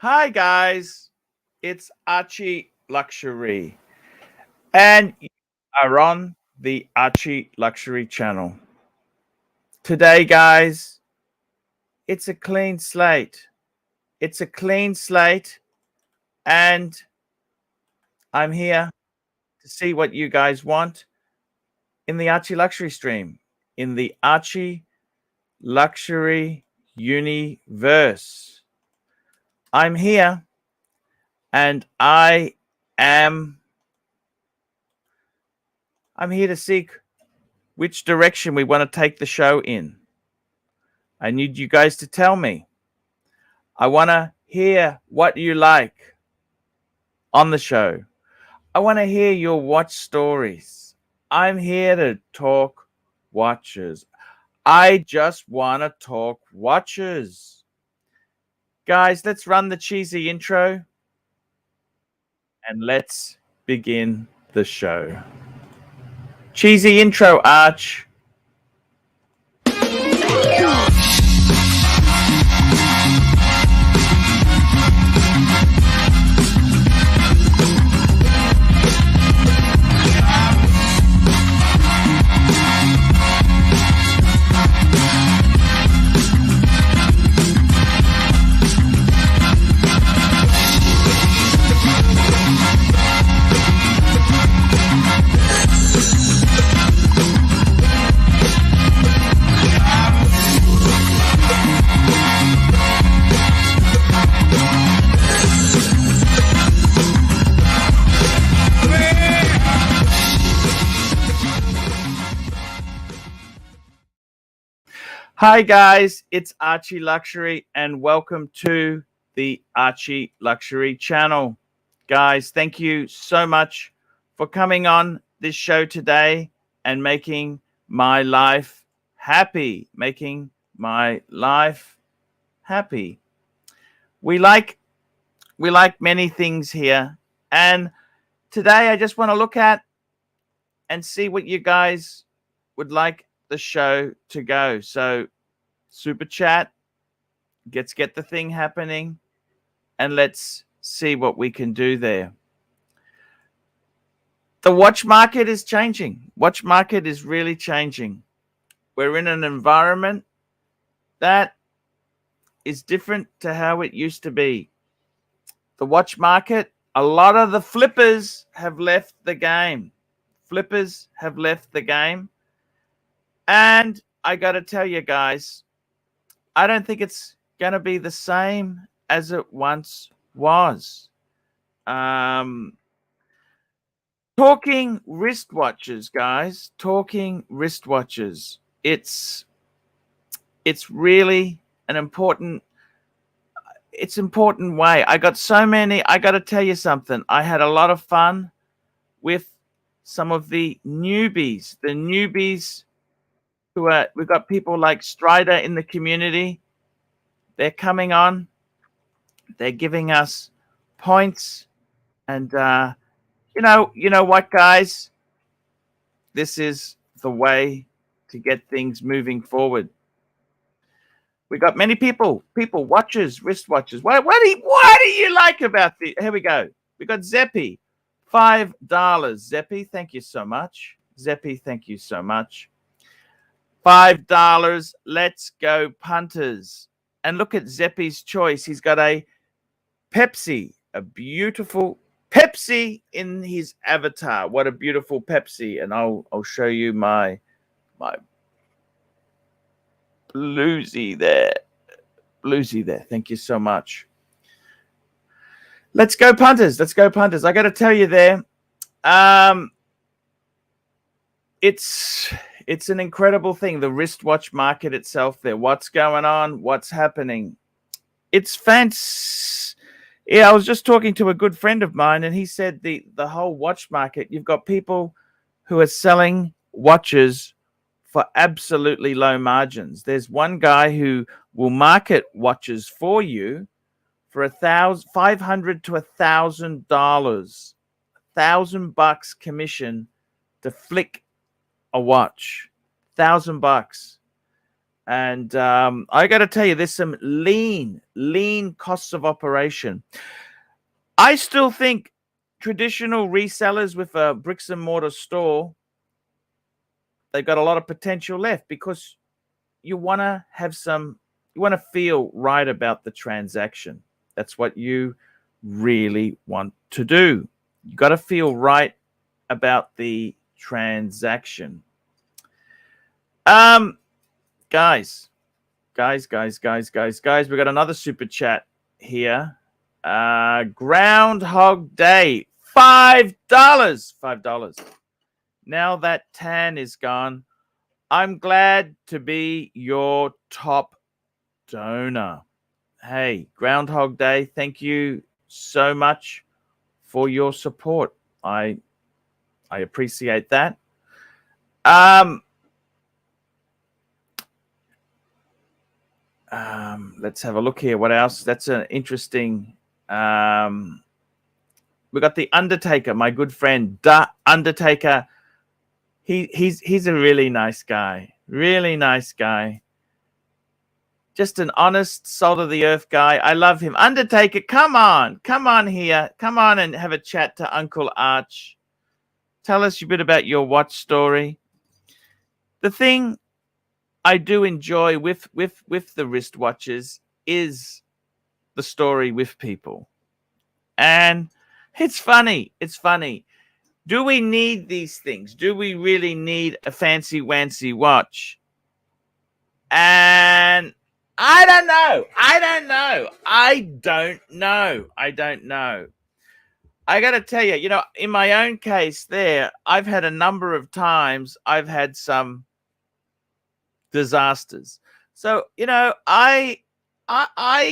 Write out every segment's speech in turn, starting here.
Hi guys, it's ArchieLuxury, and you are on the ArchieLuxury channel. Today, guys, it's a clean slate. It's a clean slate, and I'm here to see what you guys want in the ArchieLuxury stream, in the ArchieLuxury universe. I'm here, and I'm here to seek which direction we want to take the show in. I need you guys to tell me. I want to hear what you like on the show. I want to hear your watch stories. I'm here to talk watches. I just want to talk watches. Guys, let's run the cheesy intro and let's begin the show. Cheesy intro, Arch. Hi guys, it's ArchieLuxury and welcome to the ArchieLuxury channel. Guys, thank you so much for coming on this show today and making my life happy. Making my life happy. We like many things here, and today I just want to look at and see what you guys would like the show to go. So super chat, let's get the thing happening and let's see what we can do there. The watch market is changing. Watch market is really changing. We're in an environment that is different to how it used to be. The watch market, a lot of the flippers have left the game. Flippers have left the game. And I got to tell you guys, I don't think it's going to be the same as it once was. Talking wristwatches, guys. Talking wristwatches. It's really an important way. I got so many. I got to tell you something. I had a lot of fun with some of the newbies. The newbies we've got people like Strider in the community. They're coming on. They're giving us points. And, you know what, guys? This is the way to get things moving forward. We got many people, watches, wristwatches. What do you like about the? Here we go. We got Zeppy, $5. Zeppy, thank you so much. Zeppy, thank you so much. $5. Let's go, punters. And look at Zeppy's choice. He's got a Pepsi, a beautiful Pepsi in his avatar. What a beautiful Pepsi. And I'll show you my bluesy there. Bluesy there. Thank you so much. Let's go, punters. Let's go, punters. I got to tell you there, it's an incredible thing, the wristwatch market itself there. What's going on? What's happening? It's fancy. Yeah, I was just talking to a good friend of mine, and he said the whole watch market, you've got people who are selling watches for absolutely low margins. There's one guy who will market watches for you for $500 to $1,000, $1,000 commission to flick a watch. $1,000. And I got to tell you, there's some lean costs of operation. I still think traditional resellers with a bricks and mortar store, they've got a lot of potential left, because you want to have you want to feel right about the transaction. That's what you really want to do. You got to feel right about the transaction. Guys, we got another super chat here. Groundhog Day, $5. Now that tan is gone, I'm glad to be your top donor. Hey, Groundhog Day, thank you so much for your support. I appreciate that. Let's have a look here. What else? That's an interesting. We got the Undertaker, my good friend, the Undertaker. He's a really nice guy. Really nice guy. Just an honest, salt of the earth guy. I love him. Undertaker, come on here. Come on and have a chat to Uncle Arch. Tell us a bit about your watch story. The thing I do enjoy with the wristwatches is the story with people. And it's funny. It's funny. Do we need these things? Do we really need a fancy wancy watch? And I don't know. I got to tell you, in my own case there, I've had a number of times I've had some disasters. So, I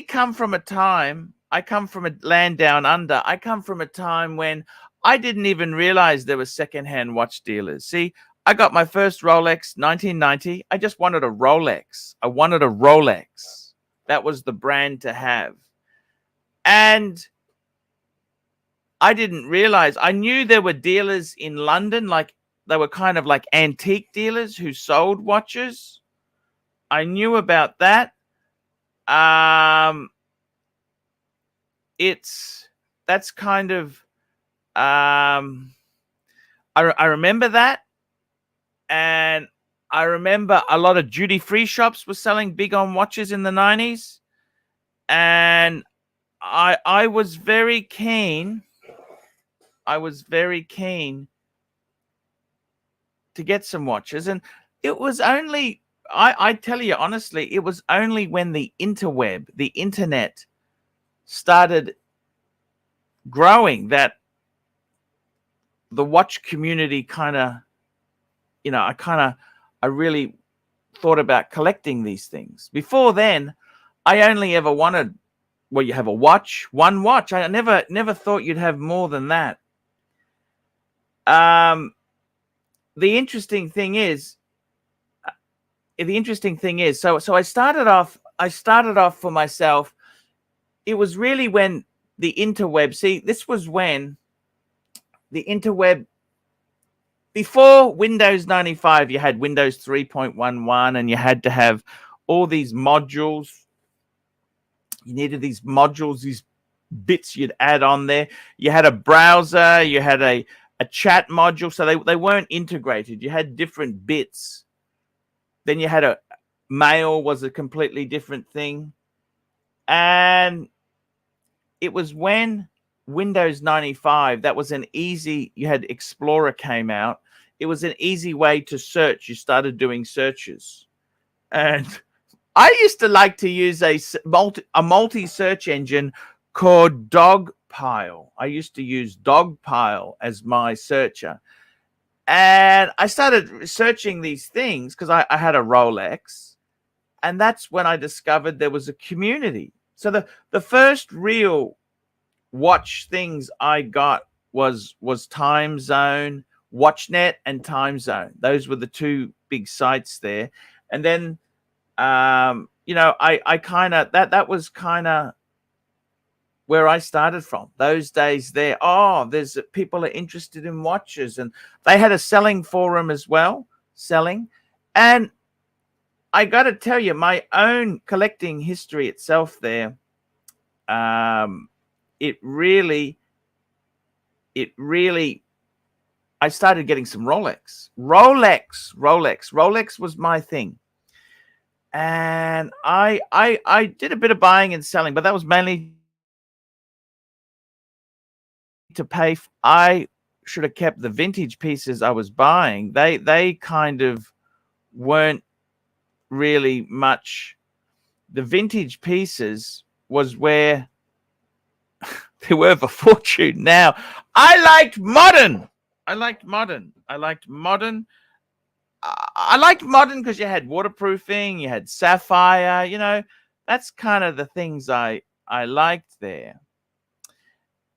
come from a time, I come from a land down under. I come from a time when I didn't even realize there were secondhand watch dealers. See, I got my first Rolex 1990. I just wanted a Rolex. That was the brand to have. And I didn't realize, I knew there were dealers in London, like they were kind of like antique dealers who sold watches. I knew about that. That's kind of, I remember that. And I remember a lot of duty-free shops were selling big on watches in the 90s. And I was very keen. To get some watches. And it was only, I tell you honestly, it was only when the interweb, the internet, started growing that the watch community kind of, I really thought about collecting these things. Before then, I only ever wanted, well, you have a watch, one watch. I never thought you'd have more than that. The interesting thing is, so I started off for myself. It was really when the interweb, see, this was when the interweb, before Windows 95, you had Windows 3.11 and you had to have all these modules. You needed these modules, these bits you'd add on there. You had a browser, you had a chat module, so they weren't integrated. You had different bits. Then you had a mail was a completely different thing. And it was when Windows 95, that was an easy, you had Explorer came out. It was an easy way to search. You started doing searches. And I used to like to use a multi-search engine called Dogpile. I used to use Dogpile as my searcher. And I started searching these things because I had a Rolex. And that's when I discovered there was a community. So the first real watch things I got was Time Zone, WatchNet, and Time Zone. Those were the two big sites there. And then, I kind of, that was kind of where I started from. Those days there, there's people are interested in watches. And they had a selling forum as well, selling. And I got to tell you, my own collecting history itself there, it really, I started getting some Rolex. Rolex was my thing. And I did a bit of buying and selling, but that was mainly to pay. I should have kept the vintage pieces I was buying. They kind of weren't really much. The vintage pieces was where they were for fortune. Now, I liked modern. I liked modern because you had waterproofing, you had sapphire, you know, that's kind of the things I liked there.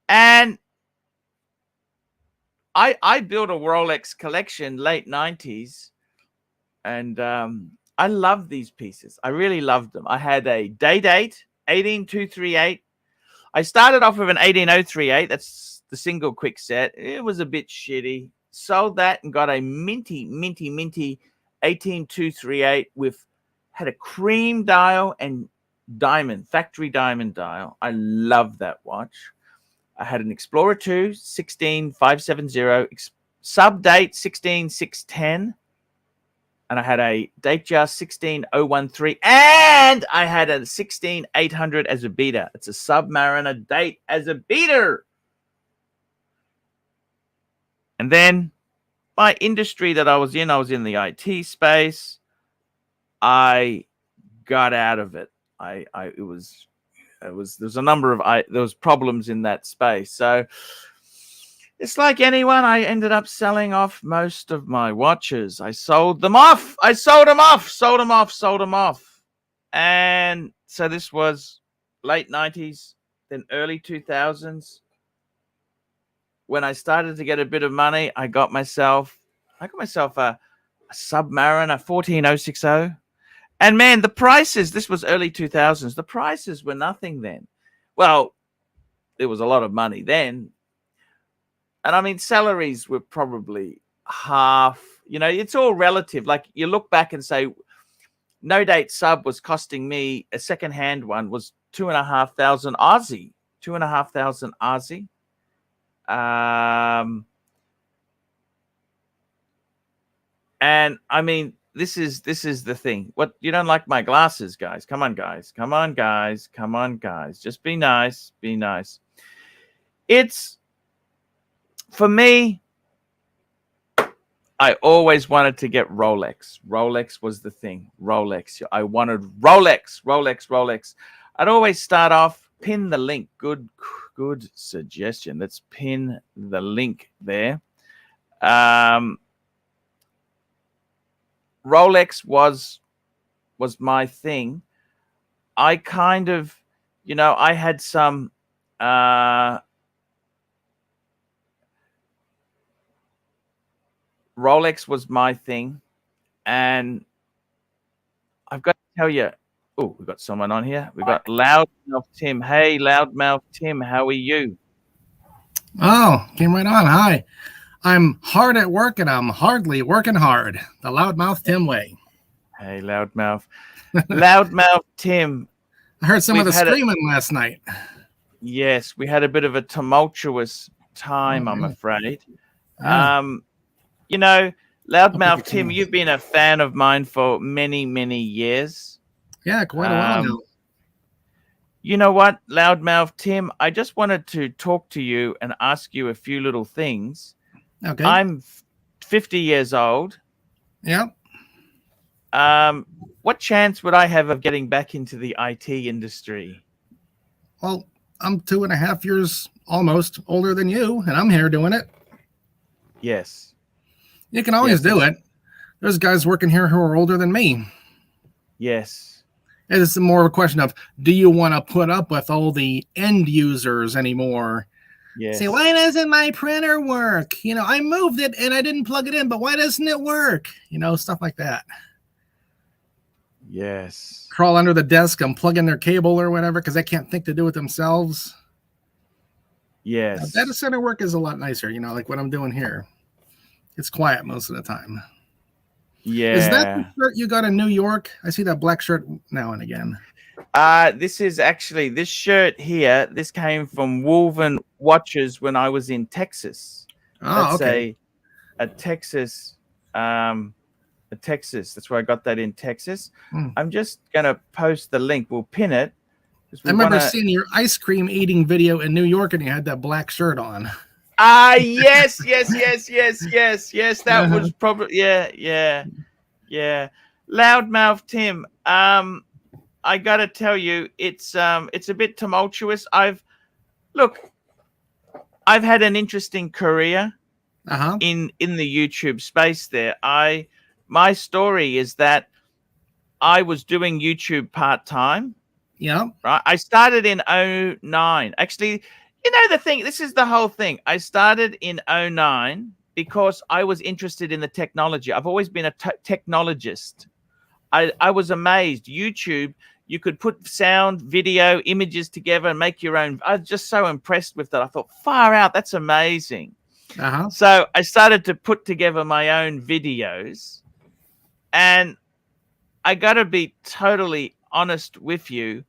And I built a Rolex collection late 90s, and I love these pieces. I really loved them. I had a date 18238. I started off with an 18038. That's the single quick set. It was a bit shitty. Sold that and got a minty 18238 with, had a cream dial and diamond, factory diamond dial. I love that watch. I had an Explorer 2 16570, sub date 16610, and I had a Datejust 16013, and I had a 16800 as a beater. It's a Submariner date as a beater. And then my industry that I was in the IT space. I got out of it. There's a number of there was problems in that space. So it's like anyone, I ended up selling off most of my watches. I sold them off. And so this was late 90s, then early 2000s. When I started to get a bit of money, I got myself a Submariner 14060. And man, the prices, this was early 2000s, the prices were nothing then. Well, there was a lot of money then. And I mean, salaries were probably half, you know, it's all relative. Like you look back and say, no date sub was costing me, a secondhand one was 2,500 Aussie, 2,500 Aussie. And I mean, this is the thing. What, you don't like my glasses, guys? Come on, guys. Just be nice. It's, for me, I always wanted to get Rolex. Rolex was the thing. Rolex. I wanted Rolex. I'd always start off, pin the link. Good suggestion. Let's pin the link there. Rolex was my thing. I kind of, you know, I had some Rolex was my thing, and I've got to tell you, oh, we've got someone on here. We've got Loudmouth Tim. Hey, Loudmouth Tim, how are you? Oh, came right on. Hi. I'm hard at work and I'm hardly working hard. The Loudmouth Tim way. Hey, Loudmouth. Loudmouth Tim. I heard some of the screaming last night. Yes, we had a bit of a tumultuous time, I'm afraid. Yeah. You know, Loudmouth Tim, you've been a fan of mine for many, many years. Yeah, quite a while now. You know what, Loudmouth Tim, I just wanted to talk to you and ask you a few little things. Okay. I'm 50 years old. Yeah. What chance would I have of getting back into the IT industry? Well, I'm 2.5 years almost older than you, and I'm here doing it. Yes. You can always do it. There's guys working here who are older than me. Yes. It's more of a question of, do you want to put up with all the end users anymore? Yes. Say, why doesn't my printer work? You know, I moved it and I didn't plug it in, but why doesn't it work? You know, stuff like that. Yes. Crawl under the desk and plug in their cable or whatever because they can't think to do it themselves. Yes. Now, data center work is a lot nicer, you know, like what I'm doing here. It's quiet most of the time. Is that the Yeah. shirt you got in New York? I see that black shirt now and again. This is actually this shirt here. This came from Woven Watches when I was in Texas. Oh, That's okay. a Texas, a Texas. That's where I got that in Texas. Mm. I'm just gonna post the link. We'll pin it. I remember seeing your ice cream eating video in New York, and you had that black shirt on. Yes. That was probably yeah. Loudmouth Tim. I gotta tell you, it's a bit tumultuous. I've had an interesting career in the YouTube space there. My story is that I was doing YouTube part-time. Yeah. Right. I started in 2009. Actually, this is the whole thing. I started in 2009 because I was interested in the technology. I've always been a technologist. I was amazed. YouTube, you could put sound, video, images together and make your own. I was just so impressed with that. I thought, far out, that's amazing. So I started to put together my own videos, and I got to be totally honest with you.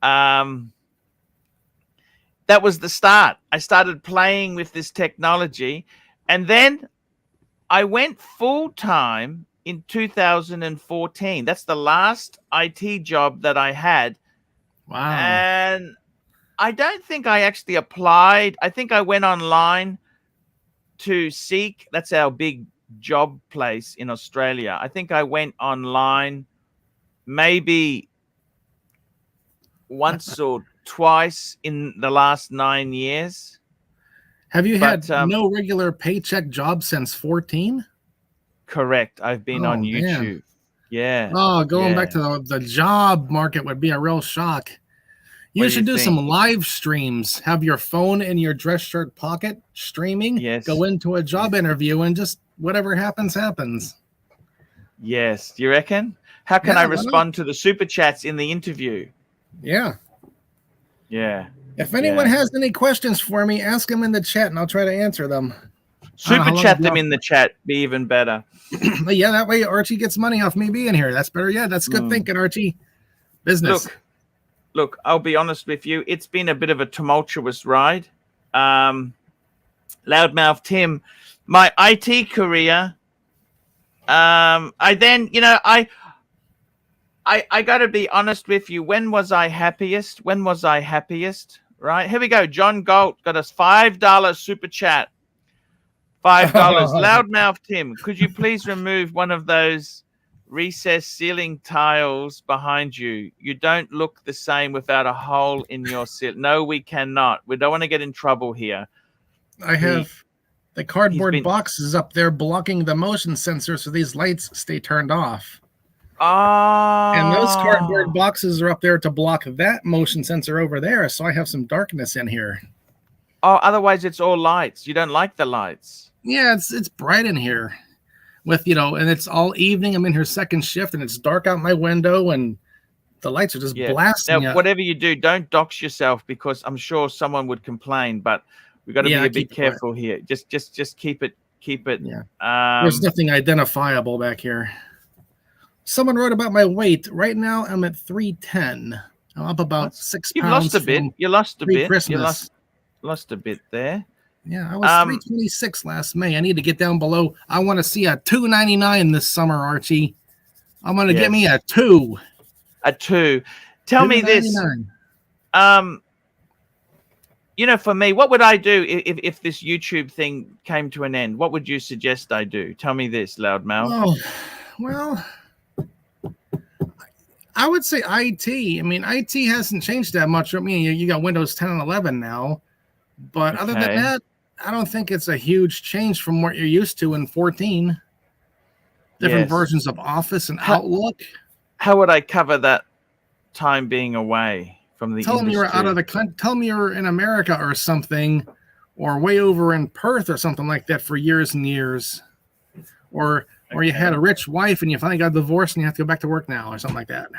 That was the start. I started playing with this technology, and then I went full time in 2014. That's the last IT job that I had. Wow. And I don't think I actually applied. I think I went online to Seek. That's our big job place in Australia. I think I went online maybe once or twice in the last 9 years. Have you had no regular paycheck job since 14? Correct. I've been on YouTube. Man. Yeah. Oh, going back to the job market would be a real shock. You should do some live streams. Have your phone in your dress shirt pocket, streaming. Yes. Go into a job interview and just whatever happens, happens. Yes. Do you reckon? How can I respond to the super chats in the interview? Yeah. Yeah. If anyone has any questions for me, ask them in the chat and I'll try to answer them. Super chat them in the chat. Be even better. Yeah, that way Archie gets money off me being here. That's better. Yeah, that's good thinking, Archie. Business. Look, I'll be honest with you. It's been a bit of a tumultuous ride. Loudmouth Tim, my IT career. I then, I got to be honest with you. When was I happiest? Right. Here we go. John Galt got us $5 super chat. $5. Loudmouth Tim, could you please remove one of those recessed ceiling tiles behind you? You don't look the same without a hole in your ceiling. No, we cannot. We don't want to get in trouble here. I have the cardboard boxes up there blocking the motion sensor so these lights stay turned off. Oh. And those cardboard boxes are up there to block that motion sensor over there, so I have some darkness in here. Oh, otherwise it's all lights. You don't like the lights. Yeah, it's bright in here. With, and it's all evening. I'm in her second shift, and it's dark out my window, and the lights are just blasting. Now, whatever you do, don't dox yourself, because I'm sure someone would complain, but we've got to be a bit careful here. Just keep it. Yeah. There's nothing identifiable back here. Someone wrote about my weight. Right now, I'm at 310. I'm up about 6 pounds. You've lost a bit. You lost a bit. Christmas. You lost a bit there. Yeah, I was 326 last May. I need to get down below. I want to see a 299 this summer, Archie. I'm going to get me a 2. A 2. Tell me this. For me, what would I do if this YouTube thing came to an end? What would you suggest I do? Tell me this, Loudmouth. Oh, well, I would say IT. I mean, IT hasn't changed that much. I mean, you got Windows 10 and 11 now. But other than that, I don't think it's a huge change from what you're used to in 14. Different versions of Office and Outlook. How would I cover that time being away from the Tell them you're out of the country. Tell them you're in America or something, or way over in Perth or something like that for years and years. Or you had a rich wife and you finally got divorced and you have to go back to work now or something like that.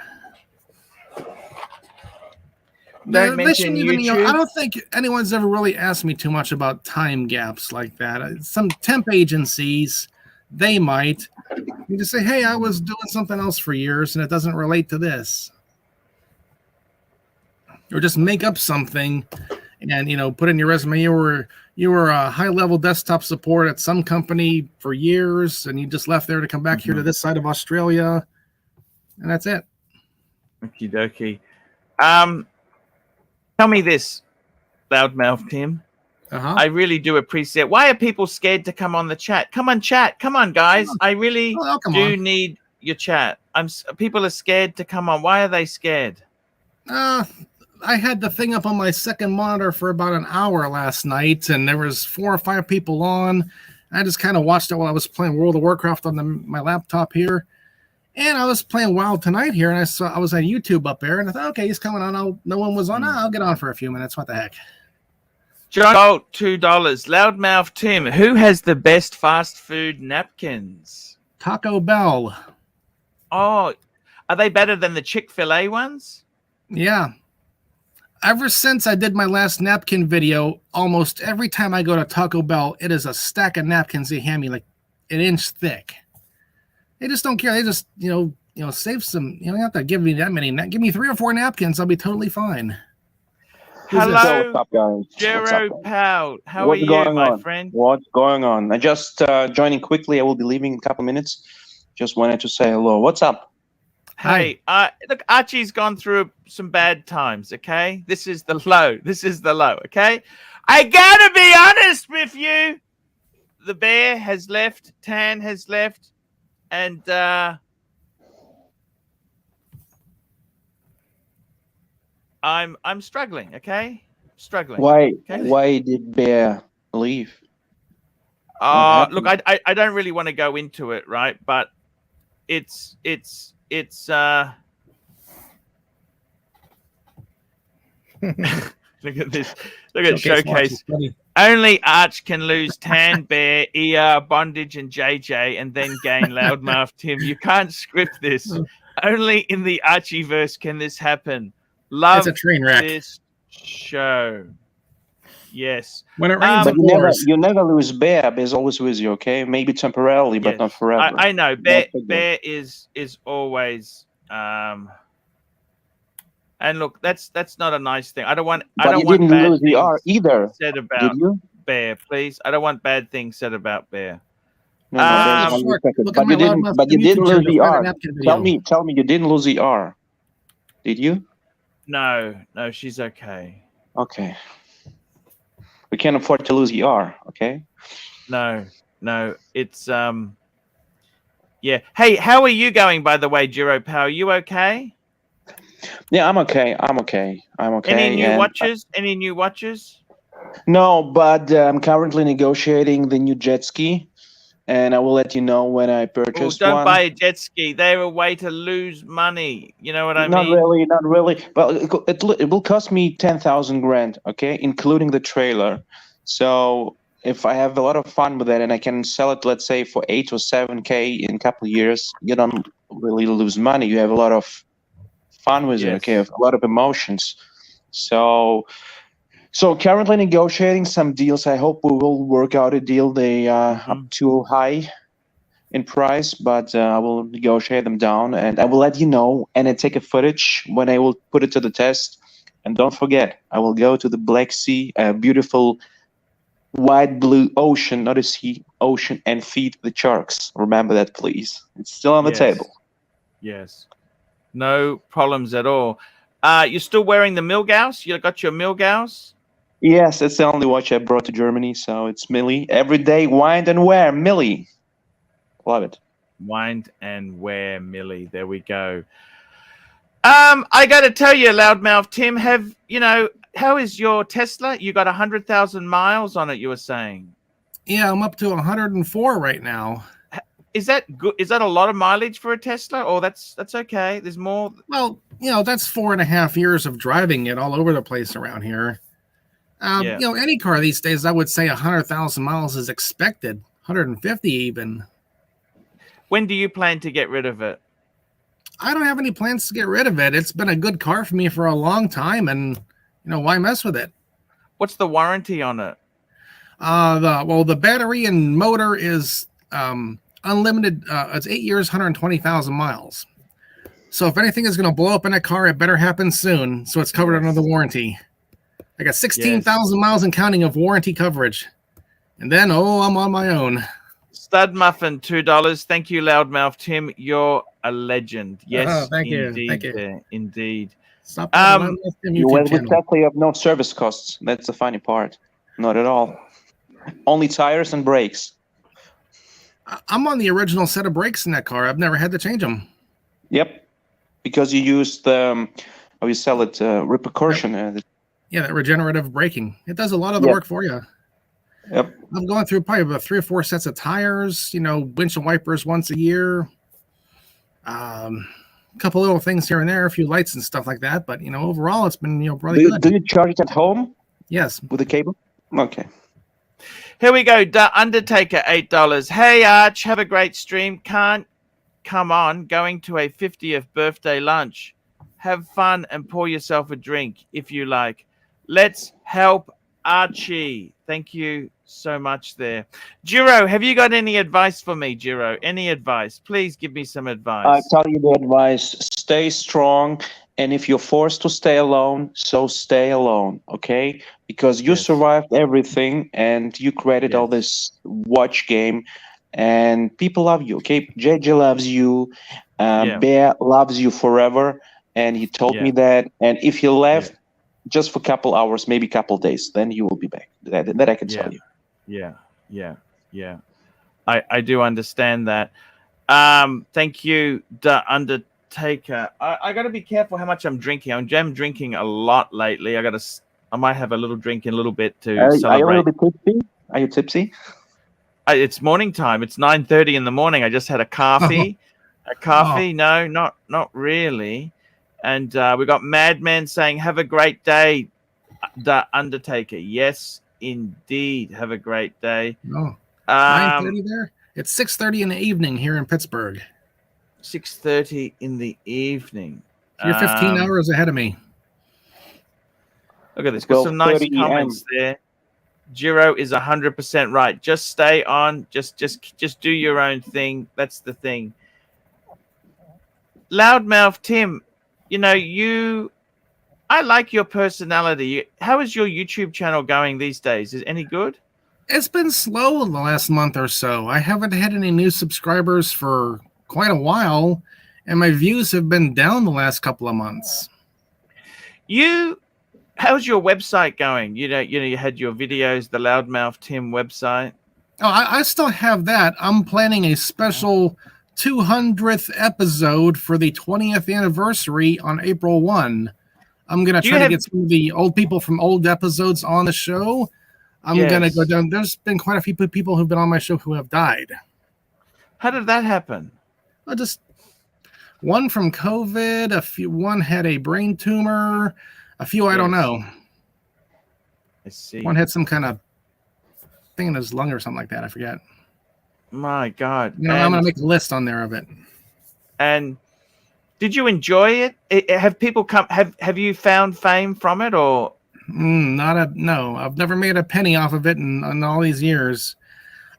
Don't mention YouTube. I don't think anyone's ever really asked me too much about time gaps like that. Some temp agencies, they might. You just say, hey, I was doing something else for years and it doesn't relate to this. Or just make up something and, you know, put in your resume. You were a high-level desktop support at some company for years, and you just left there to come back here to this side of Australia, and that's it. Okie dokie. Tell me this, Loudmouth Tim. I really do appreciate. Why are people scared to come on the chat? Come on, chat. Come on, guys. I really do need your chat. People are scared to come on. Why are they scared? I had the thing up on my second monitor for about an hour last night, and there was 4 or 5 people on. I just kind of watched it while I was playing World of Warcraft on my laptop here, and I was playing WoW tonight here, and I was on YouTube up there, and I thought, okay, he's coming on. No one was on. I'll get on for a few minutes. What the heck? John Bolt, $2. Loudmouth Tim, who has the best fast food napkins? Taco Bell. Oh, are they better than the Chick-fil-A ones? Yeah. Ever since I did my last napkin video, almost every time I go to Taco Bell, it is a stack of napkins they hand me like an inch thick. They just don't care. They just, you know, save some. You don't have to give me that many. Give me 3 or 4 napkins. I'll be totally fine. Hello, what's up, guys? Jero Powell. How are you, my friend? What's going on? I just joining quickly. I will be leaving in a couple minutes. Just wanted to say hello. What's up? Hey, look, Archie's gone through some bad times, okay? This is the low. This is the low, okay? I gotta be honest with you. The bear has left, Tan has left, and I'm struggling, okay? Struggling. Why okay? Why did Bear leave? Look, I don't really want to go into it, right? But it's look at this. Look at Showcase. Only Arch can lose Tan, Bear, ER, Bondage, and JJ, and then gain Loudmouth Tim. You can't script this. Only in the Archieverse can this happen. Love it's a train wreck. This show. Yes. When it rains, but you never lose Bear. Bear's always with you, okay? Maybe temporarily, but not forever. I know. Bear is always and look, that's not a nice thing. I don't want bad lose the R either. Said about Bear, please. I don't want bad things said about Bear. No, but you didn't lose the R. Tell me you didn't lose the R. Did you? No, she's okay. Okay. We can't afford to lose the R, okay? No, it's yeah. Hey, how are you going, by the way, Jero Power? Are you okay? Yeah, I'm okay. Any new watches? Any new watches? No, but I'm currently negotiating the new jet ski, and I will let you know when I purchase one. Don't buy a jet ski. They're a way to lose money. You know what I mean? Not really. Well, it will cost me 10,000 grand, okay, including the trailer. So if I have a lot of fun with it and I can sell it, let's say, for 8 or 7K in a couple of years, you don't really lose money. You have a lot of fun with it, okay, a lot of emotions. So currently negotiating some deals. I hope we will work out a deal. They are up too high in price, but I will negotiate them down, and I will let you know. And I take a footage when I will put it to the test. And don't forget, I will go to the Black Sea, a beautiful wide blue ocean, not a sea, ocean, and feed the sharks. Remember that, please. It's still on the table. Yes. No problems at all. You're still wearing the Milgauss? You got your Milgauss? Yes, it's the only watch I brought to Germany, so it's Millie. Every day, wind and wear, Millie. Love it. Wind and wear, Millie. There we go. I got to tell you, Loudmouth Tim, how is your Tesla? You got 100,000 miles on it, you were saying. Yeah, I'm up to 104 right now. Is that good? Is that a lot of mileage for a Tesla? Or that's okay. There's more. Well, that's 4.5 years of driving it all over the place around here. Any car these days, I would say 100,000 miles is expected. 150 even. When do you plan to get rid of it? I don't have any plans to get rid of it. It's been a good car for me for a long time, and why mess with it? What's the warranty on it? The battery and motor is unlimited. It's 8 years, 120,000 miles. So if anything is going to blow up in a car, it better happen soon. So it's covered under the warranty. I got 16,000 miles and counting of warranty coverage. And then, I'm on my own. Stud Muffin, $2. Thank you, Loudmouth Tim. You're a legend. Yes, thank indeed. you. Thank you. Indeed. Stop you have no service costs. That's the funny part. Not at all. Only tires and brakes. I'm on the original set of brakes in that car. I've never had to change them. Yep. Because you use the, how you sell it, repercussion. Yeah, that regenerative braking. It does a lot of the work for you. Yep. I'm going through probably about 3 or 4 sets of tires, windshield wipers once a year. A couple little things here and there, a few lights and stuff like that. But, overall, it's been, really good. Do you charge it at home? Yes. With a cable? Okay. Here we go. Undertaker, $8. Hey, Arch, have a great stream. Can't come on. Going to a 50th birthday lunch. Have fun and pour yourself a drink if you like. Let's help Archie. Thank you so much there. Jiro, have you got any advice for me, Jiro? Any advice? Please give me some advice. I tell you the advice. Stay strong. And if you're forced to stay alone, so stay alone, okay? Because you survived everything and you created all this watch game and people love you, okay? JJ loves you. Bear loves you forever. And he told me that. And if you left just for a couple hours, maybe a couple days, then you will be back. That I can tell you. Yeah. I do understand that. Thank you, The Undertaker. I got to be careful how much I'm drinking. I'm drinking a lot lately. I might have a little drink in a little bit to celebrate. Are you a little bit tipsy? Are you tipsy? It's morning time. It's 9:30 in the morning. I just had a coffee. No, not really. And we got Madman saying, have a great day, The Undertaker. Yes, indeed. Have a great day. 9:30 there? It's 6:30 in the evening here in Pittsburgh. 6:30 in the evening. You're 15 hours ahead of me. Look at this. Got some nice comments there. Jiro is 100% right. Just stay on. Just do your own thing. That's the thing. Loudmouth Tim, I like your personality. How is your YouTube channel going these days? Is it any good? It's been slow in the last month or so. I haven't had any new subscribers for quite a while, and my views have been down the last couple of months. How's your website going? You had your videos, the Loudmouth Tim website. Oh, I still have that. I'm planning a special 200th episode for the 20th anniversary on April 1. I'm going to try to get some of the old people from old episodes on the show. I'm going to go down. There's been quite a few people who've been on my show who have died. How did that happen? Just one from COVID, one had a brain tumor, a few I don't know. I see. One had some kind of thing in his lung or something like that. I forget. My God. I'm going to make a list on there of it. And did you enjoy it? Have people come? Have you found fame from it, or? No. I've never made a penny off of it in all these years.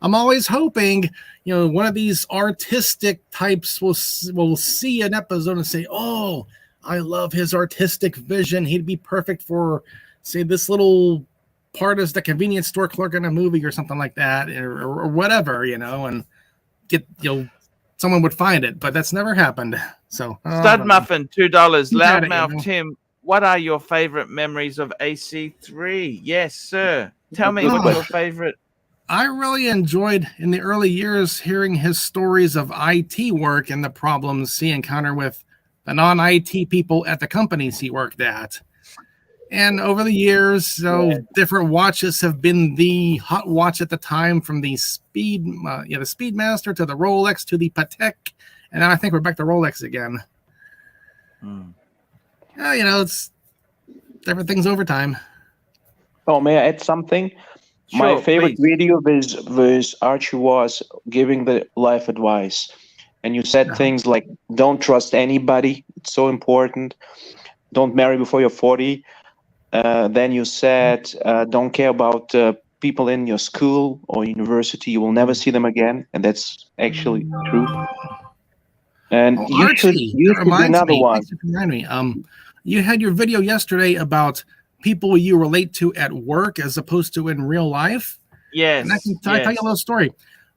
I'm always hoping, one of these artistic types will see an episode and say, "Oh, I love his artistic vision. He'd be perfect for, say, this little part as the convenience store clerk in a movie or something like that, or whatever, and get someone would find it, but that's never happened." So Stud Muffin, $2. Loudmouth Tim, what are your favorite memories of AC3? Yes, sir. Tell me what's your favorite. I really enjoyed in the early years hearing his stories of IT work and the problems he encountered with the non-IT people at the companies he worked at. And over the years, different watches have been the hot watch at the time, from the the Speedmaster to the Rolex to the Patek, and now I think we're back to Rolex again. It's everything's over time. Oh, may I add something? Sure, my favorite video was Archie was giving the life advice, and you said things like, "Don't trust anybody. It's so important. Don't marry before you're 40." Then you said, "Don't care about people in your school or university, you will never see them again, and that's actually true. And Oh, you Archie, should that do reminds another me. one. Thanks for reminding me. You had your video yesterday about people you relate to at work as opposed to in real life. Yes. And I can tell you a little story.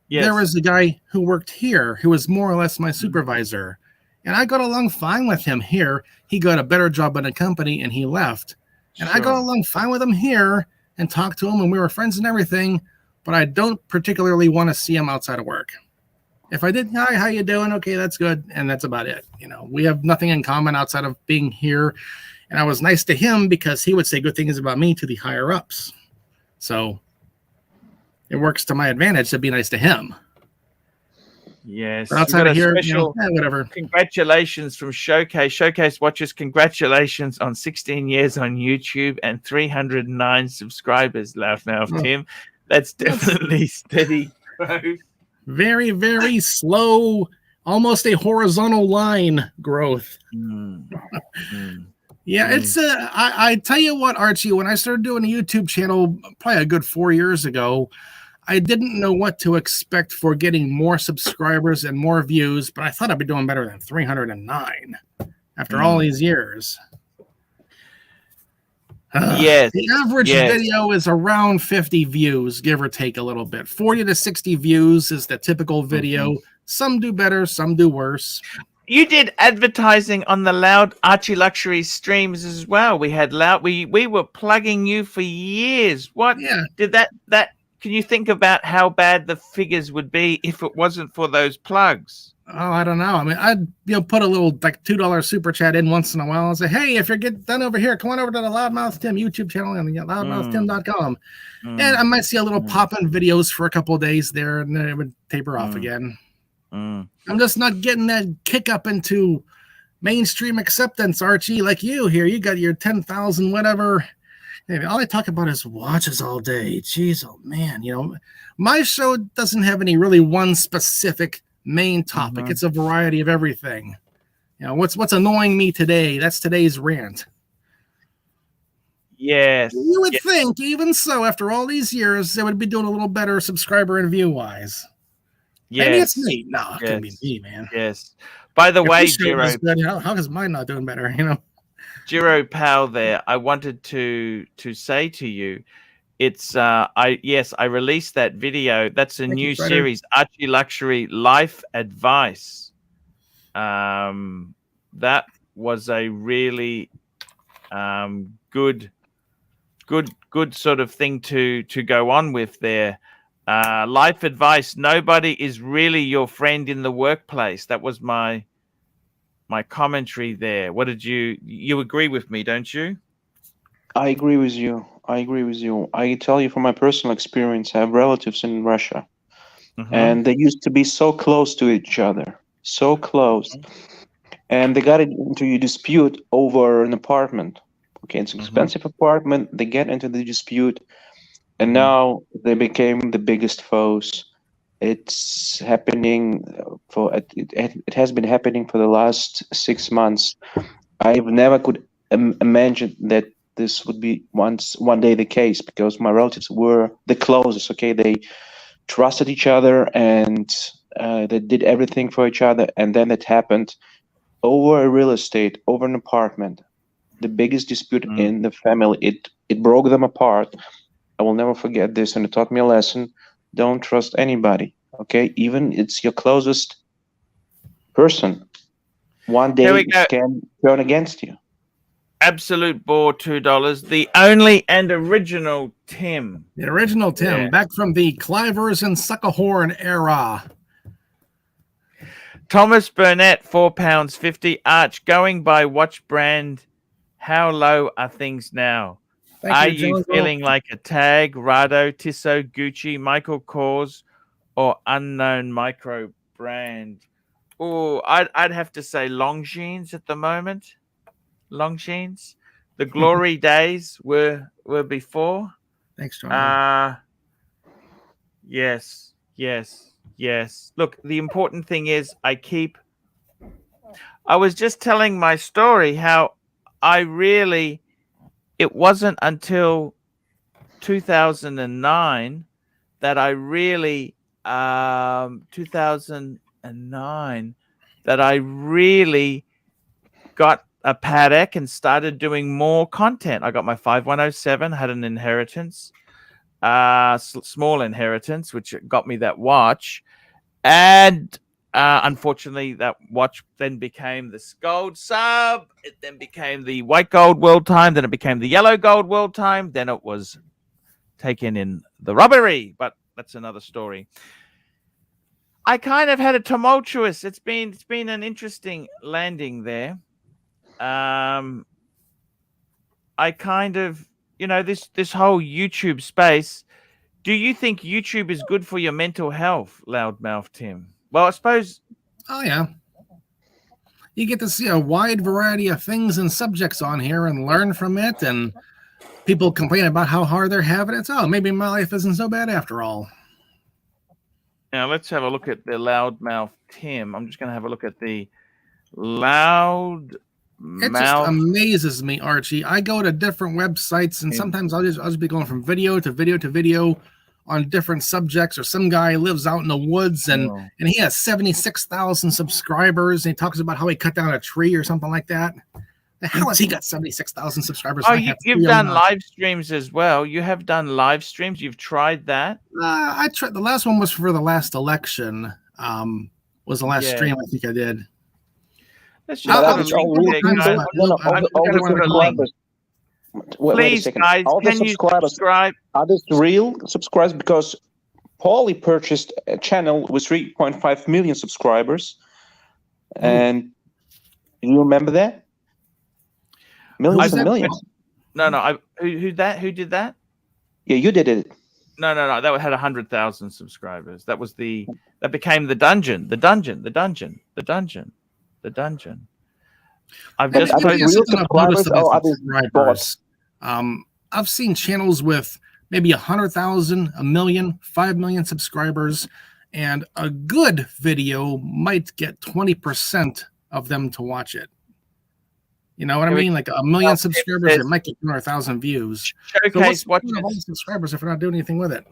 Yes. There was a guy who worked here who was more or less my supervisor. And I got along fine with him here. He got a better job in a company and he left. And I got along fine with him here and talked to him and we were friends and everything. But I don't particularly want to see him outside of work. If I did, hi, how you doing? Okay, that's good. And that's about it. You know, we have nothing in common outside of being here. And I was nice to him because he would say good things about me to the higher ups. So it works to my advantage to be nice to him. Yes. But outside of here, you know, whatever. Congratulations from Showcase. Showcase watchers, congratulations on 16 years on YouTube and 309 subscribers, Loudmouth Tim. That's definitely steady growth. Very, very slow, almost a horizontal line growth. Yeah, it's I tell you what, Archie, when I started doing a YouTube channel probably a good 4 years ago, I didn't know what to expect for getting more subscribers and more views, but I thought I'd be doing better than 309 after all these years. Yes. The average video is around 50 views, give or take a little bit. 40 to 60 views is the typical video. Some do better, some do worse. You did advertising on the ArchieLuxury streams as well. We had we were plugging you for years. What did that can you think about how bad the figures would be if it wasn't for those plugs? Oh, I don't know. I mean, I'd put a little like $2 super chat in once in a while and say, hey, if you're getting done over here, come on over to the Loudmouth Tim YouTube channel and loudmouthtim.com. And I might see a little pop-in videos for a couple of days there, and then it would taper off again. I'm just not getting that kick up into mainstream acceptance, Archie, like you here. You got your 10,000 whatever. All I talk about is watches all day. Jeez, oh man, you know, my show doesn't have any really one specific main topic. It's a variety of everything. You know, what's annoying me today? That's today's rant. Yes. You would think, even so, after all these years, they would be doing a little better subscriber and view wise. Yes. Maybe it's me. No, it couldn't be me, man. Yes. By the way, Jiro, how is mine not doing better? You know, Jiro Pal, there. I wanted to say to you, it's I released that video. That's a new series, ArchieLuxury Life Advice. That was a really good sort of thing to go on with there. Life advice: nobody is really your friend in the workplace. That was my commentary there. What did you agree with me, don't you? I agree with you. I tell you from my personal experience, I have relatives in Russia, and they used to be so close to each other, so close, and they got into a dispute over an apartment. Okay, it's an expensive apartment. They get into the dispute, and now they became the biggest foes. It's happening it has been happening for the last 6 months. I never could imagine that this would be one day the case, because my relatives were the closest. Okay, they trusted each other and they did everything for each other, and then it happened over a real estate, over an apartment, the biggest dispute in the family. It broke them apart. I will never forget this, and it taught me a lesson. Don't trust anybody. Okay, even it's your closest person. One day it can turn against you. Absolute bore, $2. The only and original Tim. The original Tim, back from the Clivers and Suckerhorn era. Thomas Burnett, £4.50. Arch, going by watch brand, how low are things now? Are you feeling like a Tag, Rado, Tissot, Gucci, Michael Kors, or unknown micro brand? Oh, I'd have to say Longines at the moment. Longines. The glory days were before. Thanks, John. Yes. Look, the important thing is I was just telling my story how it wasn't until 2009 that I really 2009 that I really got a paddock and started doing more content. I got my 5107, had an inheritance, small inheritance, which got me that watch. And unfortunately, that watch then became this gold sub. It then became the white gold world time. Then it became the yellow gold world time. Then it was taken in the robbery. But that's another story. I kind of had a tumultuous. It's been an interesting landing there. I kind of, this whole YouTube space. Do you think YouTube is good for your mental health, Loudmouth Tim? Well, I suppose. Oh, yeah. You get to see a wide variety of things and subjects on here and learn from it. And people complain about how hard they're having it. Oh, maybe my life isn't so bad after all. Now, let's have a look at the Loudmouth Tim. I'm just going to have a look at the Loudmouth. It just amazes me, Archie. I go to different websites, and sometimes I'll just be going from video to video to video on different subjects. Or some guy lives out in the woods, and he has 76,000 subscribers, and he talks about how he cut down a tree or something like that. How has he got 76,000 subscribers? Oh, you've done live streams as well. You have done live streams. You've tried that. I tried. The last one was for the last election. Was the last stream I think I did. Let's just please, guys, can you subscribe? Are these real subscribers? Because Paulie purchased a channel with 3.5 million subscribers, and you remember that? Millions and millions. No. Who did that? Yeah, you did it. No. That had 100,000 subscribers. That became the dungeon. I've just I've seen channels with maybe 100,000, 1 million, 5 million subscribers, and a good video might get 20% of them to watch it. You know what I mean? Like 1 million subscribers, it might get 200,000 views. Showcase watches. All the subscribers if we're not doing anything with it.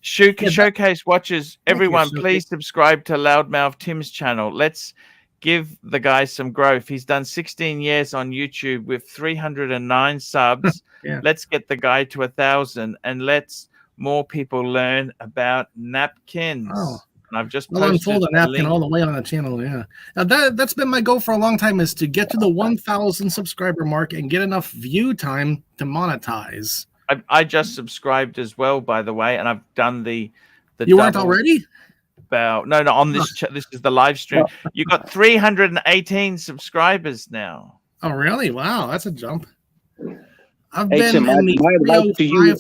Showcase watches. Everyone, please subscribe to Loudmouth Tim's channel. Let's give the guy some growth. He's done 16 years on YouTube with 309 subs. Let's get the guy to 1,000, and let's more people learn about napkins. And I've just posted unfold a napkin all the way on the channel. Yeah, now that's been my goal for a long time, is to get to the 1,000 subscriber mark and get enough view time to monetize. I just subscribed as well, by the way, and I've done the you weren't already? No, on this this is the live stream. You got 318 subscribers now. Oh, really? Wow, that's a jump. I've been my advice to you.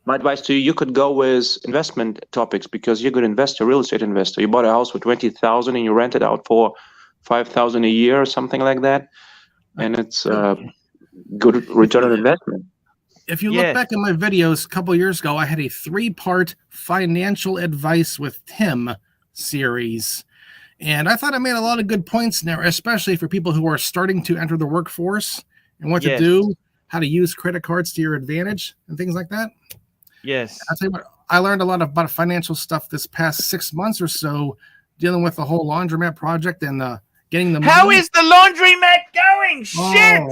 My advice to you: you could go with investment topics, because you're a good investor, real estate investor. You bought a house for 20,000 and you rent it out for 5,000 a year or something like that, and it's good return on investment. If you look back at my videos a couple years ago, I had a 3-part financial advice with Tim series. And I thought I made a lot of good points in there, especially for people who are starting to enter the workforce and what to do, how to use credit cards to your advantage and things like that. Yes. I'll tell you what, I learned a lot about financial stuff this past 6 months or so, dealing with the whole laundromat project and getting the money. How is the laundromat going? Shit!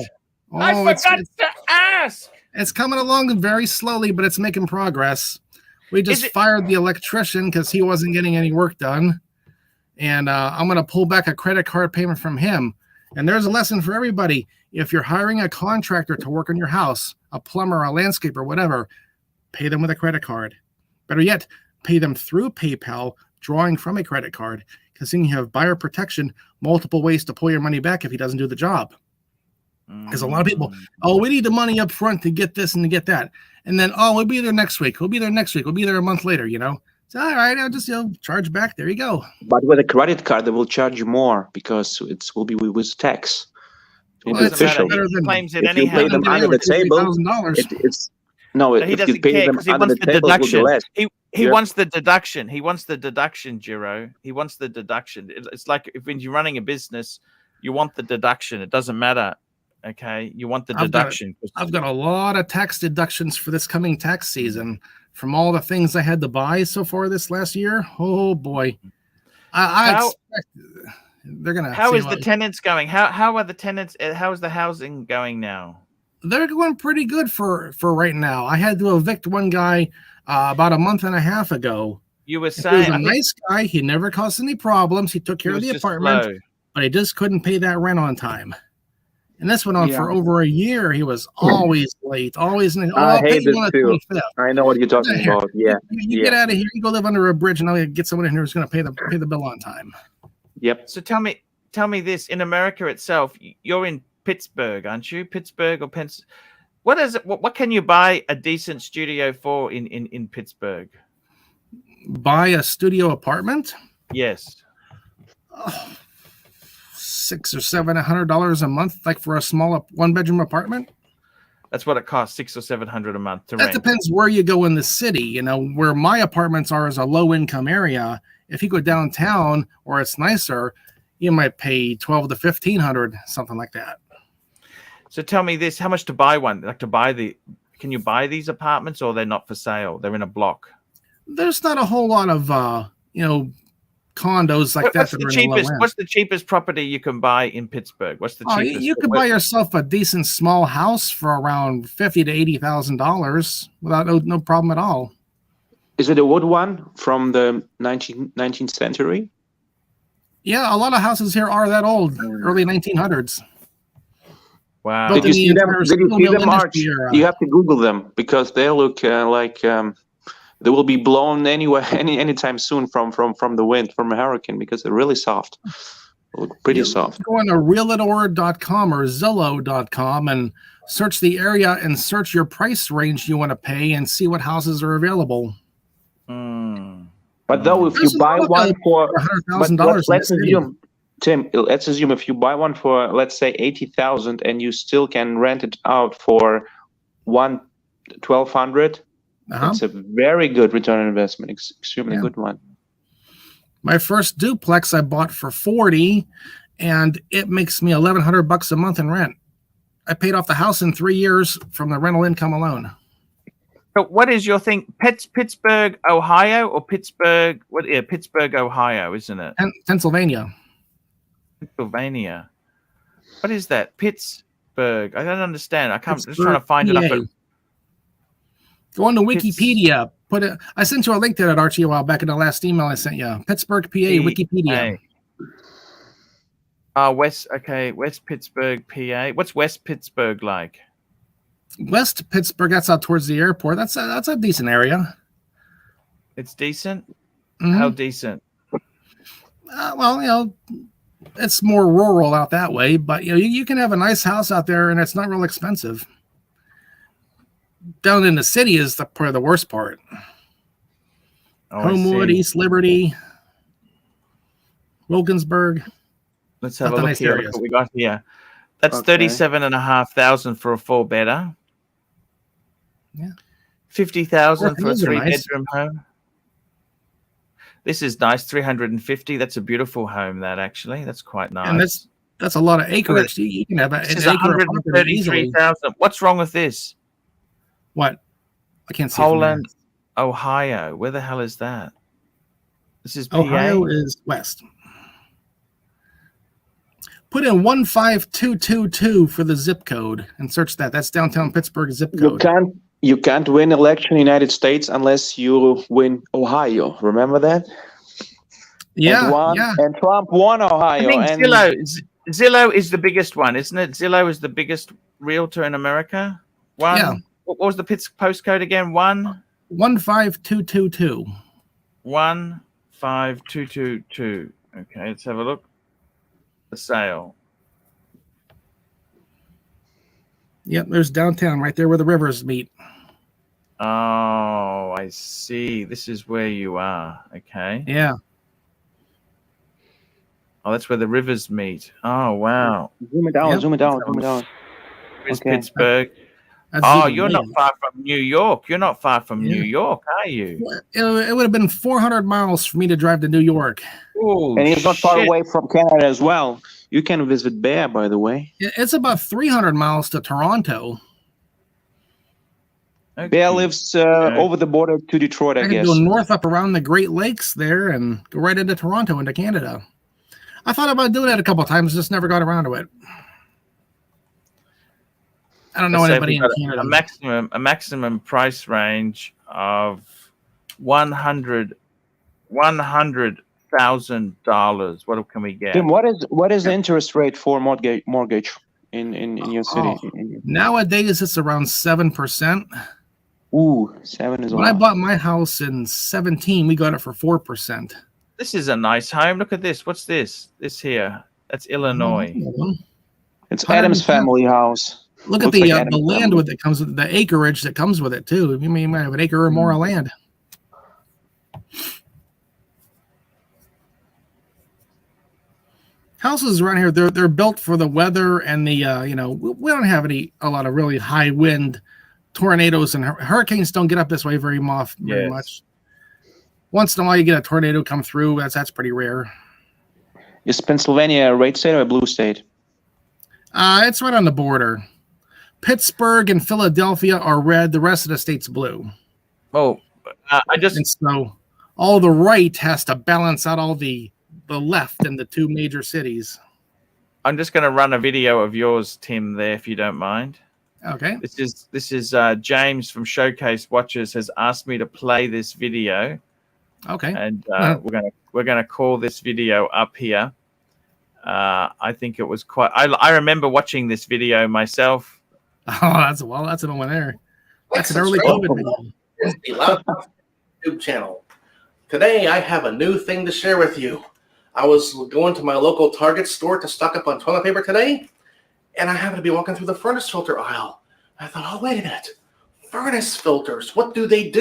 I forgot to ask. It's coming along very slowly, but it's making progress. We just fired the electrician because he wasn't getting any work done. And I'm going to pull back a credit card payment from him. And there's a lesson for everybody. If you're hiring a contractor to work on your house, a plumber, a landscaper, whatever, pay them with a credit card. Better yet, pay them through PayPal, drawing from a credit card, because then you have buyer protection, multiple ways to pull your money back if he doesn't do the job. Because a lot of people, we need the money up front to get this and to get that. And then, we'll be there next week. We'll be there next week. We'll be there a month later, So, all right, I'll just charge back. There you go. But with a credit card, they will charge you more because it will be with tax. It's official. Claims it if you pay them under the table, he doesn't care because he wants the deduction. He wants the deduction. He wants the deduction, Giro. He wants the deduction. It's like when you're running a business, you want the deduction. It doesn't matter. Okay, you want the deduction. I've got a lot of tax deductions for this coming tax season from all the things I had to buy so far this last year. Oh boy, I expect they're gonna. How is the tenants going? How are the tenants? How is the housing going now? They're going pretty good for right now. I had to evict one guy about a month and a half ago. You were saying he was a nice guy. He never caused any problems. He took care of the apartment, but he just couldn't pay that rent on time. And this went on for over a year. He was always late, always. I hate this too. I know what you're talking about. Yeah, you get out of here. You go live under a bridge, and I'll get someone in here who's going to pay the bill on time. Yep. So tell me this: in America itself, you're in Pittsburgh, aren't you? Pittsburgh or Pennsylvania? What is it? What can you buy a decent studio for in Pittsburgh? Buy a studio apartment? Yes. Oh, $600 or $700 a month, like for a small 1-bedroom apartment. That's what it costs, $600 or $700 a month to rent. That depends where you go in the city. You know, where my apartments are is a low-income area. If you go downtown or it's nicer, you might pay $1,200 to $1,500, something like that. So tell me this: how much to buy one? Like can you buy these apartments, or they're not for sale? They're in a block. There's not a whole lot of condos like that. What's the cheapest property you can buy in Pittsburgh? What's the cheapest? You could buy yourself a decent small house for around $50,000 to $80,000 without no problem at all. Is it a wood one from the 19th century? Yeah, a lot of houses here are that old, early 1900s. Wow. Did you see them, Arch? You have to Google them because they look like they will be blown anywhere anytime soon from the wind, from a hurricane, because they're really soft. They look pretty soft. Go on to Realtor.com or Zillow.com and search the area and search your price range you want to pay and see what houses are available. But though, if you buy one for $100,000, let's assume, Tim, let's assume if you buy one for, let's say, $80,000 and you still can rent it out for $1,200, it's a very good return on investment, extremely good one. My first duplex I bought for $40,000, and it makes me $1,100 a month in rent. I paid off the house in 3 years from the rental income alone. So what is your thing? Pittsburgh, Ohio, or Pittsburgh? Pittsburgh, Ohio, isn't it? Pennsylvania. Pennsylvania. What is that? Pittsburgh. I don't understand. I'm just trying to find it up. Go on to Wikipedia. I sent you a link to that, Archie, a while back in the last email I sent you. Pittsburgh, PA, Wikipedia. West Pittsburgh, PA. What's West Pittsburgh like? West Pittsburgh, that's out towards the airport. That's a decent area. It's decent? How decent? Well, it's more rural out that way, but you can have a nice house out there and it's not real expensive. Down in the city is probably the worst part. Homewood, East Liberty, Wilkinsburg. Let's have a look here. What we got here. That's $37,500 for a 4-bedder. Yeah. $50,000 for a 3-bedroom home. This is nice. $350,000. That's a beautiful home. That's quite nice. And that's a lot of acreage. You can have an acre of $133,000. What's wrong with this? What? I can't see. Poland, Ohio. Where the hell is that? This is PA? Ohio is west. Put in 15222 for the zip code and search that. That's downtown Pittsburgh zip code. You can't win election in the United States unless you win Ohio. Remember that? Yeah. And Trump won Ohio. I think Zillow is the biggest one, isn't it? Zillow is the biggest realtor in America. Yeah. What was the postcode again? 15222. 15222. Okay, let's have a look. The sale. Yep, there's downtown right there where the rivers meet. Oh, I see. This is where you are. Okay. Yeah. Oh, that's where the rivers meet. Oh, wow. Zoom it down. Here's Pittsburgh. Oh, you're not far from New York. You're not far from New York, are you? It would have been 400 miles for me to drive to New York. Oh, and he's not far away from Canada as well. You can visit Bear, by the way. It's about 300 miles to Toronto. Okay. Bear lives over the border to Detroit, I guess. Go north up around the Great Lakes there and go right into Toronto, into Canada. I thought about doing that a couple of times, just never got around to it. I don't know anybody in Canada. A maximum price range of $100,000. What can we get? Tim, what is the interest rate for mortgage in your city? Nowadays, it's around 7%. Ooh, 7 is. When I bought my house in 2017, we got it for 4%. This is a nice home. Look at this. What's this? This here. That's Illinois. It's Adam's family house. Look at the land with it comes with the acreage that comes with it too. You might have an acre or more of land. Houses around here, they're built for the weather and the we don't have a lot of really high wind, tornadoes and hurricanes don't get up this way very much. Once in a while you get a tornado come through. That's pretty rare. Is Pennsylvania a red state or a blue state? It's right on the border. Pittsburgh and Philadelphia are red. The rest of the state's blue. Oh, and so all the right has to balance out all the left in the two major cities. I'm just going to run a video of yours, Tim, there, if you don't mind. Okay. This is James from Showcase Watches has asked me to play this video. Okay. And we're gonna call this video up here. I think it was quite. I remember watching this video myself. Oh, that's an old one there. That's an early COVID video. It's the Loudmouth YouTube channel. Today, I have a new thing to share with you. I was going to my local Target store to stock up on toilet paper today, and I happened to be walking through the furnace filter aisle. I thought, oh, wait a minute. Furnace filters, what do? They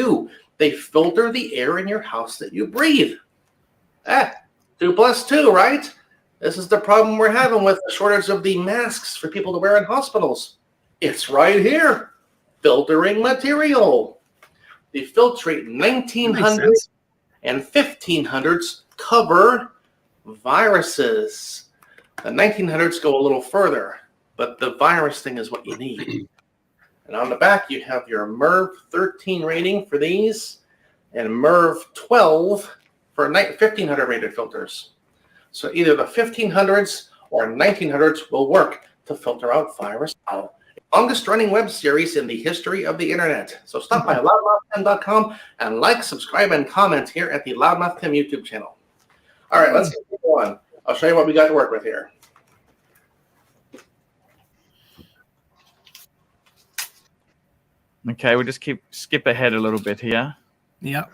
filter the air in your house that you breathe. 2 + 2, right? This is the problem we're having with the shortage of the masks for people to wear in hospitals. It's right here. Filtering material. The filtrate 1900s and 1500s cover viruses. The 1900s go a little further, but the virus thing is what you need. And on the back, you have your MERV 13 rating for these and MERV 12 for 1500 rated filters. So either the 1500s or 1900s will work to filter out virus. Longest running web series in the history of the internet. So stop by loudmouthtim.com and like, subscribe, and comment here at the Loudmouth Tim YouTube channel. All right, let's get going. I'll show you what we got to work with here. Okay, we'll just skip ahead a little bit here. Yeah.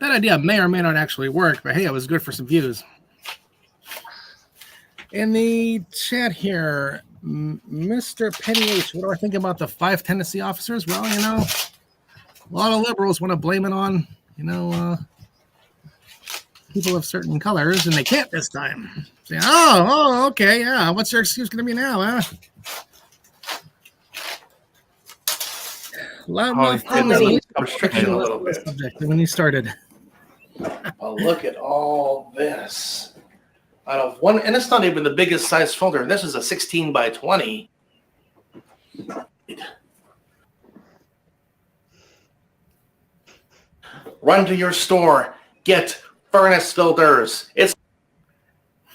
That idea may or may not actually work, but hey, it was good for some views. In the chat here, Mr. Penny H, what do I think about the 5 Tennessee officers? Well, a lot of liberals want to blame it on, people of certain colors, and they can't this time. Say, okay, yeah, what's your excuse going to be now, huh? Loudmouth Tim restriction a little bit when he started. Oh, look at all this. Out of one, and it's not even the biggest size filter. This is a 16 by 20. Run to your store, get furnace filters.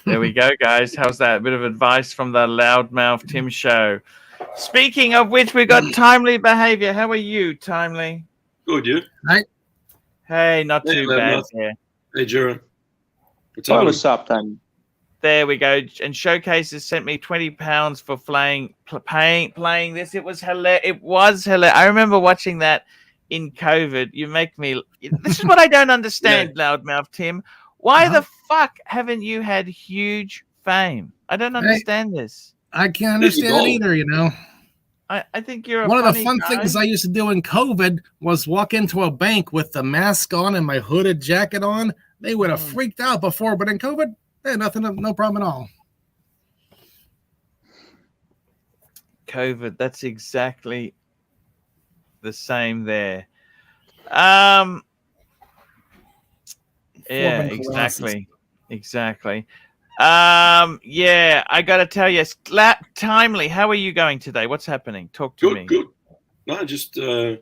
There we go, guys. How's that? A bit of advice from the Loudmouth Tim show. Speaking of which, we got Timely Behavior. How are you, Timely? Good, dude. Hi. Hey, not too bad here. Hey, Jaron. What's up, Time? There we go. And Showcase has sent me £20 for playing this. It was hilarious. I remember watching that in COVID. You make me. This is what I don't understand, Loudmouth Tim. Why the fuck haven't you had huge fame? I don't understand this. I can't understand it either, I think you're one of the fun things I used to do in COVID was walk into a bank with the mask on and my hooded jacket on. They would have freaked out before, but in COVID, nothing, no problem at all. COVID. That's exactly the same there. Yeah, exactly. Yeah, I got to tell you, Timely, how are you going today? What's happening? Talk to me. Good. No, just at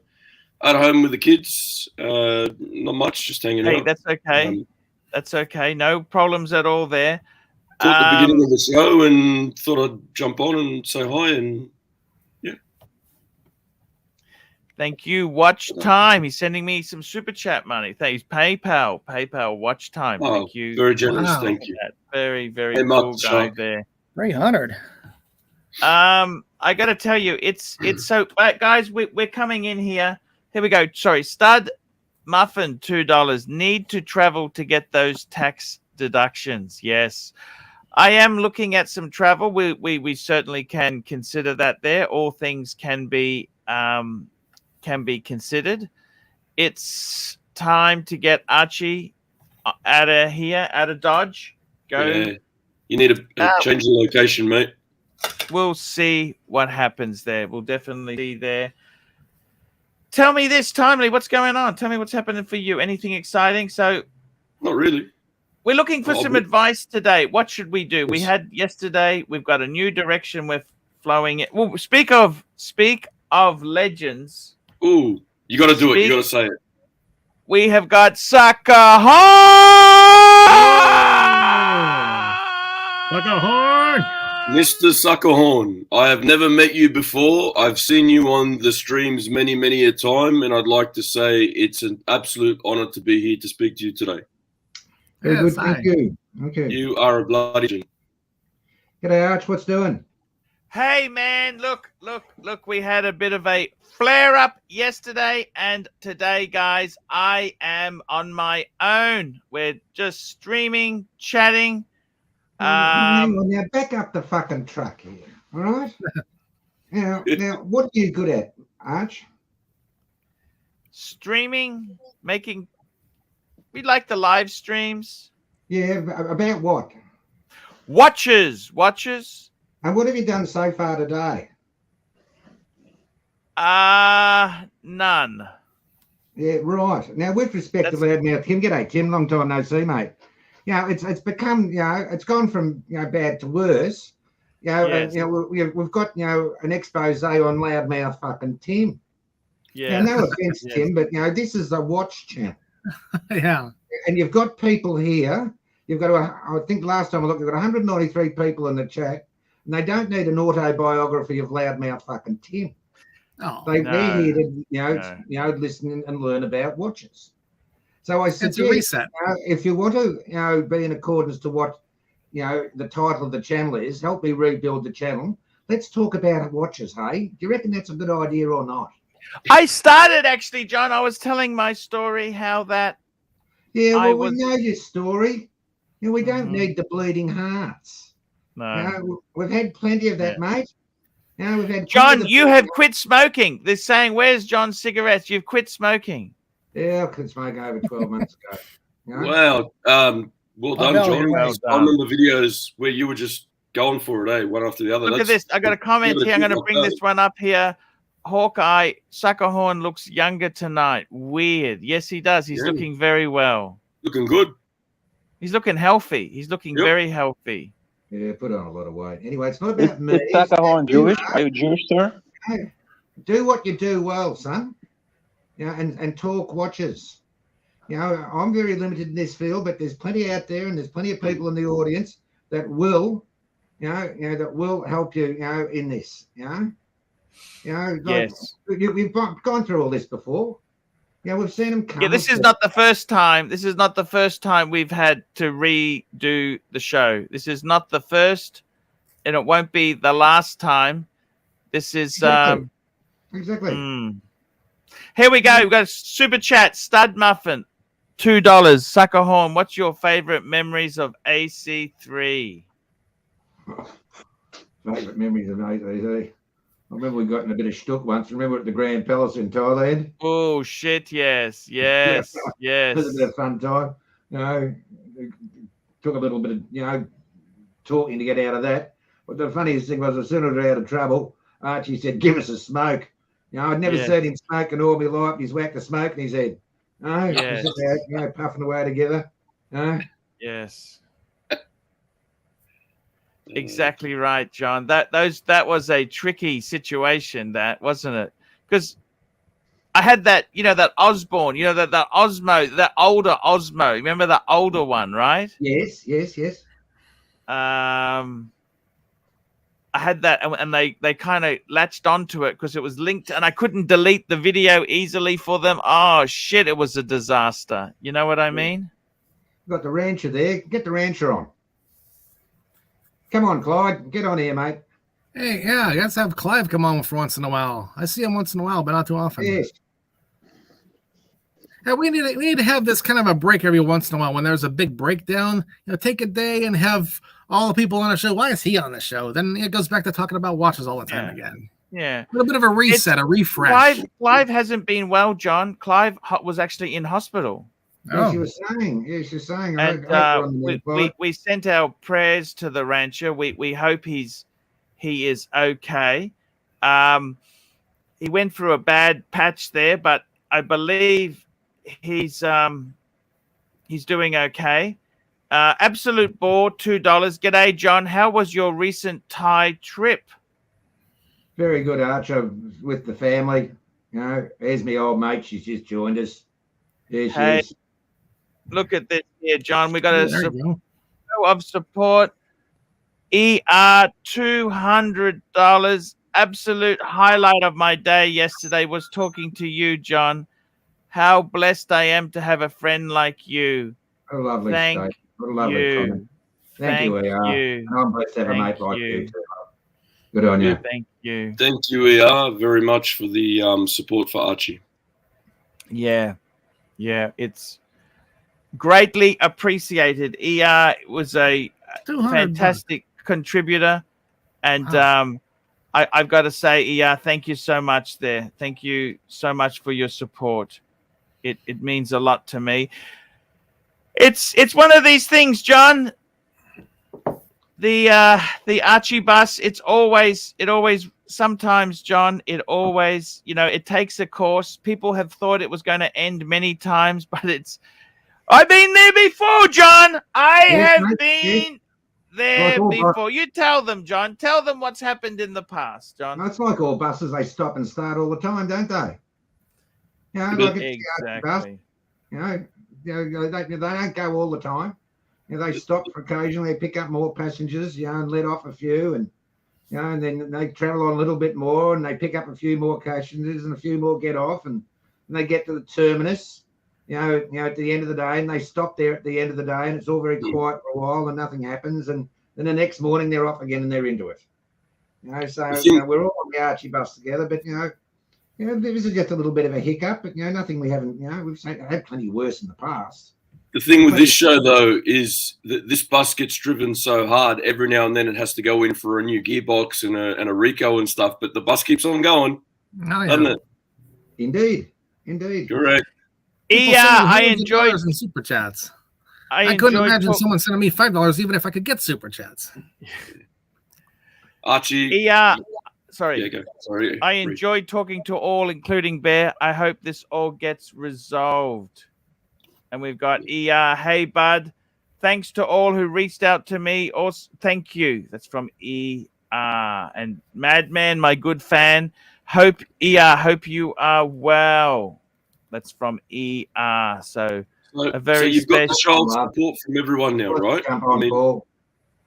home with the kids. Not much, just hanging out. Hey, that's okay. That's okay. No problems at all there. Caught the beginning of the show and thought I'd jump on and say hi and yeah. Thank you. Watch time. He's sending me some super chat money. Thanks. PayPal. Watch time. Thank you. Very generous. Wow. Thank you. Very, very cool guy there. Very honored. I got to tell you, it's so, guys, we're coming in here. Here we go. Sorry. Stud Muffin, $2. Need to travel to get those tax deductions. Yes. I am looking at some travel. We certainly can consider that there. All things can be considered. It's time to get Archie out of here, out of Dodge. Go. Yeah. You need to change the location, mate. We'll see what happens there. We'll definitely be there. Tell me this, Timely, what's going on? Tell me what's happening for you. Anything exciting? So, not really. We're looking for some advice today. What should we do? Yes. We had yesterday. We've got a new direction we're flowing it. Well, speak of legends. Ooh, you got to do it. You got to say it. We have got Sucker Horn. Sucker Horn. Mr. Sucker Horn, I have never met you before. I've seen you on the streams many, many a time, and I'd like to say it's an absolute honor to be here to speak to you today. Very good, thank you. Okay. You are a bloody G. G'day, Arch. What's doing? Hey, man. Look. We had a bit of a flare-up yesterday, and today, guys, I am on my own. We're just streaming, chatting. Hang on, now back up the fucking truck here, all right? Now, what are you good at, Arch? Streaming, making... We like the live streams. Yeah, about what? Watches. And what have you done so far today? None. Yeah, right. Now, with respect to Loudmouth Tim, g'day, Tim. Long time no see, mate. You know, it's become, you know, it's gone from, you know, bad to worse. You know, yes. We've got, you know, an expose on Loudmouth fucking Tim. Yeah. Now, no offense, yes. Tim, but, you know, this is a watch channel. Yeah. And you've got people here. You've got, I think last time I looked, you've got 193 people in the chat, and they don't need an autobiography of Loudmouth fucking Tim. Oh, they're here to, you know, listen and learn about watches. So I suggest, it's a reset. If you want to, you know, be in accordance to what, you know, the title of the channel is, help me rebuild the channel. Let's talk about watches, hey? Do you reckon that's a good idea or not? I started actually, John. I was telling my story how that. Yeah, well, we know your story. You know, we don't need the bleeding hearts. No. You know, we've had plenty of that, mate. You know, we've had John, you have quit smoking. They're saying, "Where's John's cigarettes?" You've quit smoking. Yeah, I quit smoking over 12 months ago. You know? Wow. Well done, John. Well done. I remember videos where you were just going for it, one after the other. Look at this. I got a comment here. I'm going to bring this one up here. Hawkeye, Suckerhorn looks younger tonight. Weird. Yes, he does. He's looking very well. Looking good. He's looking healthy. He's looking very healthy. Yeah, put on a lot of weight. Anyway, it's not about me. Is Suckerhorn Jewish? Are you Jewish, sir? Hey, do what you do well, son. You know, and talk watches. You know, I'm very limited in this field, but there's plenty out there, and there's plenty of people in the audience that will, that will help you, in this. Yes. We've gone through all this before. Yeah, we've seen them come. Yeah, this is not the first time. This is not the first time we've had to redo the show. This is not the first, and it won't be the last time. This is exactly. Here we go. We've got a super chat. Stud Muffin, $2. Suckerhorn, what's your favorite memories of AC3? Favorite memories of AC3. I remember we got in a bit of shtuck once. Remember at the Grand Palace in Thailand? Oh, shit, yes. Yes. It was a bit of a fun time. Took a little bit of, talking to get out of that. But the funniest thing was, as soon as we were out of trouble, Archie said, "Give us a smoke." I'd never seen him smoke in all my life. He's whacked a smoke in his head. Yes. Sit there, puffing away together. Yes. Exactly right, John. That was a tricky situation, that wasn't it? Because I had that, that Osborne, that Osmo, that older Osmo. Remember the older one, right? Yes. I had that, and they kind of latched onto it because it was linked, and I couldn't delete the video easily for them. Oh shit! It was a disaster. You know what I mean? Got the rancher there. Get the rancher on. Come on, Clyde. Get on here, mate. Hey, yeah, let's have Clive come on for once in a while. I see him once in a while, but not too often. Yes. Yeah, we need to have this kind of a break every once in a while when there's a big breakdown. Take a day and have all the people on the show. Why is he on the show? Then it goes back to talking about watches all the time again. Yeah. A little bit of a reset, a refresh. Clive hasn't been well, John. Clive was actually in hospital. Yes, she was saying. Yes, she was saying. And we sent our prayers to the rancher. We hope he is okay. He went through a bad patch there, but I believe he's doing okay. Absolute Bore, $2. G'day, John. How was your recent Thai trip? Very good, Archer, with the family. Here's my old mate. She's just joined us. There she is. Look at this here, John. We got a show of support. $200. Absolute highlight of my day yesterday was talking to you, John. How blessed I am to have a friend like you. What a lovely state. What a lovely comment. Thank you, ER. And I'm blessed to have a mate like you too. Good on you. Thank you. Thank you, ER, very much for the support for Archie. Yeah, it's greatly appreciated. ER was a fantastic contributor, and I've got to say, ER, thank you so much there. Thank you so much for your support. It means a lot to me. It's one of these things, John. The Archie bus, it always sometimes, John, it takes a course. People have thought it was going to end many times, but I've been there before, John. I have been there before. You tell them, John. Tell them what's happened in the past, John. It's like all buses, they stop and start all the time, don't they? Exactly. They don't go all the time. They stop occasionally, they pick up more passengers, and let off a few, and and then they travel on a little bit more, and they pick up a few more passengers, and a few more get off, and they get to the terminus, at the end of the day, and they stop there at the end of the day, and it's all very quiet for a while, and nothing happens, and then the next morning they're off again, and they're into it. So we're all on the Archie bus together, but this is just a little bit of a hiccup, but nothing we haven't. We've had plenty worse in the past. The thing with this show, though, is that this bus gets driven so hard. Every now and then it has to go in for a new gearbox and a Rico and stuff, but the bus keeps on going, doesn't it? Indeed. Correct. I enjoyed some super chats. I couldn't imagine someone sending me $5 even if I could get super chats. Archie. Sorry. Yeah, sorry. I enjoyed talking to all, including Bear. I hope this all gets resolved. And we've got ER. Hey, bud. Thanks to all who reached out to me. Also, thank you. That's from ER. And Madman, my good fan. Hope you are well. That's from ER. So you've got the show support from everyone now, right?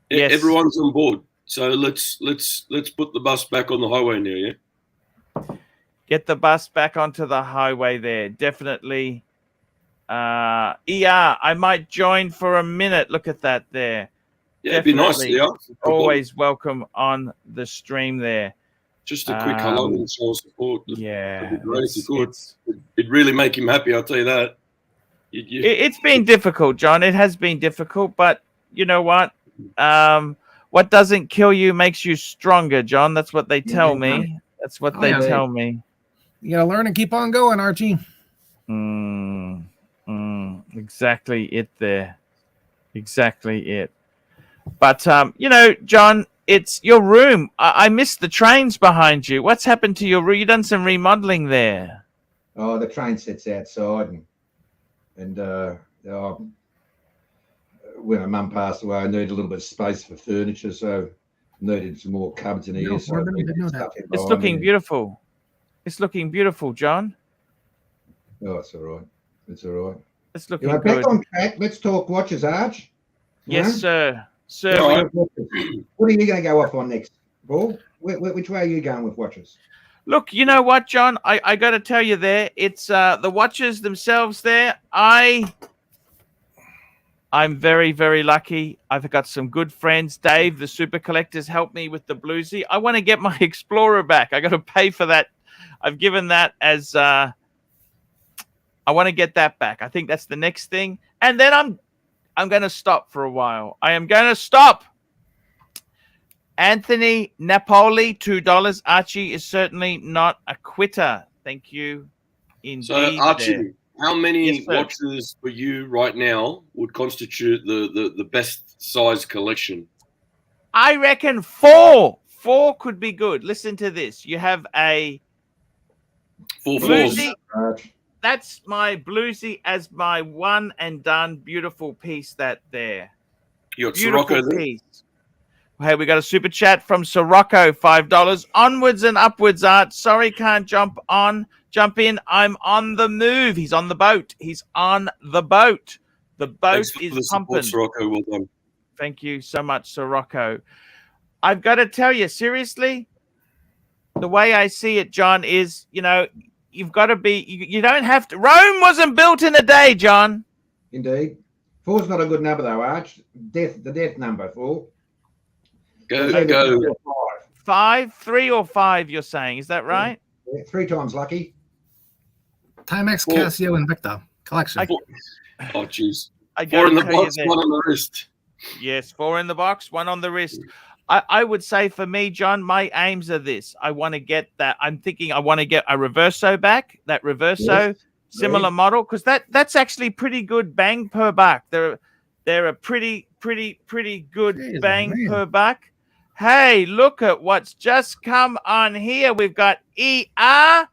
Yes. Everyone's on board. So let's put the bus back on the highway now, yeah? Get the bus back onto the highway there. Definitely. I might join for a minute. Look at that there. Yeah, it'd be nice. Yeah, always welcome on the stream there. Just a quick hello and show support. Yeah, it'd be great if you could. It'd really make him happy. I'll tell you that. It's been difficult, John. It has been difficult, but you know what? What doesn't kill you makes you stronger, John. That's what they tell me. That's what they tell me. You gotta learn and keep on going, Archie. Exactly it there. Exactly it. But, John, it's your room. I missed the trains behind you. What's happened to your room? You done some remodeling there. Oh, the train sits outside, and when my mum passed away, I needed a little bit of space for furniture, so needed some more cupboards in here. No, So I didn't know that. It's looking beautiful. It's looking beautiful, John. Oh, it's all right. It's all right. It's looking Back good. on track. Let's talk watches, Arch. Yes, sir. Sir, All right. What are you going to go off on next, Paul? Which way are you going with watches? look, you know what, John? I got to tell you there, it's the watches themselves there. I'm very, very lucky. I've got some good friends. Dave, the super collector's helped me with the bluesy. I want to get my Explorer back. I got to pay for that. I've given that as I want to get that back. I think that's the next thing. And then I'm going to stop for a while. I am going to stop. Anthony Napoli, $2. Archie is certainly not a quitter. Thank you. Indeed. So, Archie, there. how many Yes, sir. watches for you right now would constitute the best size collection? I reckon 4. 4 could be good. Listen to this. You have a 4 bluesy. fours. That's my bluesy as my one and done beautiful piece. That there. You got Beautiful Sirocco there. piece. Hey, we got a super chat from Sirocco, $5. Onwards and upwards, Art. Sorry, can't jump in. I'm on the move. He's on the boat. He's on the boat. The boat Thanks for the is support, pumping. Sirocco. Well done. Thank you so much, Sirocco. I've got to tell you, seriously, the way I see it, John, is, you've got to be, you don't have to. Rome wasn't built in a day, John. Indeed. 4's not a good number, though, Arch. The death number, 4. Go. 5, 3 or 5, you're saying. Is that right? Yeah, 3 times lucky. Timex, Casio, Invicta collection. Oh, jeez. 4 gotta in the tell you box, that. 1 on the wrist. Yes, 4 in the box, 1 on the wrist. I would say for me, John, my aims are this. I want to get that. I'm thinking I want to get a Reverso back, that Reverso similar model, because that's actually pretty good bang per buck. They're a pretty good bang per buck. Hey, look at what's just come on here. We've got ER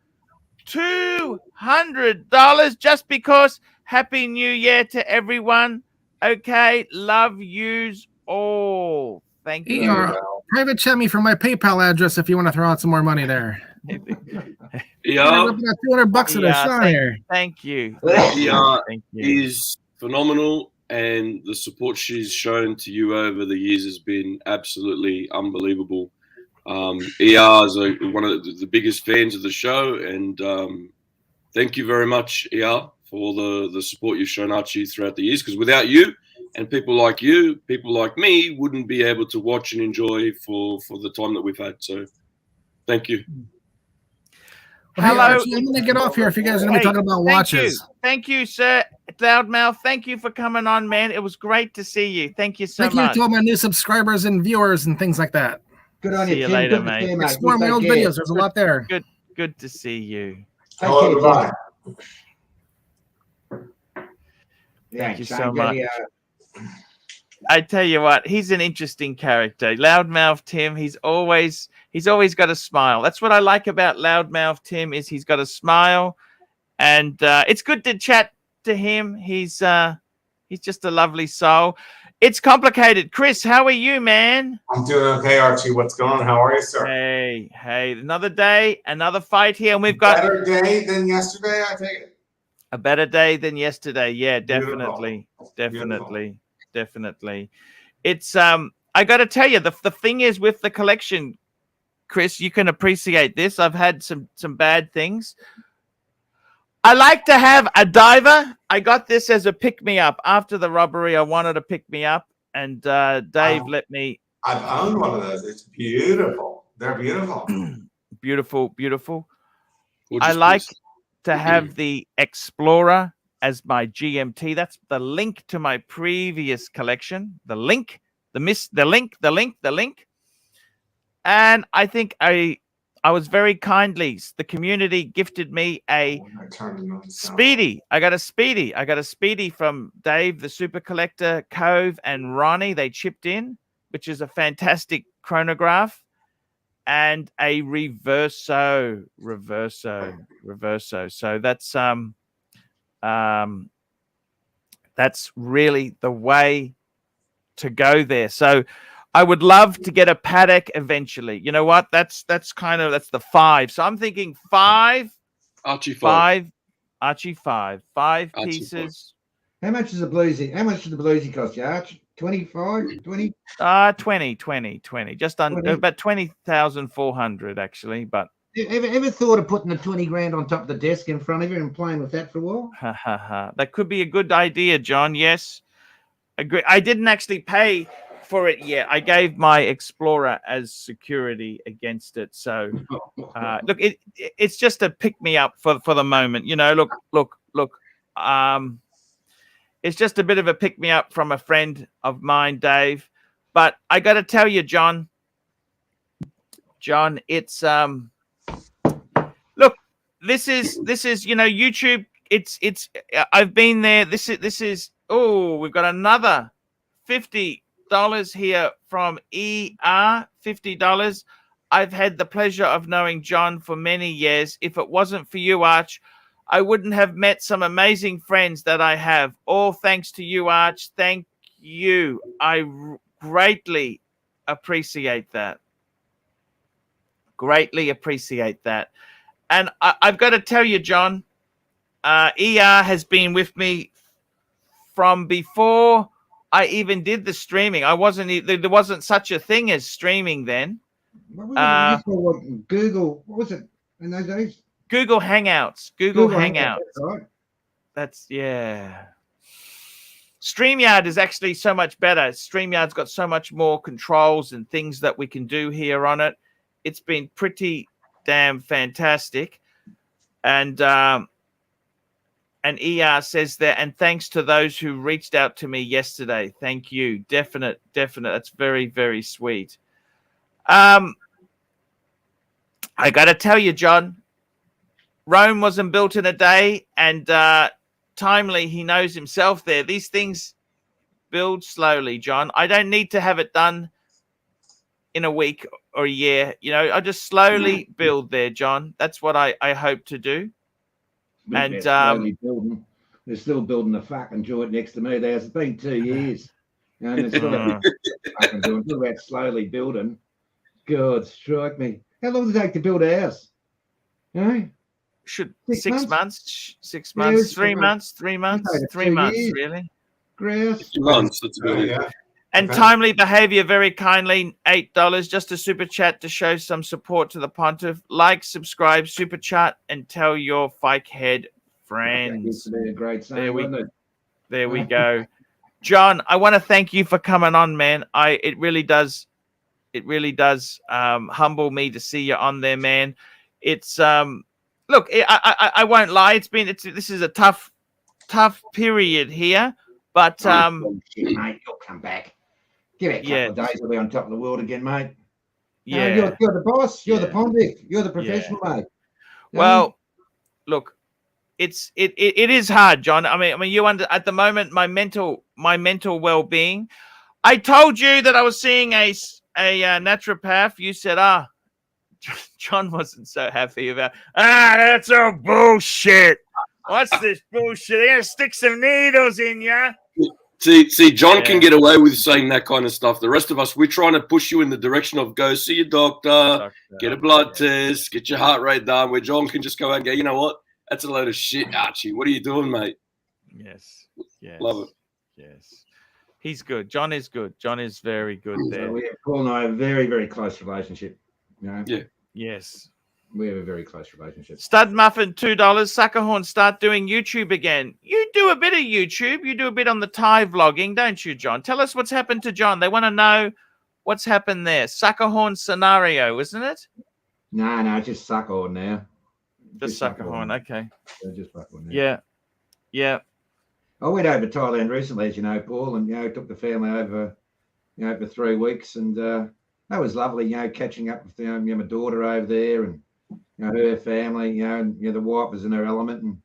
$200 just because. Happy New Year to everyone. Okay, love yous all. Thank you. Private chat me from my PayPal address if you want to throw out some more money there. Yeah. $200 at a shot here. Thank you. Thank you. Is phenomenal, and the support she's shown to you over the years has been absolutely unbelievable. ER is one of the biggest fans of the show, and thank you very much, ER, for all the support you've shown Archie throughout the years, because without you and people like you, people like me wouldn't be able to watch and enjoy for the time that we've had. So thank you. Well, hello. Hey, Archie, I'm going to get off here if you guys are going to be talking about watches. Thank you, sir. Loudmouth, thank you for coming on, man. It was great to see you. Thank you so much. Thank you to all my new subscribers and viewers and things like that. Good on you. See you later, mate. Explore my old videos. There's a lot there. Good to see you. Hello, Thank you so much. I tell you what, he's an interesting character. Loudmouth Tim, he's always got a smile. That's what I like about Loudmouth Tim, is he's got a smile, and it's good to chat to him. He's just a lovely soul. It's complicated. Chris, how are you, man? I'm doing okay, Archie. What's going on? How are you, sir? Hey, another day, another fight here, and we've got a better day than yesterday, I take it. A better day than yesterday. Yeah, definitely. Beautiful. Definitely. It's I got to tell you, the thing is with the collection, Chris, you can appreciate this. I've had some bad things. I like to have a diver. I got this as a pick-me-up. After the robbery, I wanted to pick me up, and Dave let me. I've owned one of those. It's beautiful. They're beautiful. Beautiful. I like to have the Explorer as my GMT. That's the link to my previous collection. The link. And I think I was very kindly. The community gifted me a Speedy. I got a Speedy from Dave, the Super Collector, Cove, and Ronnie. They chipped in, which is a fantastic chronograph and a reverso. So that's really the way to go there. So I would love to get a paddock eventually. You know what? That's the 5. So I'm thinking 5. Archie 5. Archie 5. 5 Archie pieces. How much is a bluesy? How much does the bluesy cost you, Arch? 25, 20? 20. Just under about 20,400 actually, but Ever thought of putting the 20 grand on top of the desk in front of you and playing with that for a while? That could be a good idea, John. Yes. Agree. I didn't actually pay for it yet. I gave my Explorer as security against it. So look, it's just a pick me up for the moment. You know, look. It's just a bit of a pick me up from a friend of mine, Dave. But I got to tell you, John, it's look, this is YouTube. It's I've been there. This is oh, we've got another $50 here from ER. $50. I've had the pleasure of knowing John for many years. If it wasn't for you, Arch, I wouldn't have met some amazing friends that I have. All thanks to you, Arch. Thank you. I greatly appreciate that. Greatly appreciate that. And I've got to tell you, John, ER has been with me from before I even did the streaming. There wasn't such a thing as streaming then. Google, what was it in those days? Google Hangouts. Google Hangouts. Right. That's yeah. StreamYard is actually so much better. StreamYard's got so much more controls and things that we can do here on it. It's been pretty damn fantastic. And ER says there, and thanks to those who reached out to me yesterday. Thank you. Definite. That's very, very sweet. I got to tell you, John, Rome wasn't built in a day, and Timely, he knows himself there. These things build slowly, John. I don't need to have it done in a week or a year. You know, I just slowly build there, John. That's what I hope to do. And they're still building the fucking joint next to me. There's been 2 years. And it's still fucking doing that slowly building. God strike me. How long does it take to build a house? You know? Should 6 months? 6 months, 3 months, 3 months, 3 months, really. Grass. 2 months, that's about it. Yeah. And Timely Behavior, very kindly, $8, just a super chat to show some support to the Pontiff. Like, subscribe, super chat, and tell your Fikehead friends. There we go. John, I want to thank you for coming on, man. It really does humble me to see you on there, man. It's look, I won't lie. This is a tough period here, but shit, mate, you'll come back. Give it a couple of days, we'll be on top of the world again, mate. Yeah, you're the boss. You're the Pontiff. You're the professional, mate. Well, look, it is hard, John. I mean, you at the moment my mental well-being. I told you that I was seeing a naturopath. You said, John wasn't so happy about. That's all bullshit. What's this bullshit? They're gonna stick some needles in you. See, John can get away with saying that kind of stuff. The rest of us, we're trying to push you in the direction of go see your doctor, get a blood test, get your heart rate done. Where John can just go out and go, you know what? That's a load of shit, Archie. What are you doing, mate? Yes. Love it. Yes. He's good. John is good. John is very good there. Paul and I have a very, very close relationship. You know? Yeah. Yes. We have a very close relationship. Stud Muffin, $2. Suckerhorn, start doing YouTube again. You do a bit of YouTube. You do a bit on the Thai vlogging, don't you, John? Tell us what's happened to John. They want to know what's happened there. Suckerhorn scenario, isn't it? No, just Suckerhorn now. Just Suckerhorn, okay. Just Suckerhorn now. Yeah. I went over to Thailand recently, as you know, Paul, and took the family over, for 3 weeks, and that was lovely. Catching up with my daughter over there, and her family. And the wife was in her element, and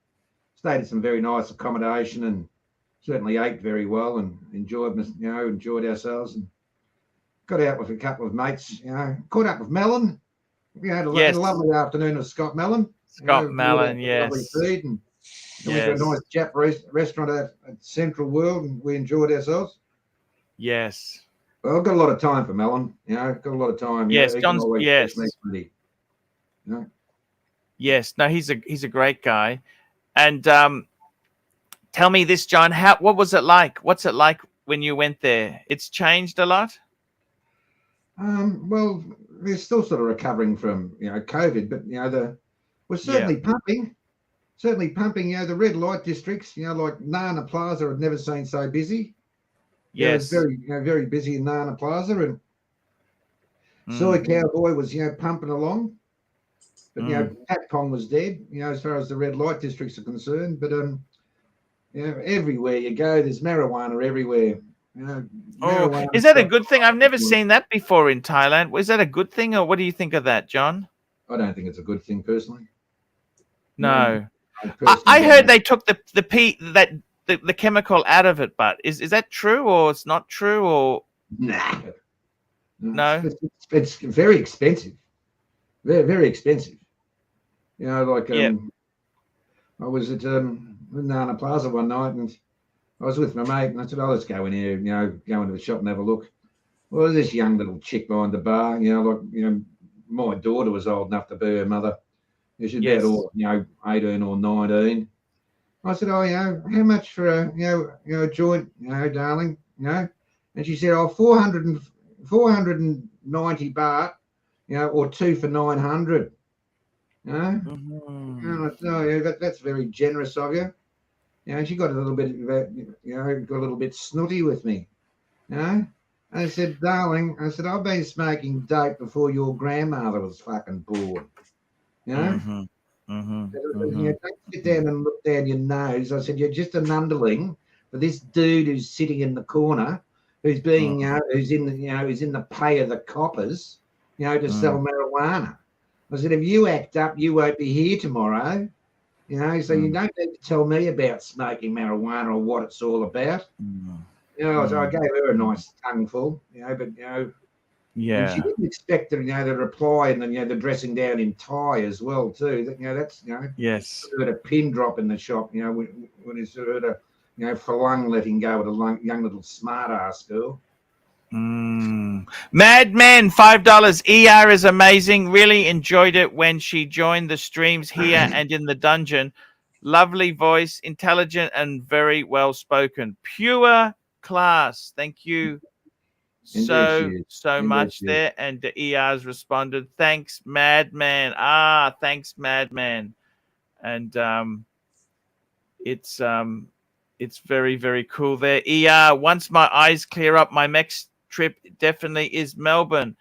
stayed at some very nice accommodation, and certainly ate very well, and enjoyed ourselves. And got out with a couple of mates, caught up with Mellon. We had a lovely afternoon with Scott Mellon. Scott Mellon, lovely feed, and we went to a nice Jap restaurant at Central World, and we enjoyed ourselves. Yes. Well, I've got a lot of time for Mellon. Got a lot of time. Yes, John's. Yes. Yes. No, he's a great guy. And tell me this, John. What was it like? What's it like when you went there? It's changed a lot. Well, they're still sort of recovering from COVID, but we're certainly pumping. Certainly pumping. The red light districts. Like Nana Plaza, I've never seen so busy. Yes. It was very very busy in Nana Plaza, and Soy Cowboy was pumping along. But Pat Pong was dead. As far as the red light districts are concerned, but everywhere you go, there's marijuana everywhere. Is that a good thing? I've never seen that before in Thailand. Was that a good thing, or what do you think of that, John? I don't think it's a good thing personally. No, I heard they took the chemical out of it, but is that true or it's not true or no? It's very expensive. Very very expensive. I was at Nana Plaza one night, and I was with my mate, and I said, let's go in here, go into the shop and have a look. Well, this young little chick behind the bar, my daughter was old enough to be her mother. She'd be about 18 or 19. I said, how much for a joint, darling, And she said, 490 baht, or 2 for 900. And I said, that's very generous of you. She got a little bit, snooty with me. And I said, darling, I've been smoking dope before your grandmother was fucking born. Don't sit down and look down your nose. I said, you're just an underling for this dude who's sitting in the corner, who's being, who's in the pay of the coppers, to sell marijuana. I said, if you act up, you won't be here tomorrow. So you don't need to tell me about smoking marijuana or what it's all about. So I gave her a nice tongueful, but and she didn't expect the reply and the dressing down in Thai as well too. That's yes, sort of a pin drop in the shop. When it's sort of Falung letting go with a young little smart ass girl. Madman, $5. ER is amazing. Really enjoyed it when she joined the streams here and in the dungeon. Lovely voice, intelligent and very well spoken. Pure class. Thank you so much there. And the ER's responded, thanks, Madman. Thanks, Madman. And it's very, very cool there. ER, once my eyes clear up, my next trip definitely is Melbourne.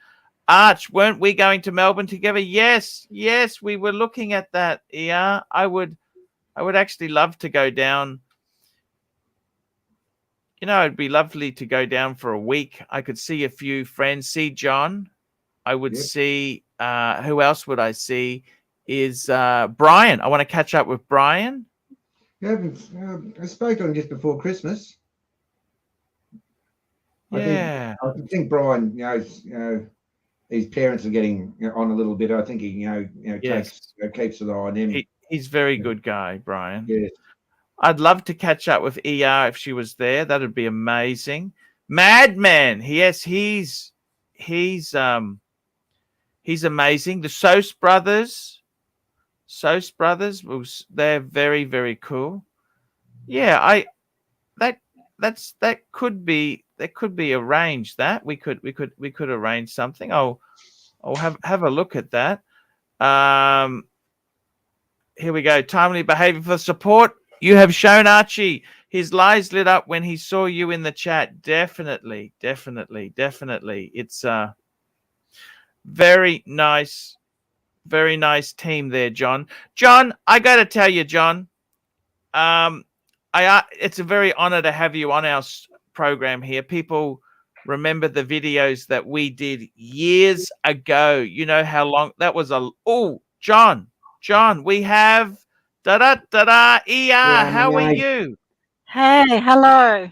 Arch, weren't we going to Melbourne together? Yes, we were looking at that. I would actually love to go down. It'd be lovely to go down for a week. I could see a few friends, see John. I would see who else would I see is Brian. I want to catch up with Brian. I spoke to him just before Christmas. I think Brian, his parents are getting on a little bit. I think he, keeps an eye on him. He's a very good guy, Brian. Yes. I'd love to catch up with ER if she was there. That'd be amazing. Madman, yes, he's amazing. The Soos brothers, they're very, very cool. Yeah, that could be arranged. That we could arrange something. I'll have a look at that. Here we go. Timely behavior for support. You have shown Archie. His eyes lit up when he saw you in the chat. Definitely. It's very nice team there, John. John, I got to tell you, John, it's a very honor to have you on our program here. People remember the videos that we did years ago. You know how long that was. John, we have ER. How are you? Hey, hello.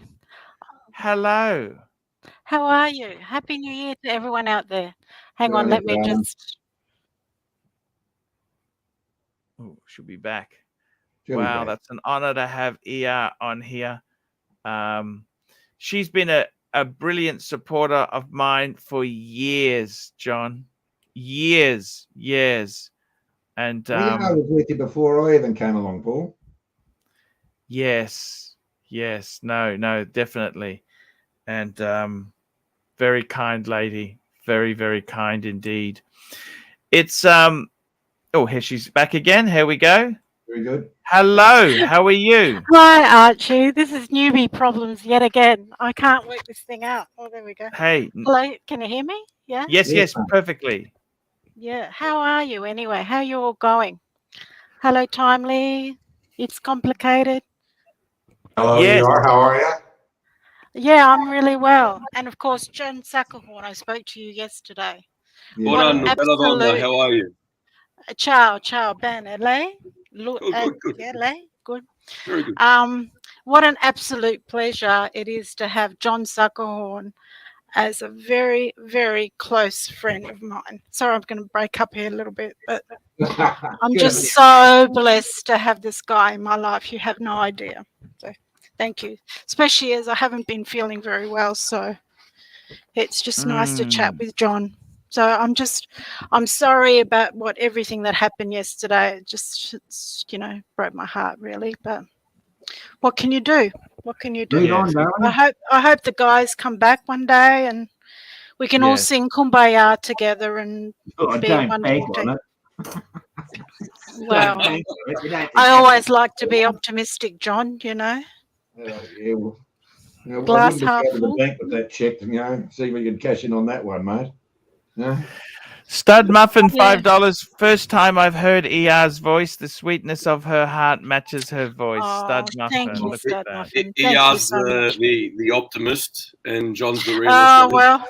How are you? Happy New Year to everyone out there. Hang Good on, on let you, me darling. just. Oh, she'll be back. She'll be Wow, back. that's an honor to have ER on here. She's been a brilliant supporter of mine for years, John. Years. And I was with you before I even came along, Paul. yes, no, definitely. And very kind lady. Very, very kind indeed. It's oh, here she's back again. Here we go. Very good. Hello, how are you? Hi, Archie. This is newbie problems yet again. I can't work this thing out. Oh, there we go. Hey. Hello, can you hear me? Yeah? Yes, perfectly. Yeah. How are you anyway? How are you all going? Hello, Timely. It's complicated. Hello, Yes. ER. How are you? Yeah, I'm really well. And of course, John Sackerhorn, I spoke to you yesterday. Yeah. What an absolute... How are you? Ciao, bene. Lei? Good. Yeah, lei? Good. Very good. What an absolute pleasure it is to have John Sackerhorn as a very, very close friend of mine. Sorry, I'm going to break up here a little bit, but I'm just so blessed to have this guy in my life. You have no idea. So thank you, especially as I haven't been feeling very well. So it's just nice to chat with John. So I'm sorry about everything that happened yesterday. It just, broke my heart really, but what can you do? What can you do? Move on, darling. I hope the guys come back one day and we can all sing Kumbaya together and be a wonderful team. Well, I always like to be optimistic, John, Yeah, well, glass I half wouldn't go to the full. bank with that check, see if we can cash in on that one, mate. Yeah. Stud Muffin, $5. First time I've heard ER's voice. The sweetness of her heart matches her voice. Stud Muffin. Thank you, Look Stud at that. Muffin. ER's Thank you so much. the optimist and John's the realist. Well,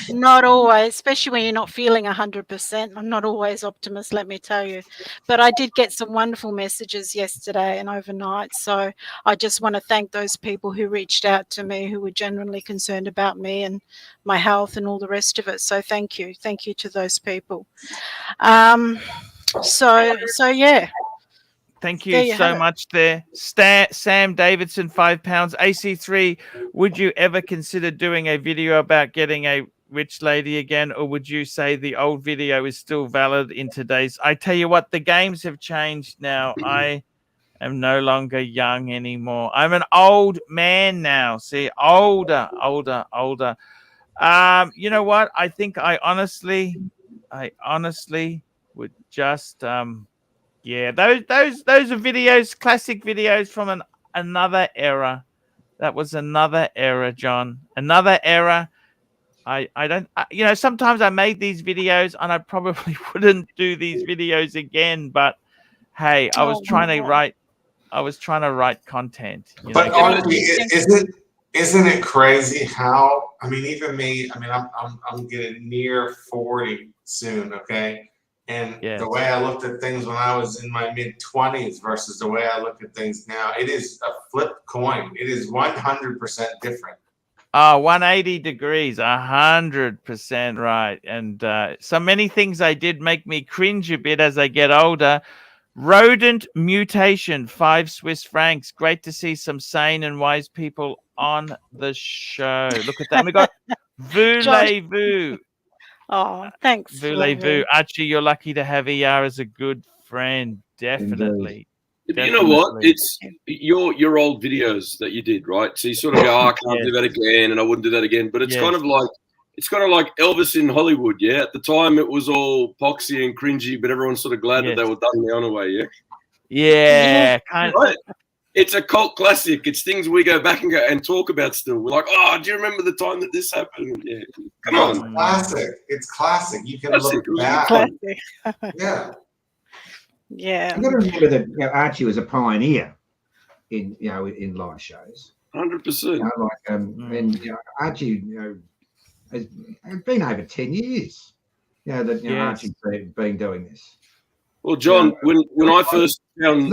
not always, especially when you're not feeling 100%. I'm not always optimist, let me tell you. But I did get some wonderful messages yesterday and overnight. So I just want to thank those people who reached out to me, who were genuinely concerned about me and my health and all the rest of it. So thank you. Thank you to those people. So yeah. Thank you so much there. Sam Davidson, £5. AC3, would you ever consider doing a video about getting a rich lady again, or would you say the old video is still valid in today's? I tell you what, the games have changed now. I am no longer young anymore. I'm an old man now. See, older. You know what? I think I honestly would just yeah, those are videos, classic videos from another era. That was another era, John. Another era. I don't, sometimes I made these videos and I probably wouldn't do these videos again, but hey, I was trying to write content. But Archie, isn't it crazy how, even me, I'm getting near 40 soon, okay? And the way I looked at things when I was in my mid-20s versus the way I look at things now, it is a flip coin. It is 100% different. 180 degrees, 100% right. And so many things I did make me cringe a bit as I get older. Rodent mutation, 5 Swiss francs. Great to see some sane and wise people on the show. Look at that. And we got Voulez-vous. Oh, thanks. Voulez-vous. Archie, you're lucky to have ER as a good friend. Definitely. You know what? It's your old videos that you did, right? So you sort of go, I can't do that again, and I wouldn't do that again. But it's kind of like Elvis in Hollywood, yeah? At the time, it was all poxy and cringy, but everyone's sort of glad that they were done the honor way, yeah? Yeah, kind of. Right? It's a cult classic. It's things we go back and talk about still. We're like, oh, do you remember the time that this happened? Yeah, come on. It's classic. It's classic. You can look back. Yeah. Yeah. You've got to remember that Archie was a pioneer in in live shows. 100%. And Archie has been over 10 years. Archie's been doing this. Well, John, when I first found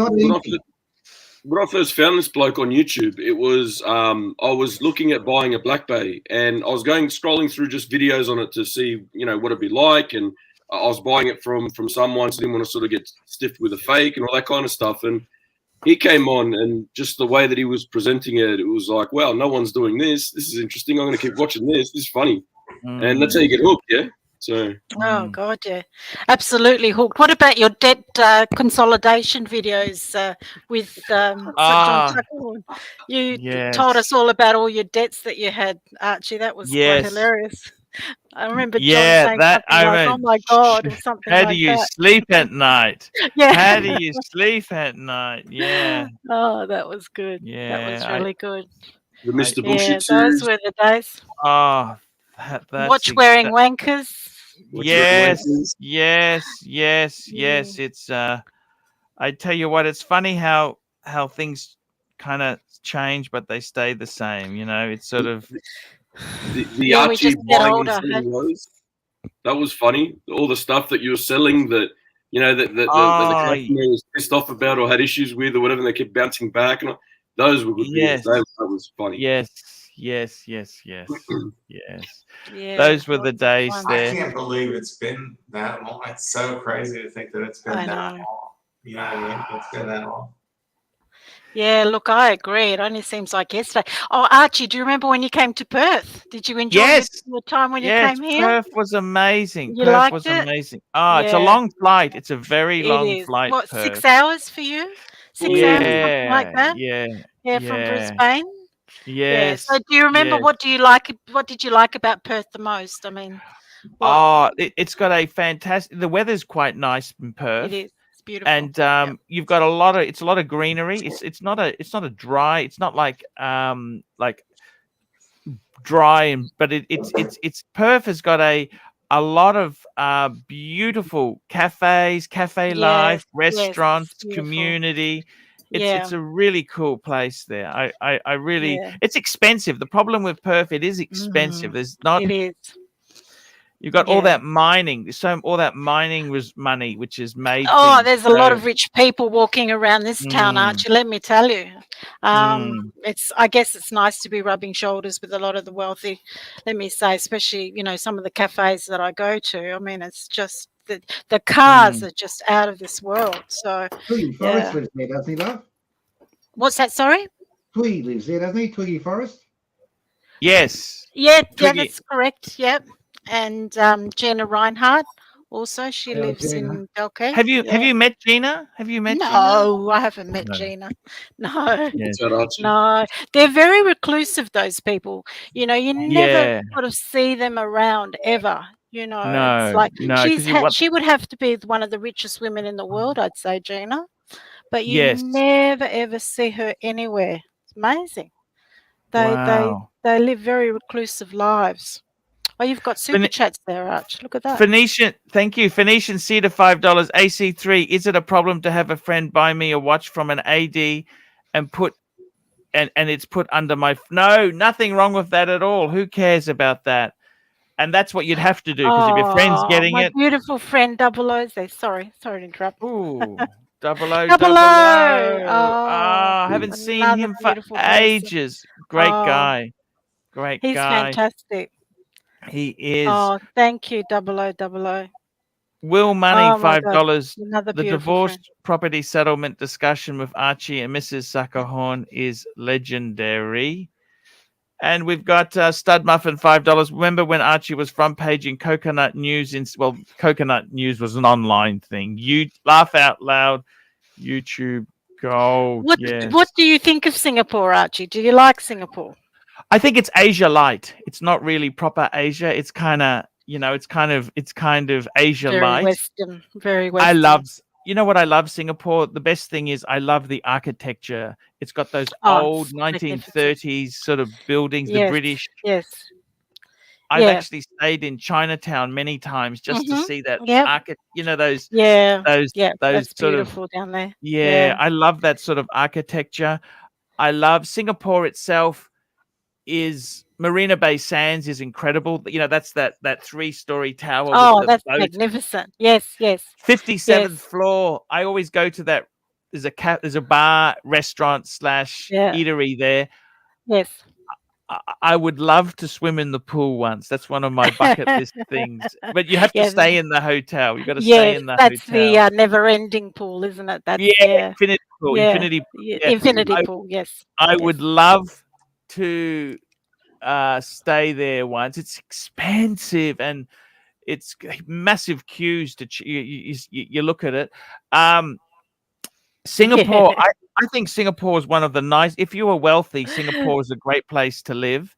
when I first found this bloke on YouTube, it was I was looking at buying a Black Bay, and I was scrolling through just videos on it to see, you know, what it'd be like, and I was buying it from someone, so I didn't want to sort of get stiffed with a fake and all that kind of stuff. And he came on, and just the way that he was presenting it, it was like, wow, no one's doing this. This is interesting. I'm going to keep watching this. This is funny. And that's how you get hooked, yeah? So. Oh, God, yeah. Absolutely hooked. What about your debt consolidation videos with John Tuckerhorn? You told us all about all your debts that you had, Archie. That was quite hilarious. I remember John saying something like, oh, my God, or something like that. How do you sleep at night? Yeah. How do you sleep at night? Yeah. Oh, that was good. Yeah. That was really good. The Mr. Bullshit those were the days. Oh, that's Watch wearing wankers. Yes. It's I tell you what, it's funny how things kind of change, but they stay the same. You know, it's sort of the Archie buying and selling those. That was funny. All the stuff that you were selling that, you know, that the customer was pissed off about or had issues with or whatever, and they kept bouncing back. And those were good videos. That was funny. Yes. Those were the days there. I can't believe it's been that long. It's so crazy to think that it's been that long. You know what I mean? It's been that long. Yeah, look, I agree. It only seems like yesterday. Oh, Archie, do you remember when you came to Perth? Did you enjoy your time when you came here? Perth was amazing. You Perth liked was it? amazing. Oh, it's a long flight. It's a very long flight. What, Perth. 6 hours for you? 6 hours, something like that? Yeah, from Brisbane? Yes. Yeah. So do you remember what did you like about Perth the most? I mean, it's got a fantastic, the weather's quite nice in Perth. It is. It's beautiful. And you've got a lot of greenery. It's not a dry, it's not like dry, but it's Perth has got a lot of beautiful cafes, cafe life, restaurants, community. It's a really cool place there. I really it's expensive. The problem with Perth, it is expensive. There's not. It is. You've got all that mining. So all that mining was money, which is made. Oh, there's a lot of rich people walking around this town, Archie. Let me tell you. I guess it's nice to be rubbing shoulders with a lot of the wealthy. Let me say, especially some of the cafes that I go to. I mean, it's just the cars are just out of this world. So Twiggy Forrest lives there, doesn't he, love? What's that? Sorry. Twiggy lives there, doesn't he? Twiggy Forrest. Yes. Yeah, that's correct. Yep. And Gina Reinhardt also, she lives in Belkey. Have you met Gina? Gina? No, I haven't met Gina. No, no, they're very reclusive. Those people, you never sort of see them around ever. It's like she would have to be one of the richest women in the world, I'd say, Gina. But you never ever see her anywhere. It's amazing. They live very reclusive lives. Oh, you've got super chats there, Arch. Look at that. Phoenician, thank you. Phoenician C to $5. AC3, is it a problem to have a friend buy me a watch from an AD and it's put under my... No, nothing wrong with that at all. Who cares about that? And that's what you'd have to do, because if your friend's getting my beautiful friend Double O's there. Sorry to interrupt. Ooh, Double O. Double O. I haven't seen him for ages. Great guy. Great guy. He's fantastic. He is. Oh, thank you, 0000. Will Money, $5. The divorce friend. Property settlement discussion with Archie and Mrs. Suckerhorn is legendary. And we've got Stud Muffin, $5. Remember when Archie was front page in Coconut News? Coconut News was an online thing. You laugh out loud. YouTube gold. What do you think of Singapore, Archie? Do you like Singapore? I think it's Asia light. It's not really proper Asia. It's kind of, it's kind of Asia light. Western, very Western. I love, what I love Singapore? The best thing is I love the architecture. It's got those old 1930s sort of buildings, the British. Yes. I've actually stayed in Chinatown many times just to see that those. That's sort beautiful down there. Yeah, I love that sort of architecture. I love Singapore itself. Is Marina Bay Sands is incredible. That's that 3-story tower. Oh, that's magnificent. Yes. 57th floor. I always go to that there's a bar, restaurant / eatery there. Yes. I would love to swim in the pool once. That's one of my bucket list things. But you have to stay in the hotel. You got to stay in the that's hotel. the never-ending pool, isn't it? That's infinity pool. Infinity. Infinity pool. Yes. I would love to stay there once. It's expensive and it's massive queues to you look at it. Singapore, I think Singapore is one of the nice. If you are wealthy, Singapore is a great place to live.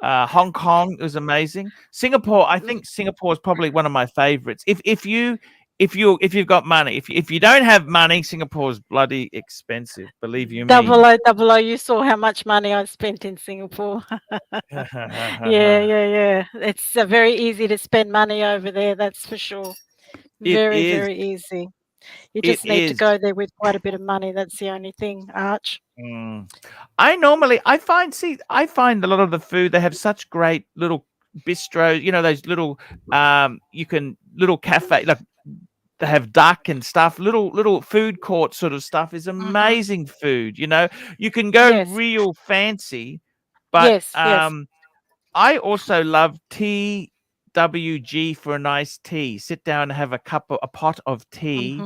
Hong Kong is amazing. Singapore, I think Singapore is probably one of my favorites. If you've got money, if you don't have money, Singapore is bloody expensive. Believe you me. Double O, you saw how much money I spent in Singapore. Yeah. It's very easy to spend money over there. That's for sure. Very easy. You just need to go there with quite a bit of money. That's the only thing, Arch. I find a lot of the food, they have such great little bistros, you know, those little little cafe, like they have duck and stuff, little food court sort of stuff is amazing food, you know. You can go real fancy, but I also love TWG for a nice tea. Sit down and have a pot of tea.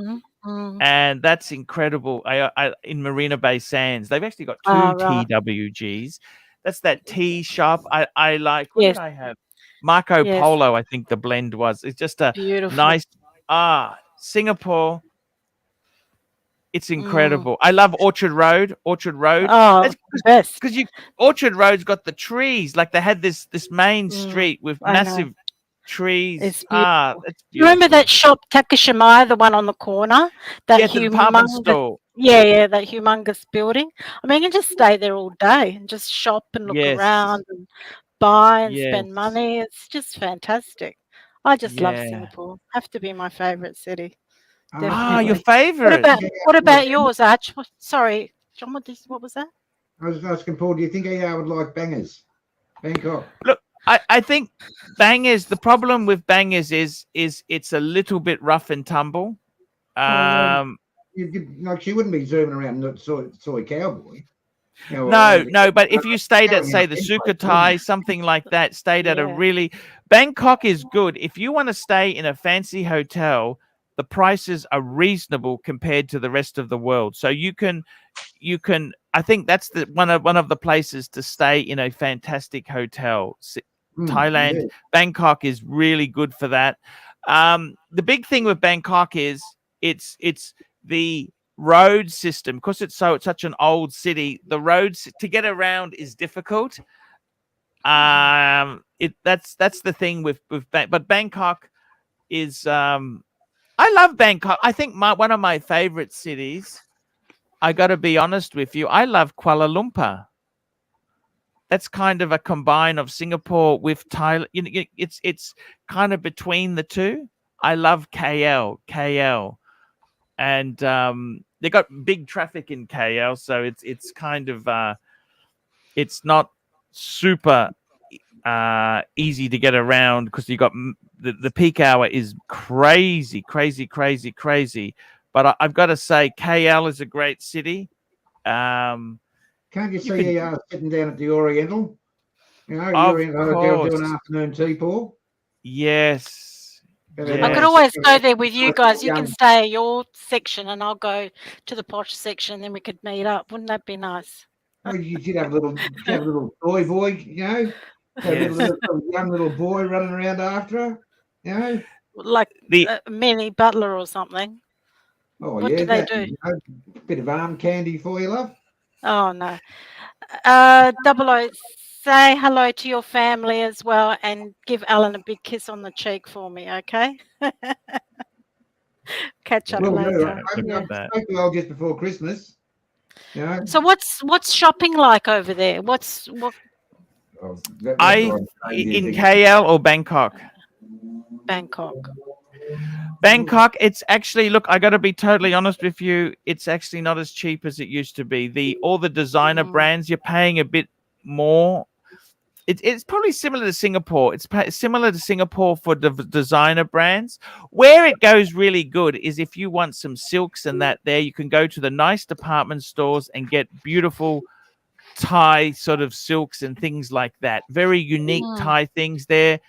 And that's incredible. I in Marina Bay Sands, they've actually got two TWGs. That's that tea shop. I like. What did I have? Marco Polo, I think the blend was. It's just a nice. Singapore. It's incredible. I love Orchard Road. Oh, best. Because Orchard Road's got the trees. Like they had this main street with massive trees. It's beautiful. You remember that shop Takashimaya, the one on the corner? That department store. Yeah, that humongous building. I mean, you can just stay there all day and just shop and look around and buy and spend money. It's just fantastic. I just love Singapore. Have to be my favorite city. Definitely. Your favorite. What about yours, Arch? Sorry, John, what was that? I was asking Paul, do you think AR would like Bangers? Bangkok. Look, I think Bangers, the problem with Bangers is it's a little bit rough and tumble. Like she wouldn't be zooming around soy cowboy. You know, no, but if you stayed at, say, the Sukhothai, something like that, stayed at a really... Bangkok is good. If you want to stay in a fancy hotel, the prices are reasonable compared to the rest of the world. So you can I think that's one of the places to stay in a fantastic hotel. Thailand, Bangkok is really good for that. The big thing with Bangkok is it's the road system, because it's such an old city. The roads to get around is difficult. That's the thing with but Bangkok is I love Bangkok. I think one of my favorite cities, I got to be honest with you, I love Kuala Lumpur. That's kind of a combine of Singapore with Thailand. You know, it's kind of between the two. I love KL. And they got big traffic in KL, so it's kind of it's not super easy to get around, because you got the peak hour is crazy. But I've got to say, KL is a great city. Can't you see sitting down at the Oriental? You know, Oriental Hotel doing afternoon tea, Paul? Yes. I could always go there with you guys. You can stay at your section and I'll go to the posh section, then we could meet up. Wouldn't that be nice? Oh, you should have a little boy, you know? A young little boy running around after her, you know? Like a mini butler or something. Oh, what do they do? You know, bit of arm candy for you, love. Oh, no. Double O, say hello to your family as well and give Alan a big kiss on the cheek for me, okay? Catch up later. I spoke to just before Christmas. You know? So what's shopping like over there? In KL or Bangkok? Bangkok, it's actually, look, I got to be totally honest with you, it's actually not as cheap as it used to be. All the designer brands, you're paying a bit more. it's probably similar to Singapore. It's similar to Singapore for the designer brands. Where it goes really good is if you want some silks and that there, you can go to the nice department stores and get beautiful Thai sort of silks and things like that. Very unique Thai things there.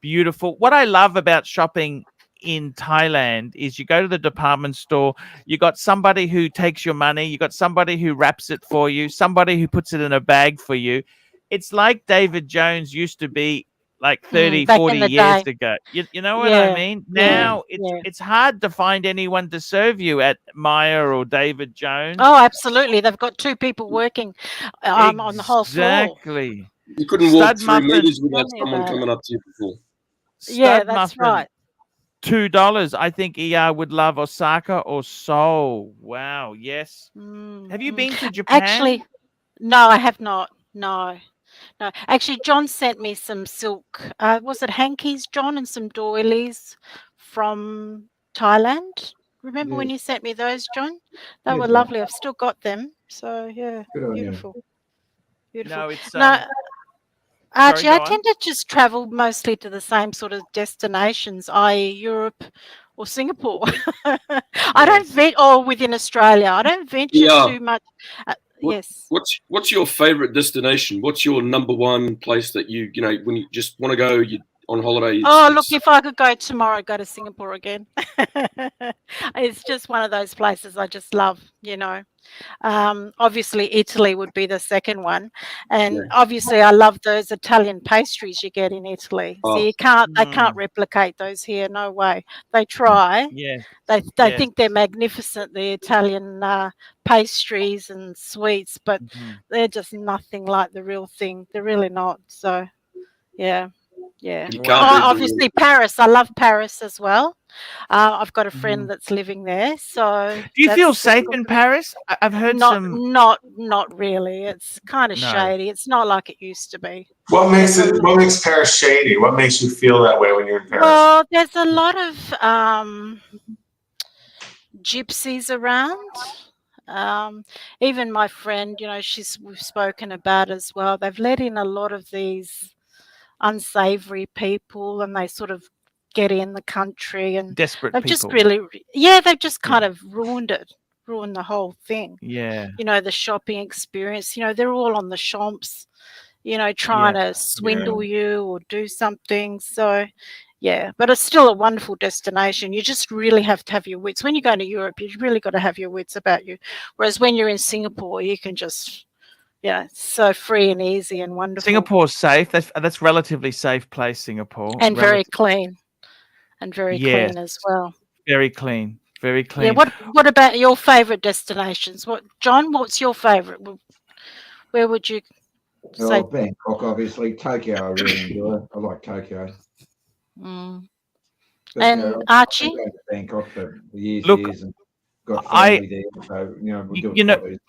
Beautiful. What I love about shopping in Thailand is you go to the department store, you got somebody who takes your money, you got somebody who wraps it for you, somebody who puts it in a bag for you. It's like David Jones used to be like 30, 40 years ago. You know what I mean? Now it's hard to find anyone to serve you at Myer or David Jones. Oh, absolutely. They've got 2 people working on the whole floor. Exactly. You couldn't walk 3 meters without someone coming up to you before. Yeah, that's right. $2. I think ER would love Osaka or Seoul. Wow. Yes. Have you been to Japan? Actually, no, I have not. No. Actually, John sent me some silk. Was it hankies, John, and some doilies from Thailand? Remember when you sent me those, John? They were lovely. I've still got them. So yeah, beautiful. Beautiful. No, it's Archie, I tend to just travel mostly to the same sort of destinations, i.e. Europe or Singapore. I don't or within Australia. I don't venture too much. What's your favorite destination? What's your number one place that you know when you just want to go on holiday? Look, if I could go tomorrow, go to Singapore again. It's just one of those places I just love, you know. Obviously Italy would be the second one, and obviously I love those Italian pastries you get in Italy. So they can't replicate those here, no way. They try. They think they're magnificent, the Italian pastries and sweets, but they're just nothing like the real thing. They're really not. So yeah. Obviously Paris. I love Paris as well. I've got a friend that's living there. So do you feel safe in Paris? I've heard not really. It's kind of shady. It's not like it used to be. What makes Paris shady? What makes you feel that way when you're in Paris? Well, there's a lot of gypsies around. Even my friend, you know, we've spoken about as well. They've let in a lot of these unsavory people, and they sort of get in the country, and desperate they've people. Just really they've just kind of ruined the whole thing. You know, the shopping experience, you know, they're all on the shops, you know, trying to swindle you or do something. So but it's still a wonderful destination. You just really have to have your wits. When you go to Europe, you've really got to have your wits about you, whereas when you're in Singapore, you can just it's so free and easy and wonderful. Singapore's safe. That's relatively safe place, Singapore. And very clean. And very clean as well. Very clean. Very clean. Yeah. What about your favourite destinations? John, what's your favourite? Where would you say? Bangkok, obviously. Tokyo, I really enjoy. I like Tokyo. And Archie? I've been to Bangkok for years and got family there. So, you know, we'll do it.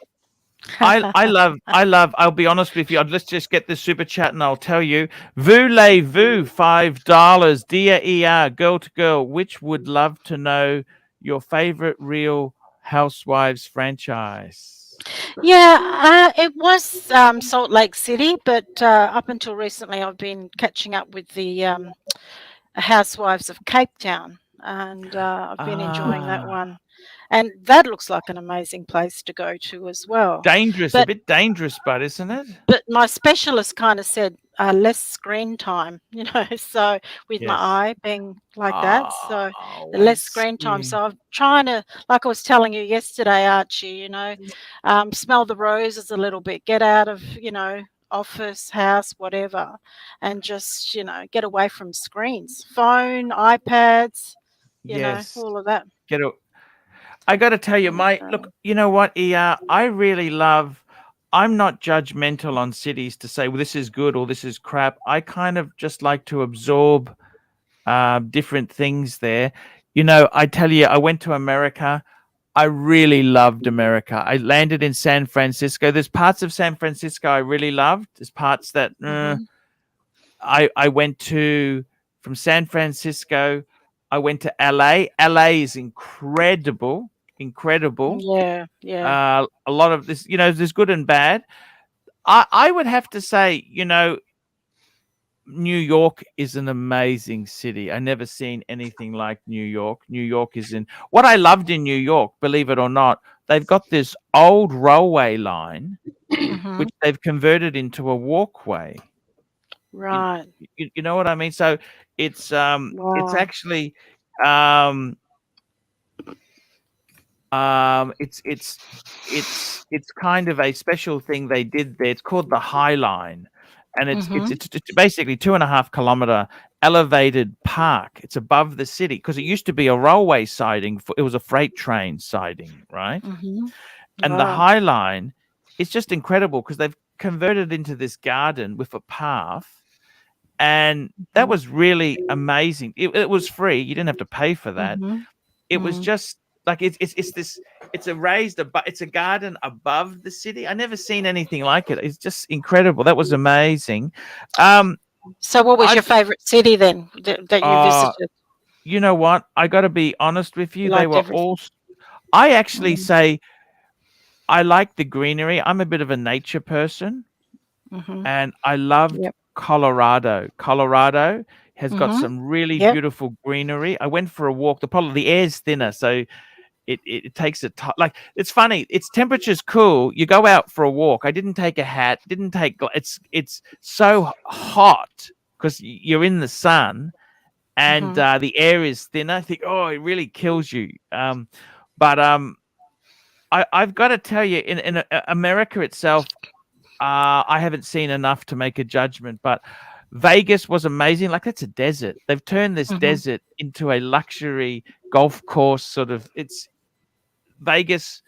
I'll be honest with you. Let's just get this super chat and I'll tell you. Voulez-vous, $5. Dear ER, girl to girl, which would love to know your favorite Real Housewives franchise? It was Salt Lake City, but up until recently I've been catching up with the Housewives of Cape Town, and I've been enjoying that one. And that looks like an amazing place to go to as well. A bit dangerous, but isn't it? But my specialist kind of said less screen time, you know, so with my eye being like that, so the less screen time. So I'm trying to, like I was telling you yesterday, Archie, you know, smell the roses a little bit, get out of, you know, office, house, whatever, and just, you know, get away from screens, phone, iPads, you know, all of that. I got to tell you, look, you know what, ER, I really love, I'm not judgmental on cities to say, well, this is good or this is crap. I kind of just like to absorb different things there. You know, I tell you, I went to America. I really loved America. I landed in San Francisco. There's parts of San Francisco I really loved. There's parts that I went to from San Francisco. I went to LA. LA is incredible. Yeah. A lot of this, you know, there's good and bad. I would have to say, you know, New York is an amazing city. I never seen anything like New York. New York is in what I loved in New York, believe it or not, they've got this old railway line which they've converted into a walkway. Right. You know what I mean? So it's it's actually it's kind of a special thing they did there. It's called the High Line, and it's basically 2.5 kilometer elevated park. It's above the city because it used to be a railway siding. It was a freight train siding, right? And the High Line is just incredible because they've converted into this garden with a path, and that was really amazing. It was free. You didn't have to pay for that. It was just like it's a raised it's a garden above the city. I never seen anything like it. It's just incredible. That was amazing. So what was your favorite city then that you visited? You know what? I got to be honest with you. They were all. I actually say I like the greenery. I'm a bit of a nature person, and I loved Colorado. Colorado has got some really beautiful greenery. I went for a walk. The air's thinner, so it takes it like it's funny. Its temperature's cool. You go out for a walk. I didn't take a hat. Didn't take. It's so hot because you're in the sun, and the air is thinner. I think, oh, it really kills you. But I've got to tell you, in America itself, I haven't seen enough to make a judgment. But Vegas was amazing. Like, it's a desert. They've turned this desert into a luxury golf course. Sort of. It's Vegas.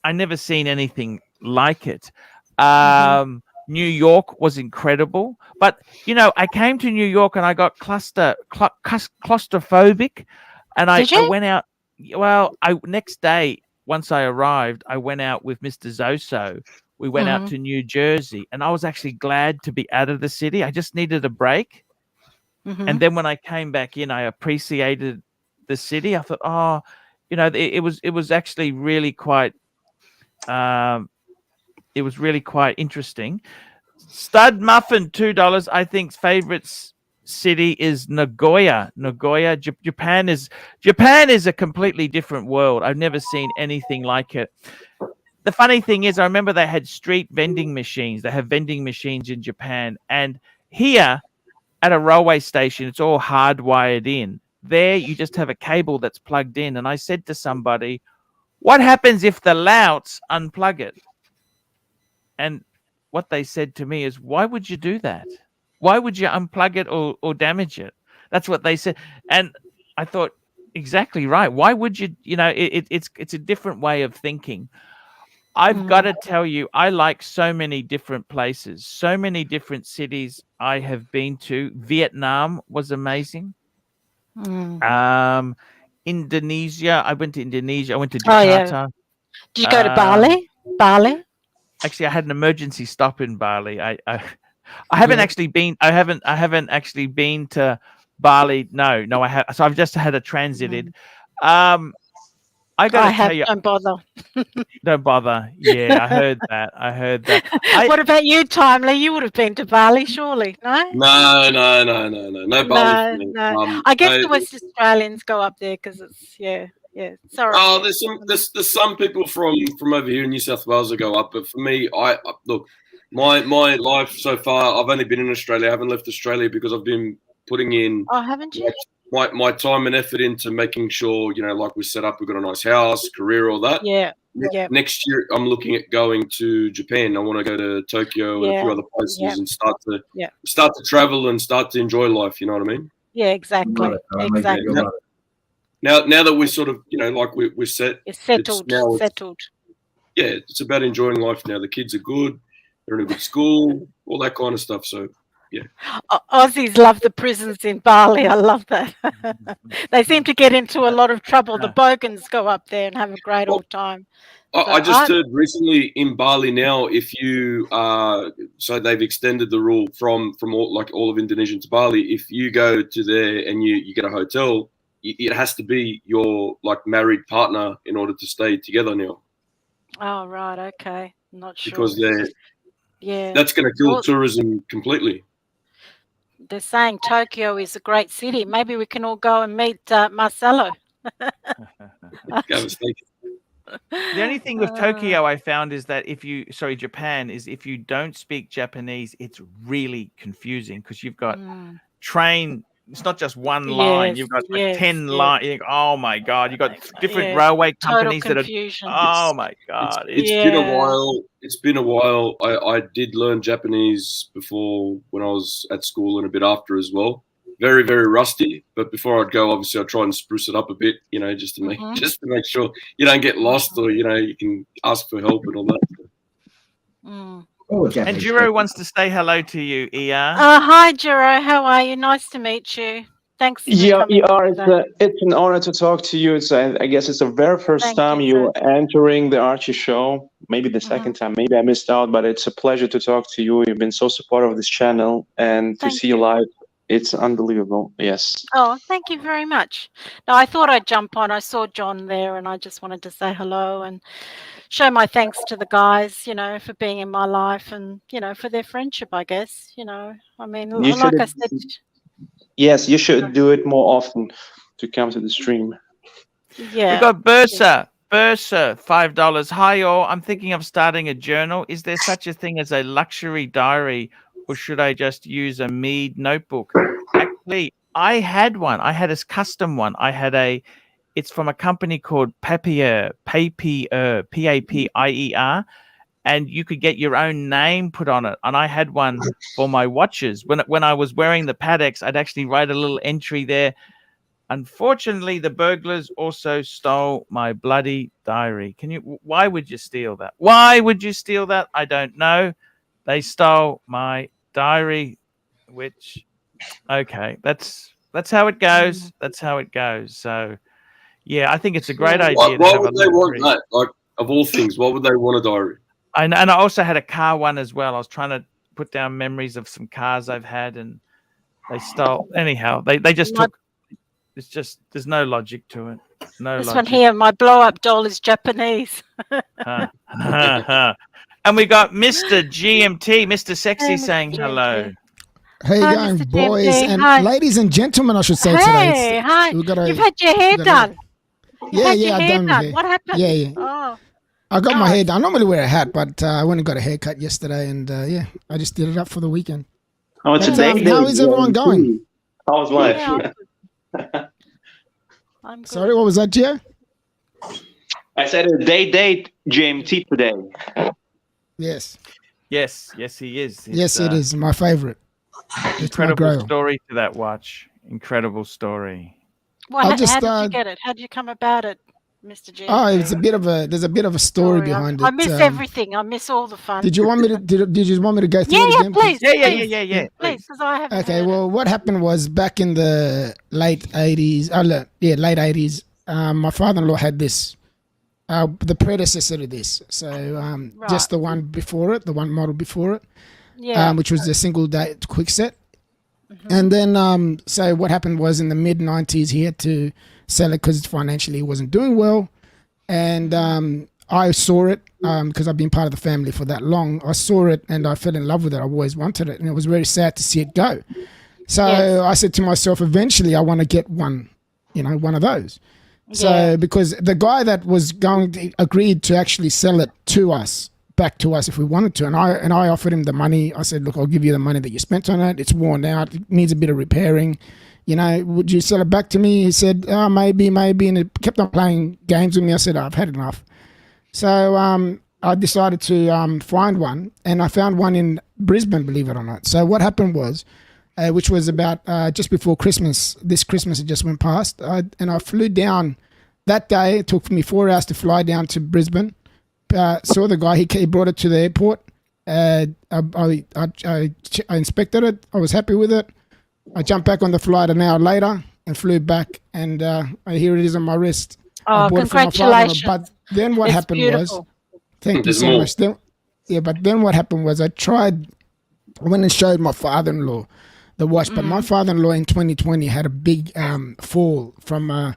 I never seen anything like it. New York was incredible. But you know, I came to New York and I got claustrophobic, and I went out. Well, next day. Once I arrived, I went out with Mr. Zoso. We went out to New Jersey, and I was actually glad to be out of the city. I just needed a break. And then when I came back in, I appreciated the city. I thought, oh, you know, it was actually really quite, it was really quite interesting. Stud Muffin, $2. I think favorite city is Nagoya. Japan is a completely different world. I've never seen anything like it. The funny thing is, I remember they had street vending machines. They have vending machines in Japan, and here at a railway station, it's all hardwired in. There, you just have a cable that's plugged in. And I said to somebody, "What happens if the louts unplug it?" And what they said to me is, "Why would you do that? Why would you unplug it or damage it?" That's what they said. And I thought, exactly right. Why would you, you know, it's a different way of thinking. I've got to tell you, I like so many different places, so many different cities I have been to. Vietnam was amazing. Indonesia. I went to Indonesia. I went to Jakarta. Did you go to Bali? Bali? Actually, I had an emergency stop in Bali. I haven't actually been. I haven't actually been to Bali. No, I have. So I've just had a transited. I gotta tell you, don't bother. Don't bother. Yeah, I heard that. What about you, Timely? You would have been to Bali, surely? No. No Bali. No. I guess the West Australians go up there because it's Sorry. Oh, there's some people from over here in New South Wales that go up, but for me, I look. My life so far, I've only been in Australia. I haven't left Australia because I've been putting in. Oh, haven't you? My time and effort into making sure, you know, like we set up, we've got a nice house, career, all that. Yeah. Next year, I'm looking at going to Japan. I want to go to Tokyo and a few other places and start to travel and start to enjoy life. You know what I mean? Yeah, exactly. Exactly. Now that we're sort of, you know, like we're set. It's settled. Yeah, it's about enjoying life now. The kids are good. They're in a good school, all that kind of stuff. So, yeah. Aussies love the prisons in Bali. I love that. They seem to get into a lot of trouble. The bogans go up there and have a great old time. I just heard recently in Bali now, if you so they've extended the rule from all of Indonesia to Bali. If you go to there and you get a hotel, it has to be your married partner in order to stay together now. Oh right, okay, not sure. Because that's going to kill tourism completely. They're saying Tokyo is a great city. Maybe we can all go and meet Marcelo. The only thing with Tokyo I found is that Japan is if you don't speak Japanese, it's really confusing because you've got train. It's not just one line. You've got 10 lines. Oh my God. You've got different railway companies that are. Oh my God. It's been a while. It's been a while. I did learn Japanese before when I was at school and a bit after as well. Very, very rusty. But before I'd go, obviously I'd try and spruce it up a bit, just to make sure you don't get lost or, you can ask for help and all that. And Jiro wants to say hello to you, ER. Hi, Jiro. How are you? Nice to meet you. Thanks. Yeah, ER, it's an honor to talk to you. I guess it's the very first time you're entering the Archie show. Maybe the second time. Maybe I missed out, but it's a pleasure to talk to you. You've been so supportive of this channel, and to see you live, it's unbelievable. Yes. Oh, thank you very much. No, I thought I'd jump on. I saw John there, and I just wanted to say hello and show my thanks to the guys, for being in my life and, for their friendship, I guess. I mean, like I said. Yes, you should do it more often to come to the stream. Yeah. We got Bursa, $5. Hi, all. I'm thinking of starting a journal. Is there such a thing as a luxury diary, or should I just use a Mead notebook? Actually, I had one. I had a custom one. It's from a company called Papier, Papier, and you could get your own name put on it. And I had one for my watches. When I was wearing the Pateks, I'd actually write a little entry there. Unfortunately, the burglars also stole my bloody diary. Why would you steal that? Why would you steal that? I don't know. They stole my diary, which, okay, that's how it goes. That's how it goes. So, yeah, I think it's a great idea. Why would they want that? Like, of all things, why would they want a diary? And I also had a car one as well. I was trying to put down memories of some cars I've had, and they stole. Anyhow, they just took. It's just there's no logic to it. No this logic. One here, my blow-up doll is Japanese. And we got Mr. GMT, Mr. Sexy, saying hello. How you going, boys and ladies and gentlemen? I should say today. Hi. You've had your hair done. Yeah, I've done my hair. What happened? Yeah. Oh. I got my hair done. I normally wear a hat, but I went and got a haircut yesterday, and I just did it up for the weekend. Oh, it's a day. How is everyone going? How's life? I'm Sorry, what was that, Gio? I said a date GMT today. Yes, he is. Yes, it is my favorite. Incredible story to that watch. Incredible story. Well, how did you get it? How did you come about it, Mr. G? Oh, there's a bit of a story behind it. I miss everything. I miss all the fun. Did you want me to? Did you want me to go through it again? Please. Yeah. Please, because I haven't. Okay. Well, what happened was back in the late 80s. Late 80s. My father-in-law had this, the predecessor to this. So just the one before it, the one model before it. Yeah. Which was the single date quick set. And then, so what happened was in the mid 90s, he had to sell it because financially he wasn't doing well. And I saw it because I've been part of the family for that long. I saw it and I fell in love with it. I always wanted it. And it was very sad to see it go. So I said to myself, eventually I want to get one, one of those. So because the guy that was agreed to actually sell it to us, back to us if we wanted to, and I offered him the money. I said, look, I'll give you the money that you spent on it. It's worn out. It needs a bit of repairing. Would you sell it back to me? He said, oh, maybe, and it kept on playing games with me. I said, I've had enough. So I decided to find one, and I found one in Brisbane, believe it or not. So what happened was, which was about just before Christmas, this Christmas it just went past, and I flew down that day. It took me 4 hours to fly down to Brisbane. Saw the guy. He brought it to the airport. I inspected it. I was happy with it. I jumped back on the flight an hour later and flew back. And here it is on my wrist. Oh, congratulations! But then what happened was, thank you so much. But then what happened was I went and showed my father-in-law the watch. But my father-in-law in 2020 had a big fall from a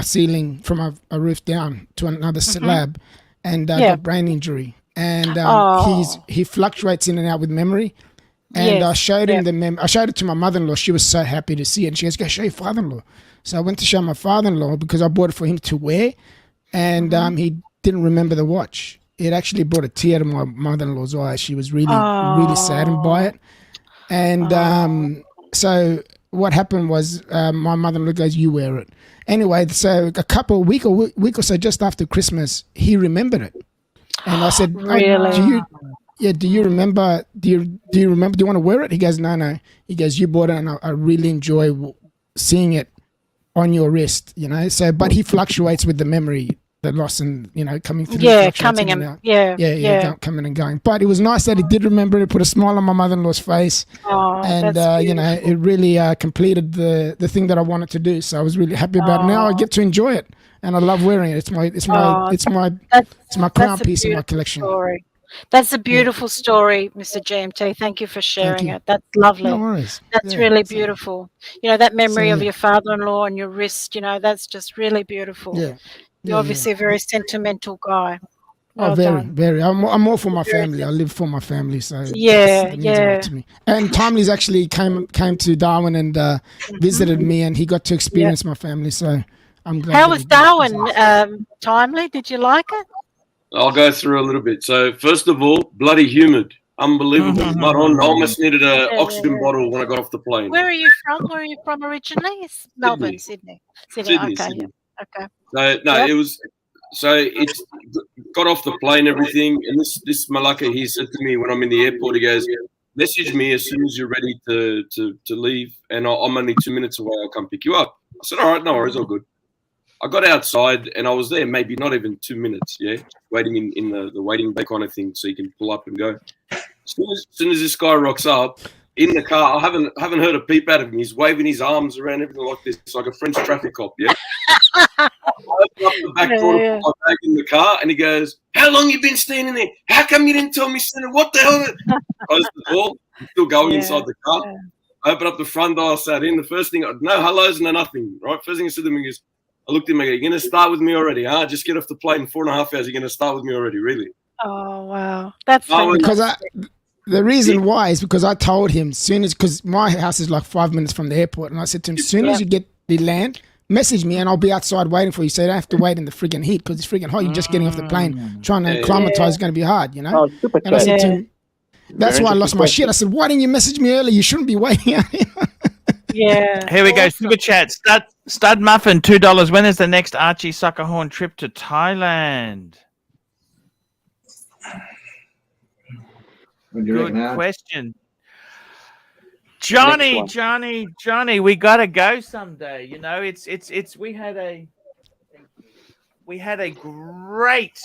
ceiling, from a roof down to another slab. And got brain injury, and he fluctuates in and out with memory. And I showed him I showed it to my mother-in-law. She was so happy to see it. And she goes, go show your father-in-law. So I went to show my father-in-law because I bought it for him to wear. And he didn't remember the watch. It actually brought a tear to my mother-in-law's eye. She was really, really saddened by it. And so what happened was my mother-in-law goes, you wear it. Anyway, so a week or so just after Christmas, he remembered it. And I said, really? Do you remember? Do you remember? Do you want to wear it? He goes, no. He goes, you bought it, and I really enjoy seeing it on your wrist. You know. So, but he fluctuates with the memory, the loss, and coming through. Yeah, coming and coming and going. But it was nice that he did remember it. Put a smile on my mother-in-law's face, and it really completed the thing that I wanted to do. So I was really happy about it. Now I get to enjoy it, and I love wearing it. It's my crown piece in my collection. Story. That's a beautiful story, Mr. GMT. Thank you for sharing it. That's lovely. No worries. That's really beautiful. That memory of your father-in-law on your wrist, that's just really beautiful. Yeah. You're obviously a very sentimental guy. Well very. I'm more for my family. I live for my family, so it means a lot to me. And Timely's actually came to Darwin and visited me, and he got to experience my family. So I'm glad. How was Darwin, Timely? Did you like it? I'll go through a little bit. So first of all, bloody humid, unbelievable. But I almost needed an oxygen bottle when I got off the plane. Where are you from? Where are you from originally? It's Melbourne, Sydney. Okay. Sydney. Okay. So no, it was. So it got off the plane, everything, and this Malaka, he said to me when I'm in the airport, he goes, message me as soon as you're ready to leave, and I'm only 2 minutes away. I'll come pick you up. I said, all right, no worries, all good. I got outside and I was there maybe not even 2 minutes, waiting in the waiting bay kind of thing so you can pull up and go. As soon as this guy rocks up in the car, I haven't heard a peep out of him. He's waving his arms around, everything like this. It's like a French traffic cop, I open up the back door to put my bag in the car and he goes, how long you been staying in there? How come you didn't tell me sooner? What the hell? Close the door, I'm still going inside the car. I open up the front door, I sat in. The first thing, no hellos, no nothing, right? First thing I said to him is, I looked at him and I go, you're going to start with me already, huh? Just get off the plane in 4.5 hours. You're going to start with me already, really? Oh, wow. That's because the reason why is because I told him because my house is like 5 minutes from the airport. And I said to him, as soon as you get the land, message me and I'll be outside waiting for you. So you don't have to wait in the friggin' heat because it's friggin' hot. You're just getting off the plane. Trying to acclimatize is going to be hard, Oh, super and I said to him, that's why I lost my shit. I said, why didn't you message me earlier? You shouldn't be waiting out here. Yeah. Here we go. Super chat. Stud Muffin, $2. When is the next Archie Suckerhorn trip to Thailand? Good question. Johnny, we gotta go someday. We had a great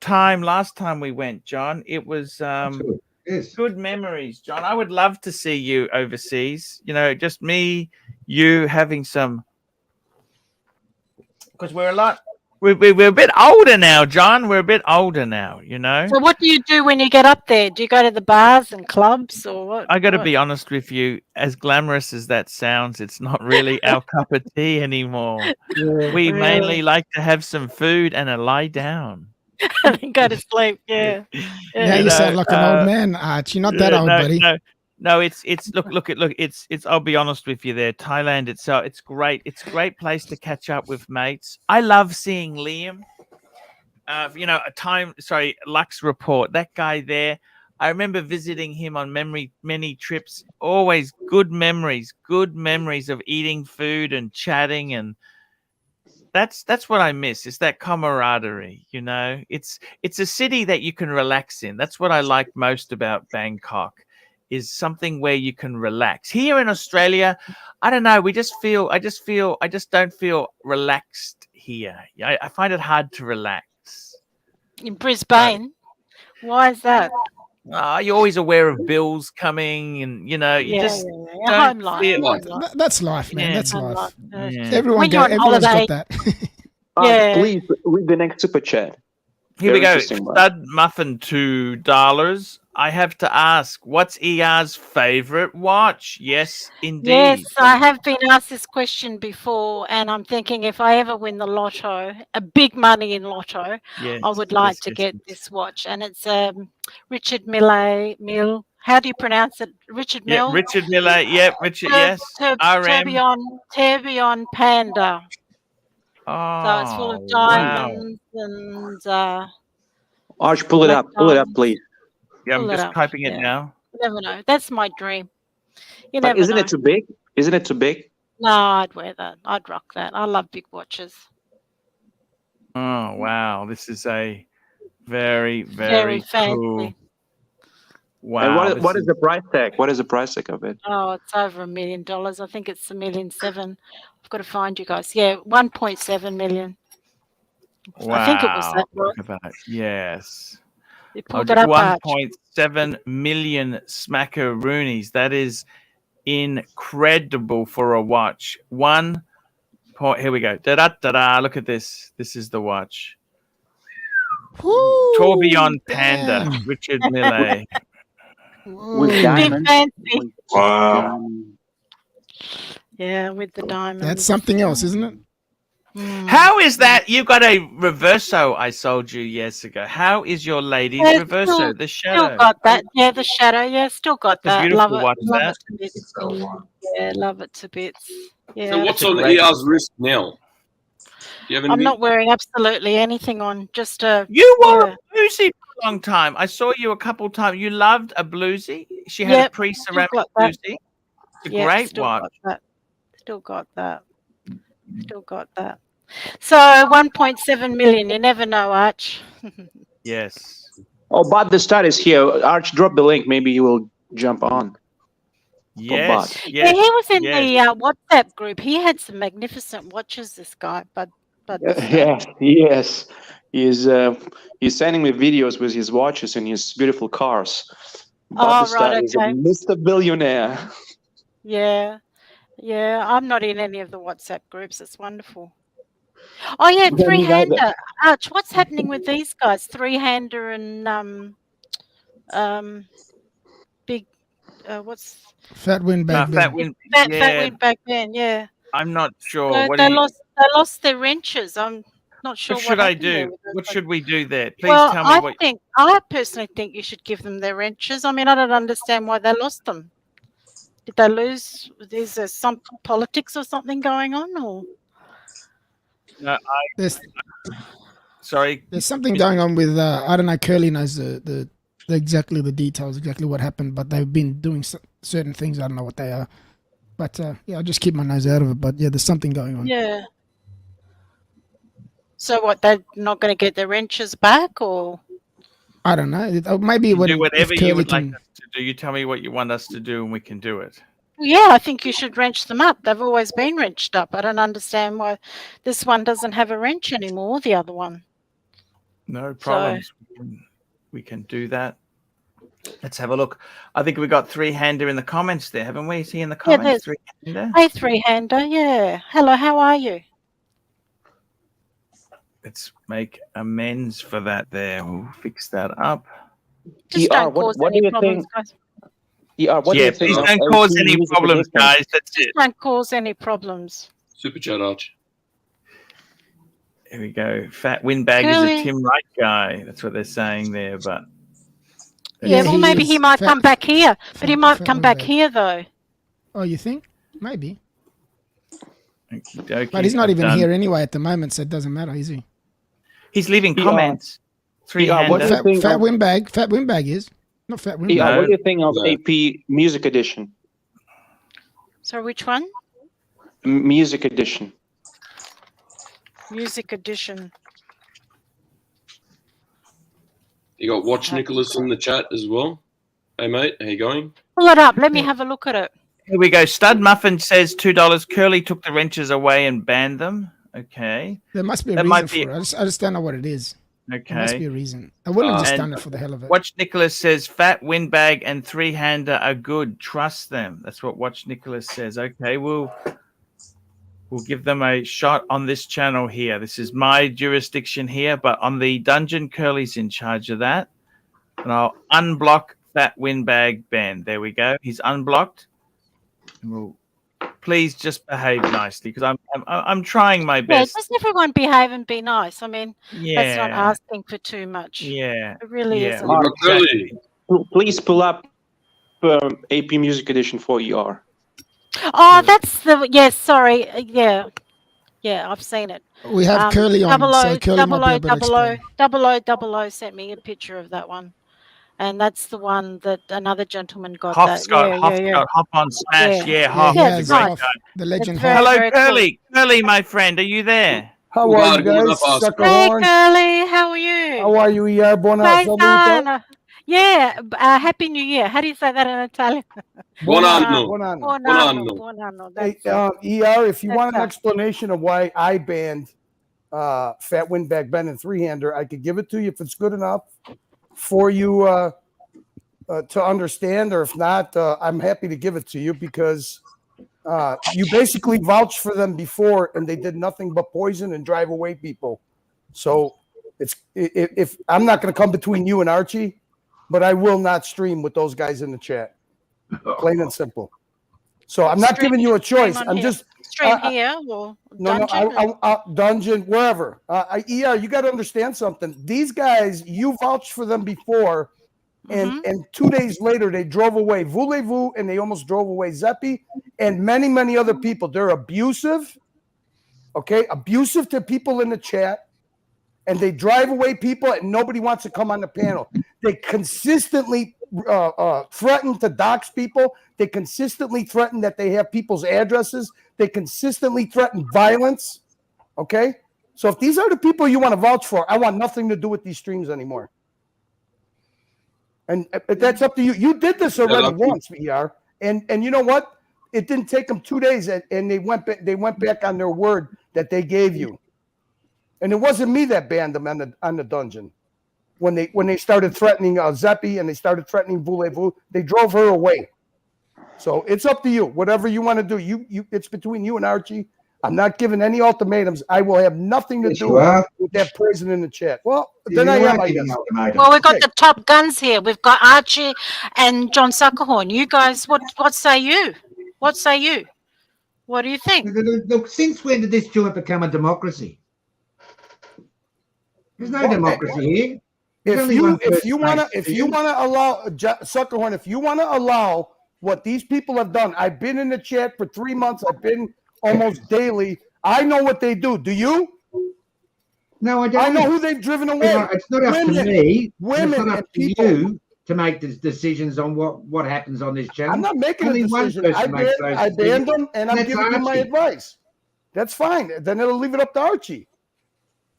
time last time we went, John. It was good memories, John. I would love to see you overseas. Just me, you having some, because we're a bit older now, John. We're a bit older now, So what do you do when you get up there? Do you go to the bars and clubs or what? I got to be honest with you. As glamorous as that sounds, it's not really our cup of tea anymore. We mainly like to have some food and a lie down. And go to sleep. Yeah. Now you sound like an old man, Arch. You're not that old, buddy. No, it's look. It's. I'll be honest with you. There, Thailand itself. It's great. It's a great place to catch up with mates. I love seeing Liam. Lux Report. That guy there. I remember visiting him on many trips. Always good memories of eating food and chatting, and that's what I miss. It's that camaraderie. It's a city that you can relax in. That's what I like most about Bangkok. Is something where you can relax. Here in Australia, I don't know. I just don't feel relaxed here. I find it hard to relax. In Brisbane, why is that? You're always aware of bills coming, and just don't feel. That's life, man. Yeah. That's life. Yeah. Everyone's got that. Please read the next super chat. Here we go. Stud Muffin, $2. I have to ask, what's ER's favorite watch? Yes, indeed. Yes, I have been asked this question before, and I'm thinking if I ever win the lotto, a big money in lotto, Yes, I would like to get this watch. And it's Richard Mill. How do you pronounce it? Richard Mill? Yeah, Richard Miller. Yeah, Richard. Yes. RM. Tourbillon Panda. Oh, so it's full of diamonds and. Arch, pull it up. Pull it up, please. Yeah, I'm just typing it now. You never know. That's my dream. You But never isn't know. it too big? Isn't it too big? No, I'd wear that. I'd rock that. I love big watches. Oh wow, this is a very, Very cool. fancy. Wow. And what is the price tag? What is the price tag of it? Oh, it's over $1 million. I think it's $1.7 million. I've got to find you guys. Yeah, 1.7 million. Wow. I think it was that. Look at that. Yes. You pulled it up. 1.7 million smackaroonies. That is incredible for a watch. Here we go. Da-da-da-da. Look at this. This is the watch. Tourbillon Panda, Richard Mille. With diamonds. Wow. Yeah, with the diamonds. That's something else, isn't it? How is that? You got a reverso I sold you years ago. How is your lady's reverso? The shadow. Still got that. Yeah, the shadow. Yeah, still got That's a that. beautiful Love it. one, Love that. it to bits. Yeah, love it to bits. Yeah. So what's on ER's wrist now? Do you have I'm anything? not wearing absolutely anything on. Just a. You wore a bluesy for a long time. I saw you a couple times. You loved a bluesy. She had a pre-ceramic bluesy. It's a great watch. Still got that. Still got that. So 1.7 million. You never know, Arch. Yes. Oh, Bud the Stud is here. Arch, drop the link. Maybe he will jump on. Yes. Yeah, he was in the WhatsApp group. He had some magnificent watches. This guy, but yes. He's sending me videos with his watches and his beautiful cars. Bud the Stud is a Mr. Billionaire. Yeah. I'm not in any of the WhatsApp groups. It's wonderful. Oh yeah, three-hander. Arch, what's happening with these guys? Three-hander and big. What's Fat Windbag Ben. Fat Windbag Ben. Yeah. I'm not sure. So they lost their wrenches. I'm not sure. What should I do? What should we do there? Please tell me I personally think you should give them their wrenches. I mean, I don't understand why they lost them. Did they lose? Is there some politics or something going on, or? No, There's something going on with I don't know. Curly knows exactly the details, exactly what happened, but they've been doing certain things. I don't know what they are, but yeah, I'll just keep my nose out of it. But yeah, there's something going on. Yeah. So what? They're not going to get their wrenches back, or? I don't know. Maybe do whatever you would like us to do. You tell me what you want us to do, and we can do it. Yeah, I think you should wrench them up. They've always been wrenched up. I don't understand why this one doesn't have a wrench anymore, the other one. No problems. We can do that. Let's have a look. I think we got three-hander in the comments there, haven't we? See in the comments, three-hander? Hey, three-hander, yeah. Hello, how are you? Let's make amends for that there. We'll fix that up. Just don't cause any problems, guys. What do you think? Please don't cause any problems, guys. That's it. Don't cause any problems. Super chat, Arch. Here we go. Fat Windbag is a Tim Wright guy. That's what they're saying there, but yeah, well, maybe he might come back here, but he might come back here though. Oh, you think? Maybe. Okey-dokey, but he's not even here anyway at the moment, so it doesn't matter, is he? He's leaving comments. Fat Windbag is. Not Fat Windbag. Yeah, what do you think of AP Music Edition? So which one? Music Edition. Music Edition. You got Watch Nicholas in the chat as well. Hey mate, how you going? Pull it up. Let me have a look at it. Here we go. Stud Muffin says $2. Curly took the wrenches away and banned them. Okay. There must be a reason for it. I just don't know what it is. Okay. There must be a reason. I wouldn't have just done it for the hell of it. Watch Nicholas says Fat Windbag and three-hander are good. Trust them. That's what Watch Nicholas says. Okay, we'll give them a shot on this channel here. This is my jurisdiction here, but on the dungeon, Curly's in charge of that. And I'll unblock Fat Windbag Ben. There we go. He's unblocked. Well, please just behave nicely because I'm trying my best. Yeah, just everyone behave and be nice. I mean, that's not Yeah. asking for too much. Yeah. It really isn't. Exactly. Please pull up AP Music Edition for ER. Oh, that's the yes. Sorry, yeah, I've seen it. We have Curly on, so Curly might be able to explain. 0000 sent me a picture of that one, and that's the one that another gentleman got. Hoff's that. got Hoff on Smash. Yeah, Hoff. Yeah, He's a great Hoff, guy. the legend. Hello, very Curly. Curly, my friend, are you there? How are you guys? Hey, Curly, how are you? How are you? Yeah, buona salute. Yeah, Happy New Year. How do you say that in Italian? Buon anno. Hey, ER, if you want an explanation of why I banned Fat Windbag Ben and Three-Hander, I could give it to you if it's good enough for you to understand, or if not, I'm happy to give it to you because you basically vouched for them before and they did nothing but poison and drive away people. So if I'm not going to come between you and Archie, but I will not stream with those guys in the chat. Plain and simple. So I'm not giving you a choice. I'm just stream here or dungeon? Dungeon, wherever. ER, you got to understand something. These guys, you vouched for them before, and 2 days later they drove away Voulez-Vous, and they almost drove away Zeppi, and many, many other people. They're abusive, okay? Abusive to people in the chat, and they drive away people, and nobody wants to come on the panel. They consistently threaten to dox people. They consistently threaten that they have people's addresses. They consistently threaten violence, okay? So if these are the people you want to vouch for, I want nothing to do with these streams anymore. And that's up to you. You did this already once, ER. And you know what? It didn't take them 2 days, and they went back on their word that they gave you. And it wasn't me that banned them on the dungeon. When they started threatening Zeppi and they started threatening Voulez-Vous, they drove her away. So it's up to you. Whatever you want to do, it's between you and Archie. I'm not giving any ultimatums. I will have nothing to do with that poison in the chat. Well, then I am. Well, we've got the top guns here. We've got Archie and John Suckerhorn. You guys, what say you? What say you? What do you think? Look, since when did this joint become a democracy? There's no democracy here. If you want to allow Suckerhorn, if you want to allow what these people have done, I've been in the chat for 3 months. I've been almost daily. I know what they do. Do you? No, I don't. I know who they've driven away. It's not up to me. Women, it's not up to you to make the decisions on what happens on this channel. I'm not making a decision. I banned them, and I'm giving you my advice. That's fine. Then it'll leave it up to Archie.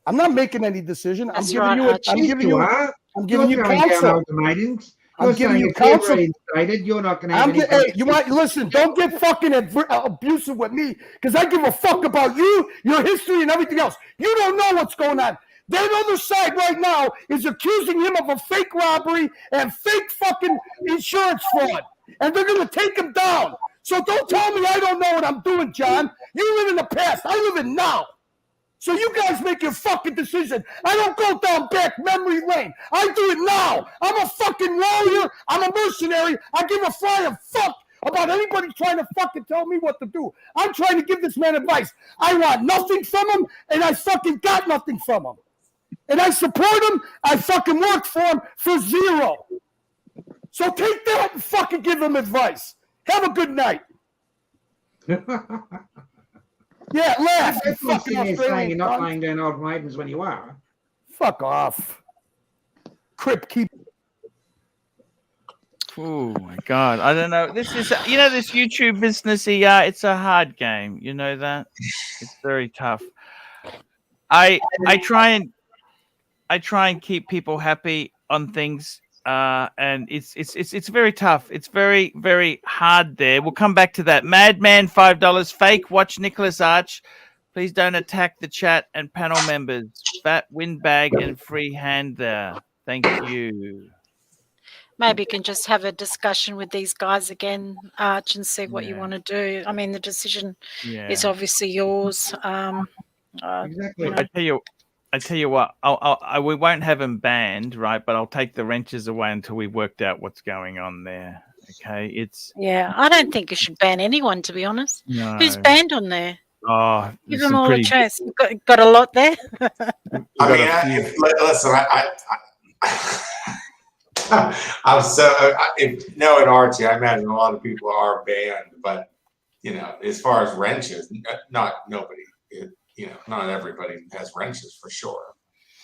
I'm not making any decision. I'm giving you counsel. I'm giving you counsel. You're not going to have listen, don't get fucking abusive with me because I give a fuck about you, your history, and everything else. You don't know what's going on. That other side right now is accusing him of a fake robbery and fake fucking insurance fraud. And they're going to take him down. So don't tell me I don't know what I'm doing, John. You live in the past. I live in now. So you guys make your fucking decision. I don't go down back memory lane. I do it now. I'm a fucking lawyer. I'm a mercenary. I give a flying fuck about anybody trying to fucking tell me what to do. I'm trying to give this man advice. I want nothing from him, and I fucking got nothing from him. And I support him. I fucking work for him for zero. So take that and fucking give him advice. Have a good night. Yeah, laugh. Saying you're not laying down ultimatums when you are. Fuck off. Crip keep. Oh my God. I don't know. This is, this YouTube business, it's a hard game. You know that? It's very tough. I try and keep people happy on things. And it's very tough. It's very, very hard there. We'll come back to that. Madman, $5. Fake. Watch Nicholas Arch. Please don't attack the chat and panel members. Fat Windbag and Free Hand there. Thank you. Maybe you can just have a discussion with these guys again, Arch, and see what you want to do. I mean, the decision is obviously yours. Exactly. I I tell you what, we won't have him banned, right? But I'll take the wrenches away until we've worked out what's going on there. Okay, yeah. I don't think you should ban anyone, to be honest. No. Who's banned on there? Oh, give them all a chance. You've got a lot there. Listen, I'm so knowing Archie, I imagine a lot of people are banned, but as far as wrenches, not everybody has wrenches for sure.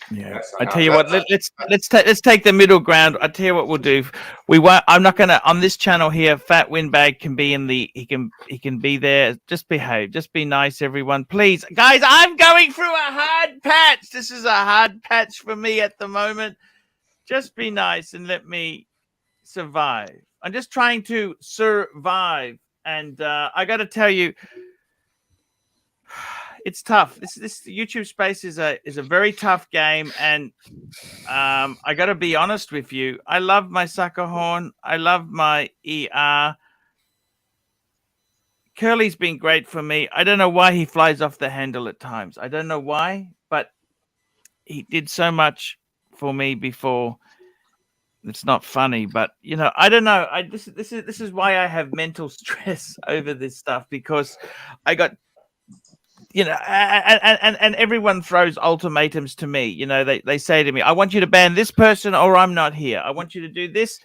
Yeah, I tell you what, let's take the middle ground. I tell you what we'll do. I'm not gonna on this channel here. Fat Windbag can be in the. He can be there. Just behave. Just be nice, everyone, please, guys. I'm going through a hard patch. This is a hard patch for me at the moment. Just be nice and let me survive. I'm just trying to survive, and I got to tell you. It's tough. This YouTube space is a very tough game, and I got to be honest with you. I love my sucker horn. I love my ER. Curly's been great for me. I don't know why he flies off the handle at times. I don't know why, but he did so much for me before. It's not funny, but I don't know. This is why I have mental stress over this stuff, because I got. And everyone throws ultimatums to me. They say to me, I want you to ban this person or I'm not here. I want you to do this.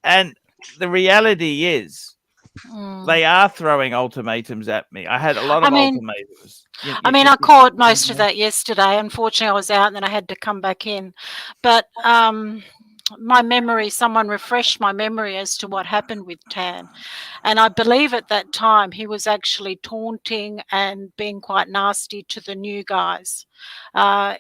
And the reality is they are throwing ultimatums at me. I had a lot of ultimatums. I caught most of that yesterday. Unfortunately, I was out and then I had to come back in. But my memory, someone refreshed my memory as to what happened with Tan. And I believe at that time he was actually taunting and being quite nasty to the new guys.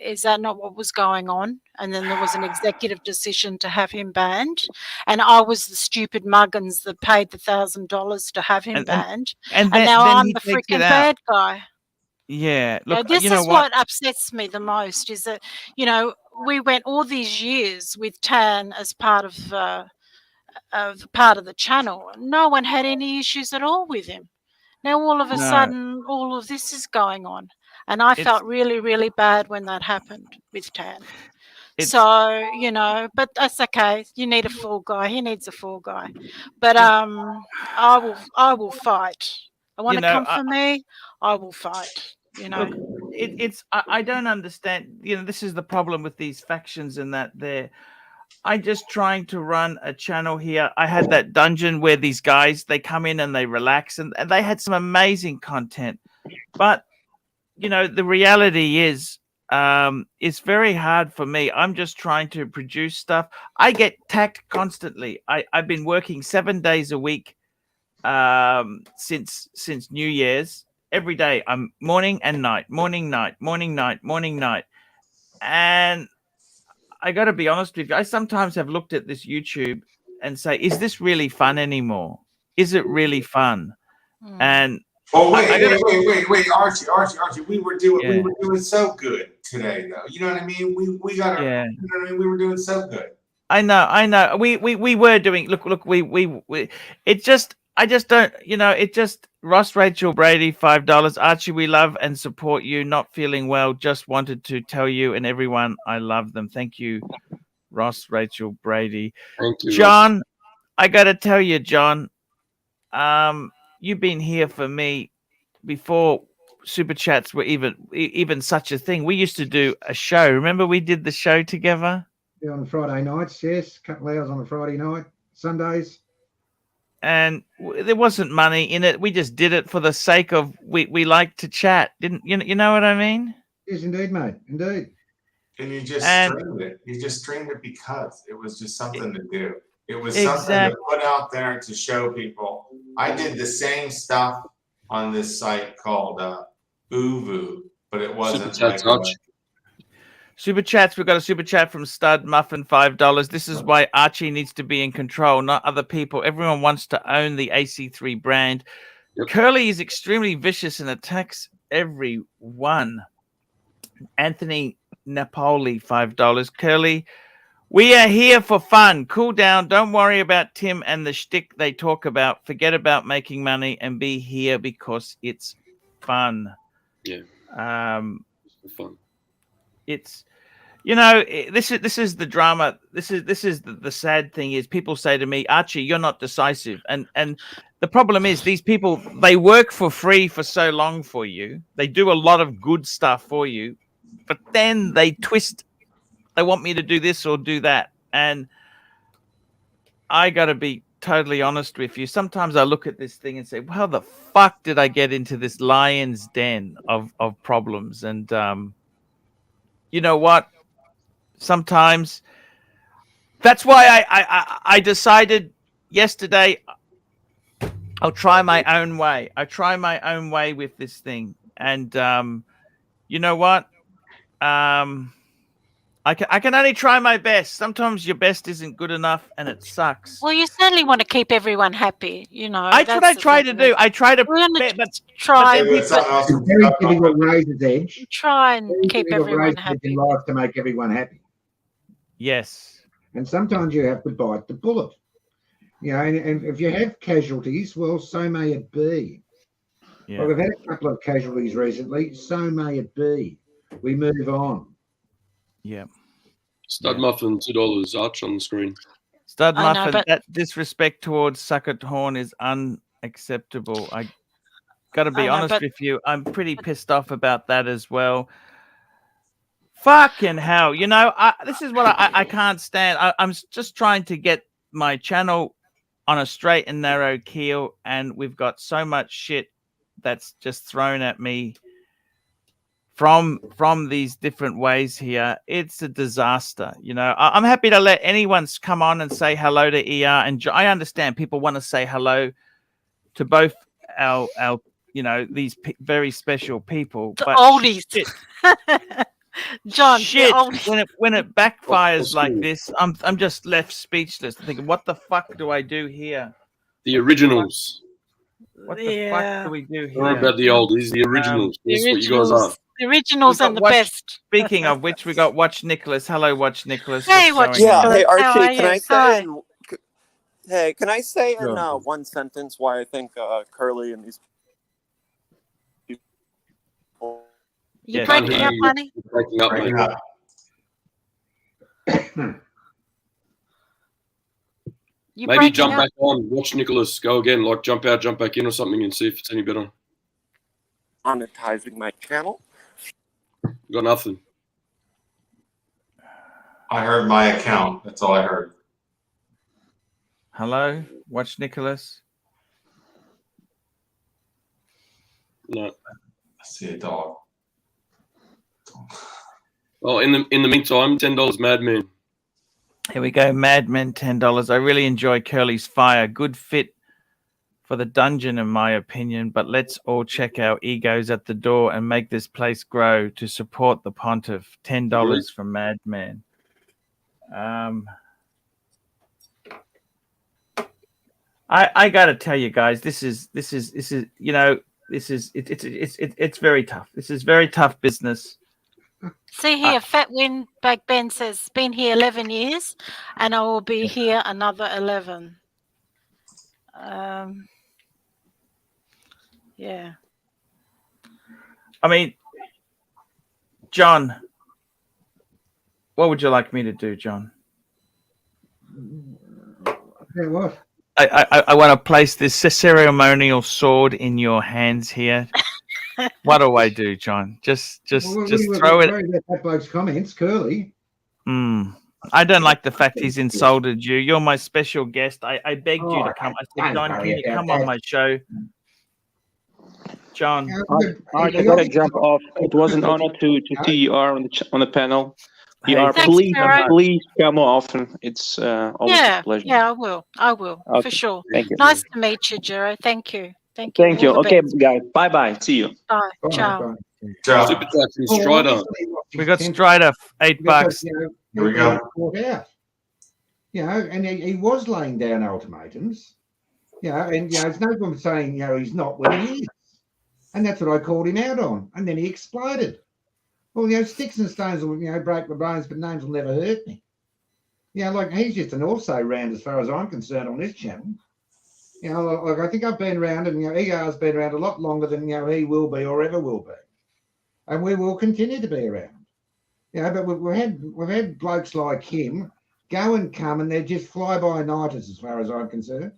Is that not what was going on? And then there was an executive decision to have him banned. And I was the stupid muggins that paid the $1,000 to have him banned. And now I'm the freaking bad guy. Yeah. Look, this is what upsets me the most is that, we went all these years with Tan as part of the channel. No one had any issues at all with him. Now all of a sudden, all of this is going on, and I felt really, really bad when that happened with Tan. So but that's okay. You need a fall guy. He needs a fall guy. But I will fight. I want to come for me. I will fight. Look, I don't understand. This is the problem with these factions and that I'm just trying to run a channel here. I had that dungeon where these guys, they come in and they relax, and they had some amazing content. But, the reality is, it's very hard for me. I'm just trying to produce stuff. I get attacked constantly. I've been working 7 days a week since New Year's. Every day I'm morning and night, morning, night, morning, night, morning, night. And I got to be honest with you. I sometimes have looked at this YouTube and say, is this really fun anymore? Is it really fun? And wait, Archie. We were doing so good today, though. You know what I mean? We got. Yeah. You know what I mean? We were doing so good. I know. We were doing. Look. It just. I just don't. It just. Ross Rachel Brady, $5. Archie, we love and support you. Not feeling well. Just wanted to tell you and everyone I love them. Thank you, Ross Rachel Brady. Thank you, John. Ross. I got to tell you, John. You've been here for me before super chats were even such a thing. We used to do a show. Remember we did the show together? Yeah, on Friday nights, yes. A couple of hours on a Friday night, Sundays. And there wasn't money in it. We just did it for the sake of we like to chat. Didn't you know what I mean? Yes, indeed, mate. Indeed. And you just streamed it. You just streamed it because it was just something to do. It was something to put out there to show people. I did the same stuff on this site called Uvu, but it wasn't Super chats. We've got a super chat from Stud Muffin, $5. This is why Archie needs to be in control, not other people. Everyone wants to own the AC3 brand. Yep. Curly is extremely vicious and attacks everyone. Anthony Napoli, $5. Curly, we are here for fun. Cool down. Don't worry about Tim and the shtick they talk about. Forget about making money and be here because it's fun. Yeah. Fun. it's, you know, this is the drama. This is the sad thing is people say to me, Archie, you're not decisive. And the problem is these people, they work for free for so long for you. They do a lot of good stuff for you, but then they twist. They want me to do this or do that. And I got to be totally honest with you. Sometimes I look at this thing and say, well, how the fuck did I get into this lion's den of problems? And you know what? Sometimes that's why I decided yesterday I'll try my own way. I try my own way with this thing. And you know what? I can only try my best. Sometimes your best isn't good enough and it sucks. Well, you certainly want to keep everyone happy, you know. That's what I try to do. I try to try giving a razor's edge. Try and keep everyone happy in life to make everyone happy. Yes. And sometimes you have to bite the bullet. You know, and if you have casualties, well, so may it be. Yeah. Well, we've had a couple of casualties recently, so may it be. We move on. Yeah. Stud Muffin, $2, Arch on the screen. Stud Muffin, that disrespect towards Suckered Horn is unacceptable. I got to be honest with you. I'm pretty pissed off about that as well. Fucking hell. You know, this is what I can't stand. I'm just trying to get my channel on a straight and narrow keel, and we've got so much shit that's just thrown at me from these different ways here. It's a disaster. You know, I'm happy to let anyone come on and say hello to ER, and I understand people want to say hello to both our you know, these very special people. The but oldies. John, shit. When it backfires like this, I'm just left speechless, thinking, what the fuck do I do here? The originals. What the fuck do we do here? Don't about the oldies, the originals. That's what you guys are. The originals and the best. Speaking of which, we got Watch Nicholas. Hello, Watch Nicholas. Hey, Watch Nicholas. Nicholas. Hey, Archie, can I say? Hi. Can I say in one sentence why I think Curly and these people? You breaking up, honey? Breaking up. Maybe jump back on. Watch Nicholas go again. Like jump out, jump back in, or something, and see if it's any better. Monetizing my channel. Got nothing. I heard my account. That's all I heard. Hello, Watch Nicholas. No. I see a dog. Well, in the meantime, $10 Madman. Here we go, Madman, $10. I really enjoy Curly's fire. Good fit for the dungeon, in my opinion. But let's all check our egos at the door and make this place grow to support the pontiff. $10 from Madman. I gotta tell you guys, this is you know, it's very tough. This is very tough business. See here, Fat Win Back Ben says, been here 11 years and I will be here another 11. Yeah. I mean, John, what would you like me to do, John? Okay, what? I want to place this ceremonial sword in your hands here. What do I do, John? Just throw it. That bloke's comments, Curly. I don't like the fact he's insulted you. You're my special guest. I begged you to come. I said, John, can you come on my show? John, I gotta jump off. It was an honor to see you on the panel. Please come more often. It's always a pleasure. Yeah, I will okay. for sure. Thank you. Nice to meet you, Jero. Thank you. Thank you. Okay, guys. Bye. See you. Bye. Ciao. Super chat from Strider. We got Strider, $8. Here we go. You know, and he was laying down ultimatums. You know, and you know, it's no point saying, you know, he's not when he is. And that's what I called him out on. And then he exploded. Well, you know, sticks and stones will, you know, break my bones, but names will never hurt me. You know, like he's just an also round as far as I'm concerned on this channel. You know, like I think I've been around, and you know, ER's been around a lot longer than you know he will be or ever will be, and we will continue to be around. Yeah, but we've had blokes like him go and come, and they're just fly-by-nighters as far as I'm concerned.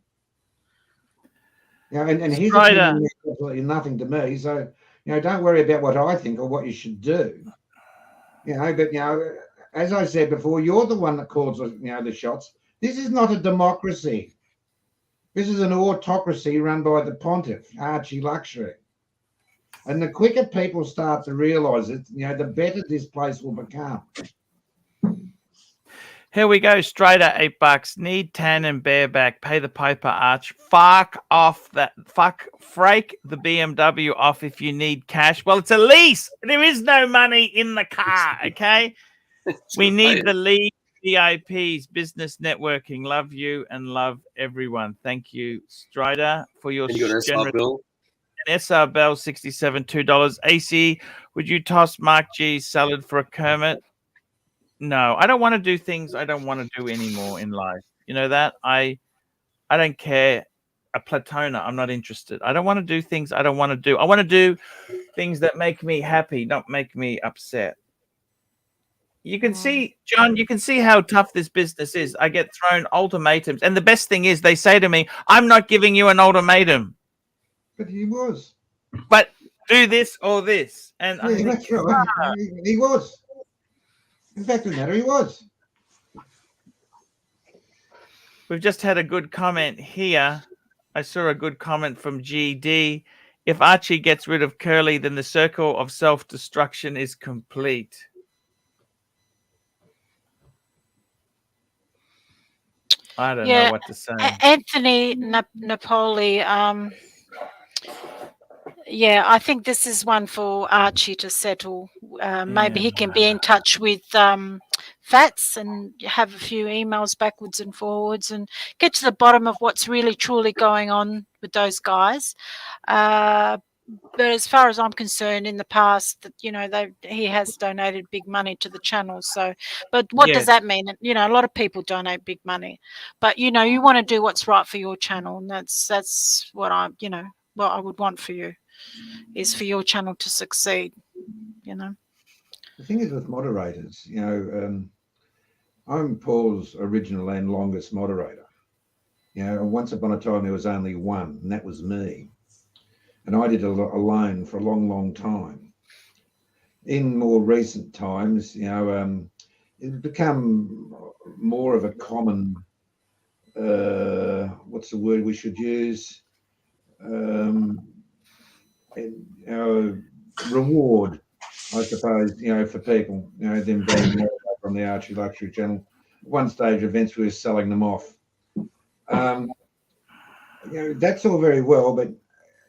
Yeah, and his opinion means absolutely nothing to me. So, don't worry about what I think or what you should do. But as I said before, you're the one that calls the shots. This is not a democracy. This is an autocracy run by the pontiff, ArchieLuxury. And the quicker people start to realise it, the better this place will become. Here we go. Straight at $8. Need tan and bareback. Pay the piper, Arch. Fuck off that. Frake the BMW off if you need cash. Well, it's a lease. There is no money in the car. Okay. We need the lead VIPs, business networking. Love you and love everyone. Thank you, Strider, for your generous. SR Bell, $67, $2. AC, would you toss Mark G's salad for a Kermit? No, I don't want to do things I don't want to do anymore in life. You know that? I don't care. A Platona, I'm not interested. I don't want to do things I don't want to do. I want to do things that make me happy, not make me upset. You can see, John, you can see how tough this business is. I get thrown ultimatums. And the best thing is they say to me, I'm not giving you an ultimatum. But he was. But do this or this. And yeah, that's right. He was. In fact, of the matter, he was. We've just had a good comment here. I saw a good comment from GD. If Archie gets rid of Curly, then the circle of self-destruction is complete. I don't know what to say. Anthony Napoli, I think this is one for Archie to settle. Maybe he can be in touch with Fats and have a few emails backwards and forwards and get to the bottom of what's really truly going on with those guys. But as far as I'm concerned, in the past, he has donated big money to the channel. So, but what does that mean? A lot of people donate big money, but you want to do what's right for your channel, and that's what what I would want for you is for your channel to succeed. The thing is with moderators, I'm Paul's original and longest moderator. Once upon a time there was only one, and that was me. And I did it alone for a long, long time. In more recent times, it's become more of a common, what's the word we should use? Reward, I suppose, for people, them being more from the ArchieLuxury channel. At one stage, events we were selling them off. That's all very well, but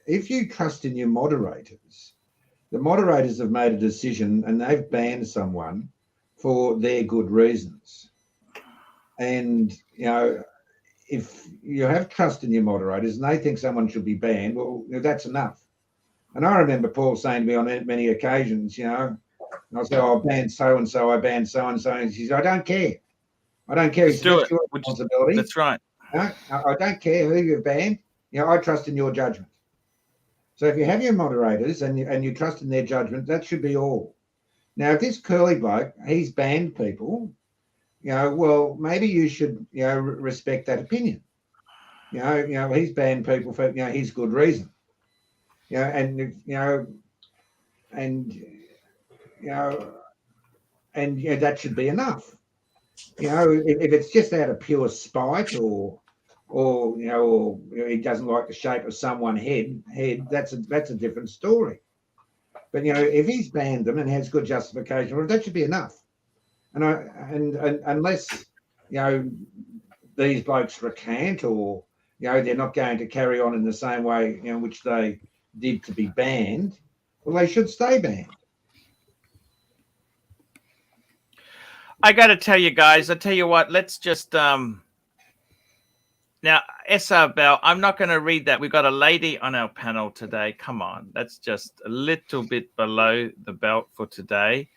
if you trust in your moderators, the moderators have made a decision and they've banned someone for their good reasons. And, if you have trust in your moderators and they think someone should be banned, well, that's enough. And I remember Paul saying to me on many occasions, and I said, I banned so-and-so, I banned so-and-so. And he said, I don't care. I don't care. It's your responsibility. That's right. I don't care who you've banned. I trust in your judgment. So if you have your moderators and you trust in their judgment, that should be all. Now, if this Curly bloke, he's banned people, well, maybe you should, respect that opinion. He's banned people for, his good reason. And that should be enough. If it's just out of pure spite or he doesn't like the shape of someone's head, that's a different story. But if he's banned them and has good justification, well, that should be enough. And unless these blokes recant or they're not going to carry on in the same way which they did to be banned, well, they should stay banned. I got to tell you guys, I tell you what, let's just now, SR Bell, I'm not going to read that. We've got a lady on our panel today. Come on. That's just a little bit below the belt for today.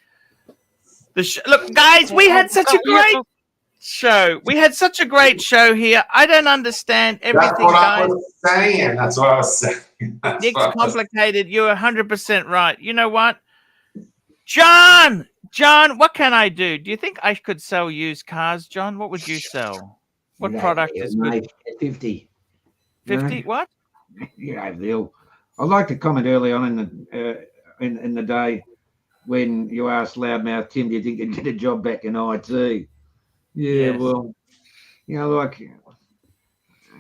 Look, guys, we had such a great show. We had such a great show here. I don't understand everything, That's what guys. I was saying. That's what I was saying. Nick's complicated. You're 100% right. You know what? John, John, what can I do? Do you think I could sell used cars, John? What would you sell? What product is good? 50. 50? What? Bill. I'd like to comment early on in the day when you asked Loudmouth Tim, do you think you'd get a job back in IT? Yeah, yes. Well, like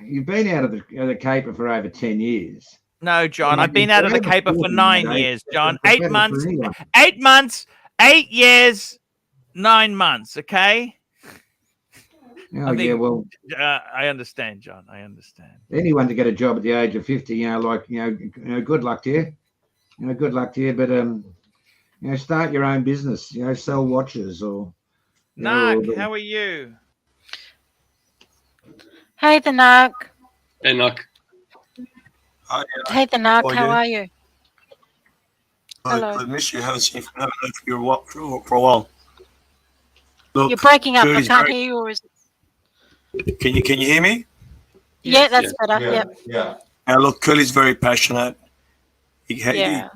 you've been out of the caper for over 10 years. No, John, I've been out of the caper for 9 years, John. 8 months, 8 months, 8 years, 9 months, okay? Well, I understand, John. I understand. Anyone to get a job at the age of 50, good luck to you. Good luck to you. But start your own business. Sell watches or. Nark, how are you? Hey, the Nark. Hey, Nark. Hey, the Nark. How are you? Hello. I miss you. Haven't heard from you for a while. Look, you're breaking up. I can't hear you. Or is it... Can you hear me? Yeah, that's better. Yeah. Now look, Curly's very passionate. He had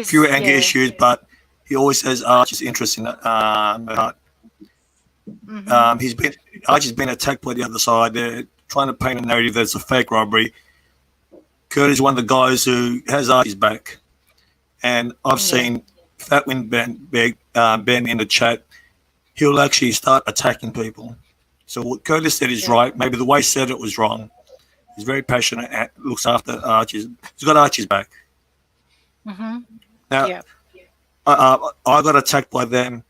few anger issues, but he always says Archie's interesting. Archie's been attacked by the other side. They're trying to paint a narrative that it's a fake robbery. Curly's one of the guys who has Archie's back, and I've seen Fatwin Ben in the chat. He'll actually start attacking people. So what Curly said is right. Maybe the way he said it was wrong. He's very passionate and looks after Archie's. He's got Archie's back. Mm-hmm. Now, I got attacked by them.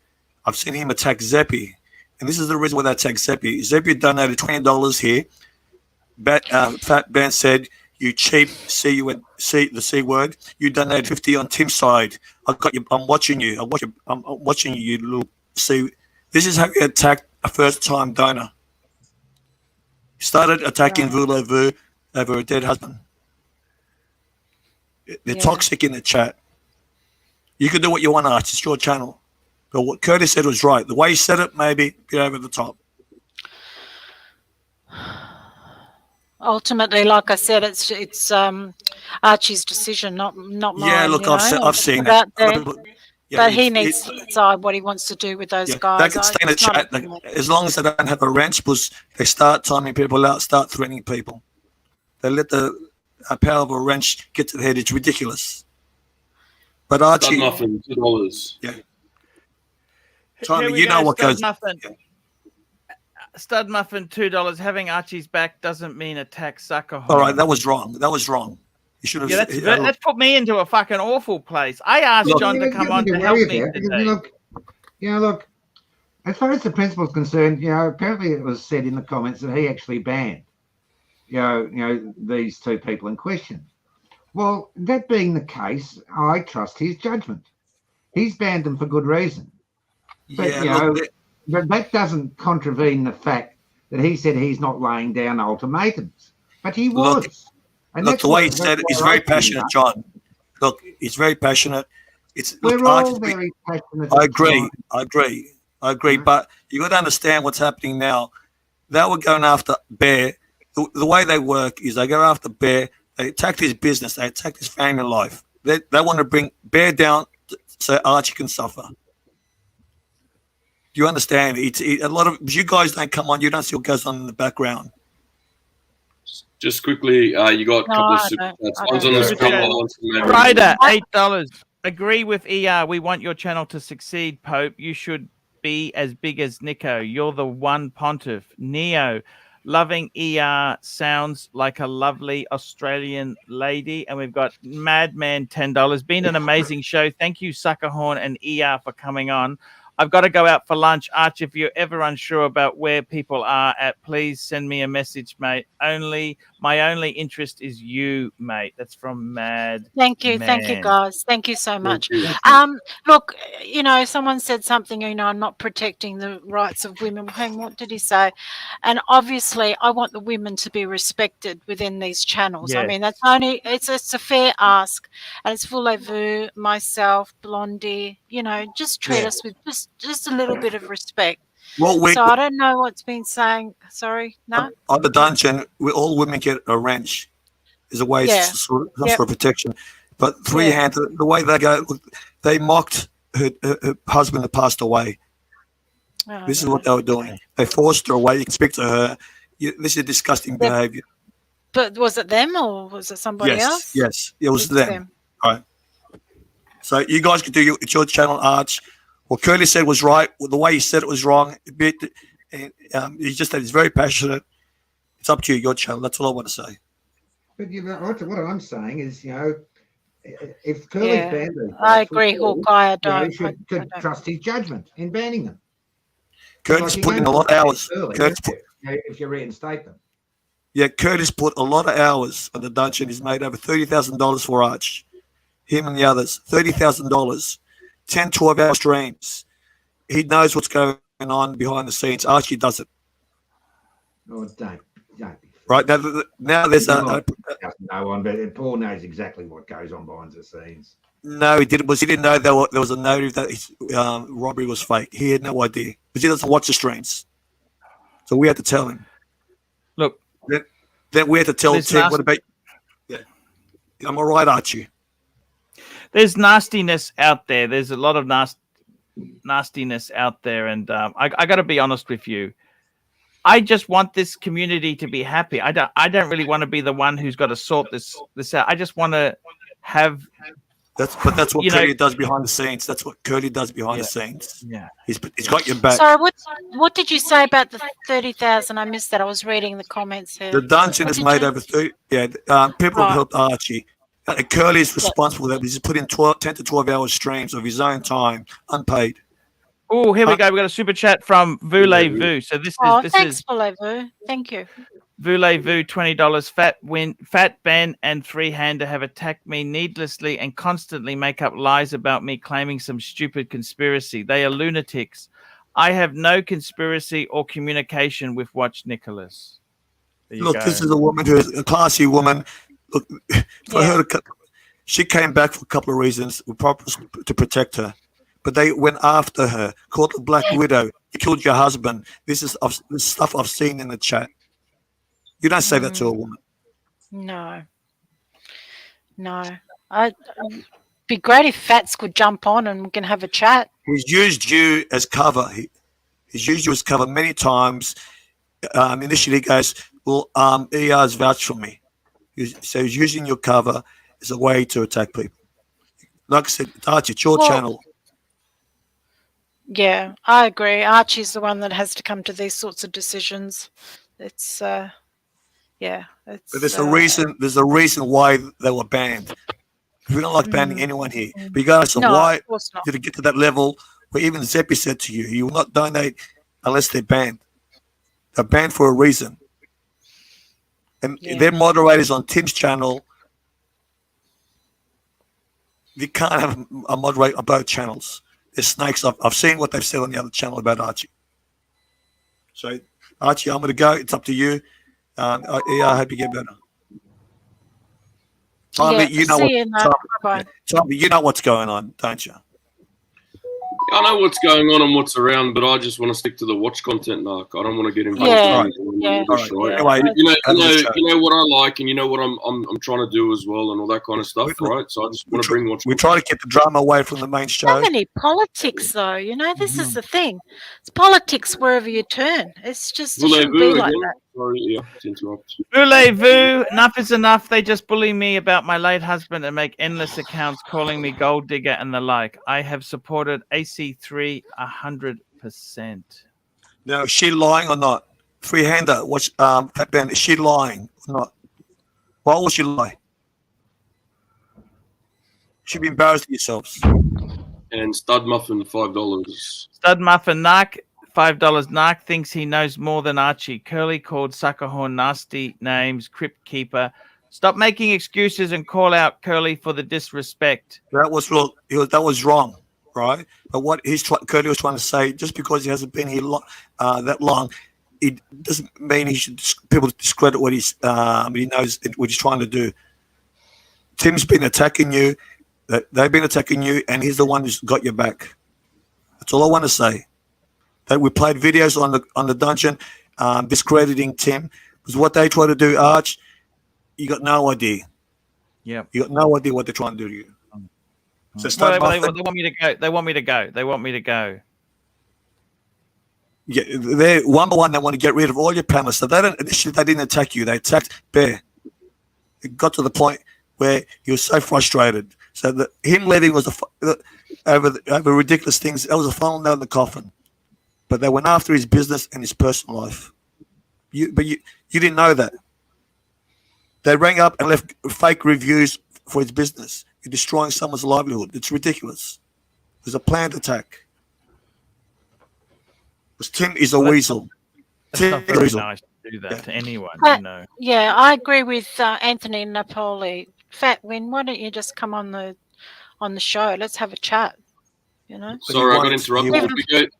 I've seen him attack Zeppy. And this is the reason why they attacked Zeppy. Zeppy donated $20 here. Fat Ben said, you cheap, the C word. You donated 50 on Tim's side. I got you. I'm watching you. I'm watching you, you little C. This is how you attack a first-time donor. Started attacking Vu over a dead husband. They're toxic in the chat. You can do what you want, Archie. It's your channel. But what Curtis said was right. The way he said it, maybe get over the top. Ultimately, like I said, it's Archie's decision, not mine. Yeah, look, I've seen that. But he needs to decide what he wants to do with those guys. They can stay in the chat as long as they don't have a wrench, because they start timing people out, start threatening people. They let the power of a wrench get to the head. It's ridiculous. But Archie, Stud muffin, $2. Yeah. Tommy, you know what goes. Stud muffin, $2. Having Archie's back doesn't mean attack sucker. All right, that was wrong. That was wrong. You should have. Yeah, that's put me into a fucking awful place. I asked John to come on to help me today. Look, as far as the principal's concerned, apparently it was said in the comments that he actually banned, these two people in question. Well, that being the case, I trust his judgment. He's banned them for good reason. But, but that doesn't contravene the fact that he said he's not laying down ultimatums. But he was. Look, the way he said it, he's very passionate, John. Look, he's very passionate. We're all very passionate. I agree. But you got to understand what's happening now. They were going after Bear. The way they work is they go after Bear. They attacked his business. They attacked his family life. They want to bring Bear down so Archie can suffer. Do you understand? A lot of you guys don't come on. You don't see what goes on in the background. Just quickly, you got a couple of super chats. One's on the screen. Ryder, $8. Agree with ER. We want your channel to succeed, Pope. You should be as big as Nico. You're the one pontiff. Neo, loving ER sounds like a lovely Australian lady. And we've got Madman, $10. Been an amazing show. Thank you, Suckerhorn and ER, for coming on. I've got to go out for lunch. Arch, if you're ever unsure about where people are at, please send me a message, mate. My only interest is you, mate. That's from Mad. Thank you. Man. Thank you, guys. Thank you so much. Look, someone said something, I'm not protecting the rights of women. What did he say? And obviously, I want the women to be respected within these channels. Yeah. I mean, that's only, it's a fair ask. And it's Voulez-Vous, myself, Blondie, just treat us with just a little bit of respect. So I don't know what's been saying. Sorry, no. On the dungeon, all women get a wrench. Is a way for protection. But three-handed, the way they go, they mocked her husband had passed away. Oh, This is what they were doing. They forced her away. You can speak to her. This is disgusting behavior. But was it them or was it somebody else? Yes, it was them. All right. So you guys can do it's your channel, Arch. What Curly said was right. The way he said it was wrong. He just said he's very passionate. It's up to you, your channel. That's all I want to say. But what I'm saying is, if Curly's banned these guys, I agree, Hawkeye. I don't. He should trust his judgment in banning them. Curtis put in a lot of hours. If you reinstate them. Yeah, Curtis put a lot of hours on the dungeon. He's made over $30,000 for Arch. Him and the others, $30,000. 10, 12-hour streams. He knows what's going on behind the scenes. Archie does it. Oh, don't. Right, now there's no one, but Paul knows exactly what goes on behind the scenes. No, he didn't. He didn't know there was a notive that his robbery was fake. He had no idea because he doesn't watch the streams. So we had to tell him. Look, then we had to tell Tim. What about? Yeah, am I right, Archie? There's nastiness out there. There's a lot of nastiness out there, and I got to be honest with you. I just want this community to be happy. I don't really want to be the one who's got to sort this out. I just want to have. That's what Curly does behind the scenes. That's what Curly does behind the scenes. Yeah, he's got your back. Sorry, what did you say about the 30,000? I missed that. I was reading the comments here. The dungeon has made over 30. Yeah, people have helped Archie. Curly is responsible for that. He's put in 10 to 12 hour streams of his own time, unpaid. Oh, here we go. We got a super chat from Voulez-Vous. So this is thanks, Voulez-Vous. Thank you. Voulez-Vous, $20. Fat Ben and Freehander have attacked me needlessly and constantly make up lies about me claiming some stupid conspiracy. They are lunatics. I have no conspiracy or communication with Watch Nicholas. Look, this is a woman who is a classy woman. Look, for her to, she came back for a couple of reasons to protect her. But they went after her, called her Black Widow. You killed your husband. This is stuff I've seen in the chat. You don't say that to a woman. No. It'd be great if Fats could jump on and we can have a chat. He's used you as cover. He's used you as cover many times. Initially, he goes, well, ER's vouched for me. So he's using your cover as a way to attack people. Like I said, Archie, it's your channel. Yeah, I agree. Archie's the one that has to come to these sorts of decisions. It's but there's a reason. There's a reason why they were banned. We don't like banning anyone here. Regardless of why, did it get to that level where even Zeppi said to you, "You will not donate unless they're banned." They're banned for a reason, and their moderators on Tim's channel. You can't have a moderator on both channels. There's snakes. I've seen what they've said on the other channel about Archie. So, Archie, I'm going to go. It's up to you. I hope you get better. Tommy, you know what's going on, don't you? I know what's going on and what's around, but I just want to stick to the watch content, Mark. I don't want to get involved in anything. Anyway, you know what I like, and you know what I'm trying to do as well, and all that kind of stuff, right? So I just want to bring watch. We try to keep the drama away from the main show. So many politics, though. This is the thing. It's politics wherever you turn. It's just it shouldn't be like that. Sorry, to interrupt. Voulez-Vous, enough is enough. They just bully me about my late husband and make endless accounts calling me gold digger and the like. I have supported AC3 100%. Now, is she lying or not? Freehander, what's Fat Ben? Is she lying or not? Why would she lie? She'd be embarrassing yourselves. And Stud Muffin, $5. Stud Muffin, Narc. $5. Narc thinks he knows more than Archie. Curly called Suckerhorn nasty names. Crypt Keeper. Stop making excuses and call out Curly for the disrespect. That was wrong. That was wrong, right? But what Curly was trying to say, just because he hasn't been here that long, it doesn't mean people discredit what he knows what he's trying to do. Tim's been attacking you. They've been attacking you, and he's the one who's got your back. That's all I want to say. That we played videos on the dungeon, discrediting Tim, because what they try to do, Arch, you got no idea. Yeah, you got no idea what they're trying to do to you. So Well, they want me to go. They want me to go. They want me to go. Yeah, they're one by one. They want to get rid of all your panelists. So initially they didn't attack you. They attacked Bear. It got to the point where he was so frustrated. So that him leaving was over ridiculous things. That was a final nail in the coffin. But they went after his business and his personal life. You didn't know that. They rang up and left fake reviews for his business. You're destroying someone's livelihood. It's ridiculous. It was a planned attack. Because Tim is a weasel. It's not very nice to do that to anyone, you know. Yeah, I agree with Anthony Napoli. Fat Win, why don't you just come on the show? Let's have a chat. You know. Sorry, I got interrupted. Did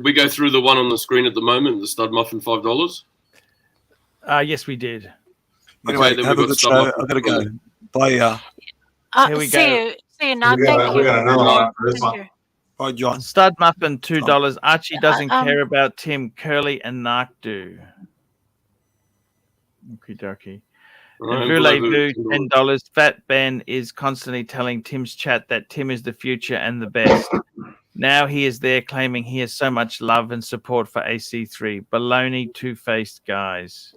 we go through the one on the screen at the moment, the stud muffin $5? Yes, we did. Anyway, have a good show. I've got to go. Bye. Here we see go. You now. We got another one for this one. Bye, John. Stud muffin $2. Archie doesn't care about Tim. Curly and Narc do. Okie dokie. Voulez-vous $10. Fat Ben is constantly telling Tim's chat that Tim is the future and the best. Now he is there claiming he has so much love and support for AC3. Baloney, two-faced guys.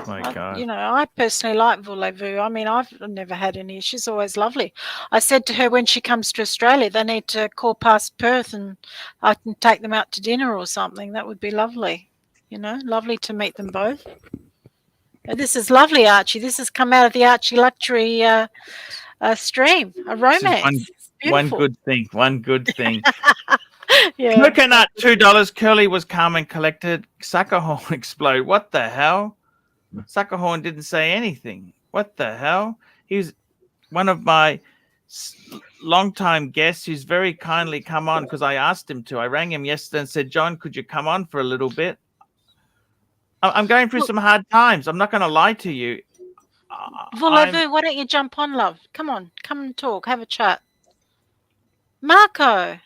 My God. You know, I personally like Voulez-vous. I mean, I've never had any. She's always lovely. I said to her when she comes to Australia, they need to call past Perth and I can take them out to dinner or something. That would be lovely. You know, lovely to meet them both. And this is lovely, Archie. This has come out of the ArchieLuxury stream, a romance. One good thing. One good thing. Yeah. Coconut $2. Curly was calm and collected. Suckerhorn explode. What the hell? Suckerhorn didn't say anything. What the hell? He was one of my long-time guests who's very kindly come on because I asked him to. I rang him yesterday and said, John, could you come on for a little bit? I'm going through some hard times. I'm not going to lie to you. Voulez-vous, why don't you jump on, love? Come on, come and talk, have a chat. Marco,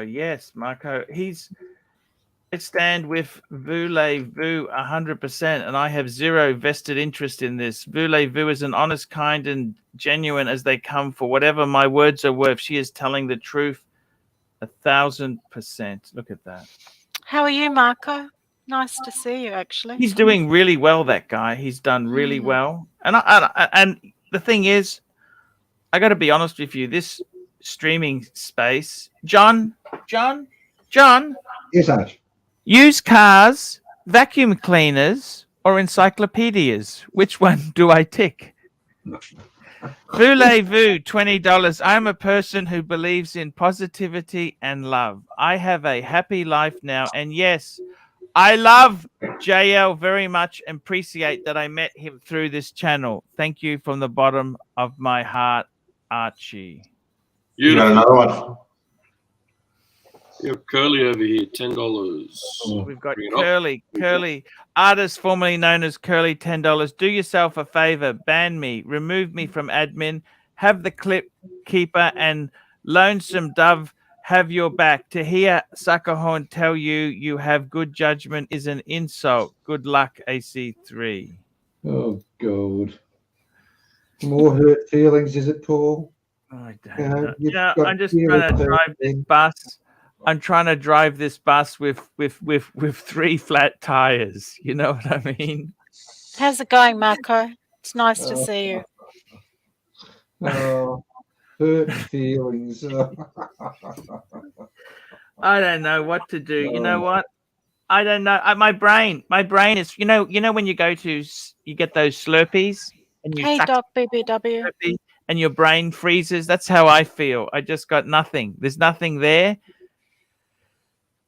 yes, Marco. I stand with Voulez-vous 100%, and I have zero vested interest in this. Voulez-vous is an honest, kind, and genuine as they come. For whatever my words are worth, she is telling the truth 1,000%. Look at that. how are you, Marco? Nice to see you, actually. He's doing really well, that guy. He's done really well. And and the thing is, I got to be honest with you, this streaming space, John. Yes, Arch. Used cars, vacuum cleaners, or encyclopedias? Which one do I tick? Voulez-vous, $20. I'm a person who believes in positivity and love. I have a happy life now. And yes, I love JL very much and appreciate that I met him through this channel. Thank you from the bottom of my heart, Archie. You got another one. You have Curly over here, $10. We've got Curly, artist formerly known as Curly, $10. Do yourself a favor, ban me, remove me from admin, have the clip keeper and Lonesome Dove have your back. To hear Suckerhorn tell you have good judgment is an insult. Good luck, AC3. Oh, God. More hurt feelings, is it, Paul? I don't know. I'm just trying to drive this bus. I'm trying to drive this bus with 3 flat tires. You know what I mean? How's it going, Marco? It's nice to see you. Oh, hurt feelings. I don't know what to do. You know what? I don't know. My brain is. You know when you get those Slurpees and you Hey, Doc BBW. and your brain freezes. That's how I feel. I just got nothing. There's nothing there.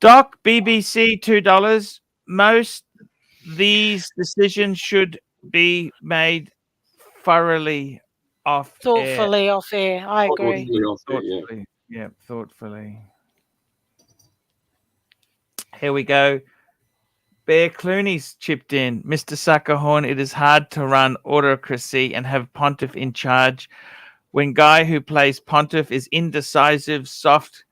Doc BBC $2. Most these decisions should be made thoroughly thoughtfully off air. I agree. Thoughtfully. Yeah, thoughtfully. Here we go. Bear Clooney's chipped in. Mr. Suckerhorn, it is hard to run autocracy and have Pontiff in charge when guy who plays Pontiff is indecisive, soft,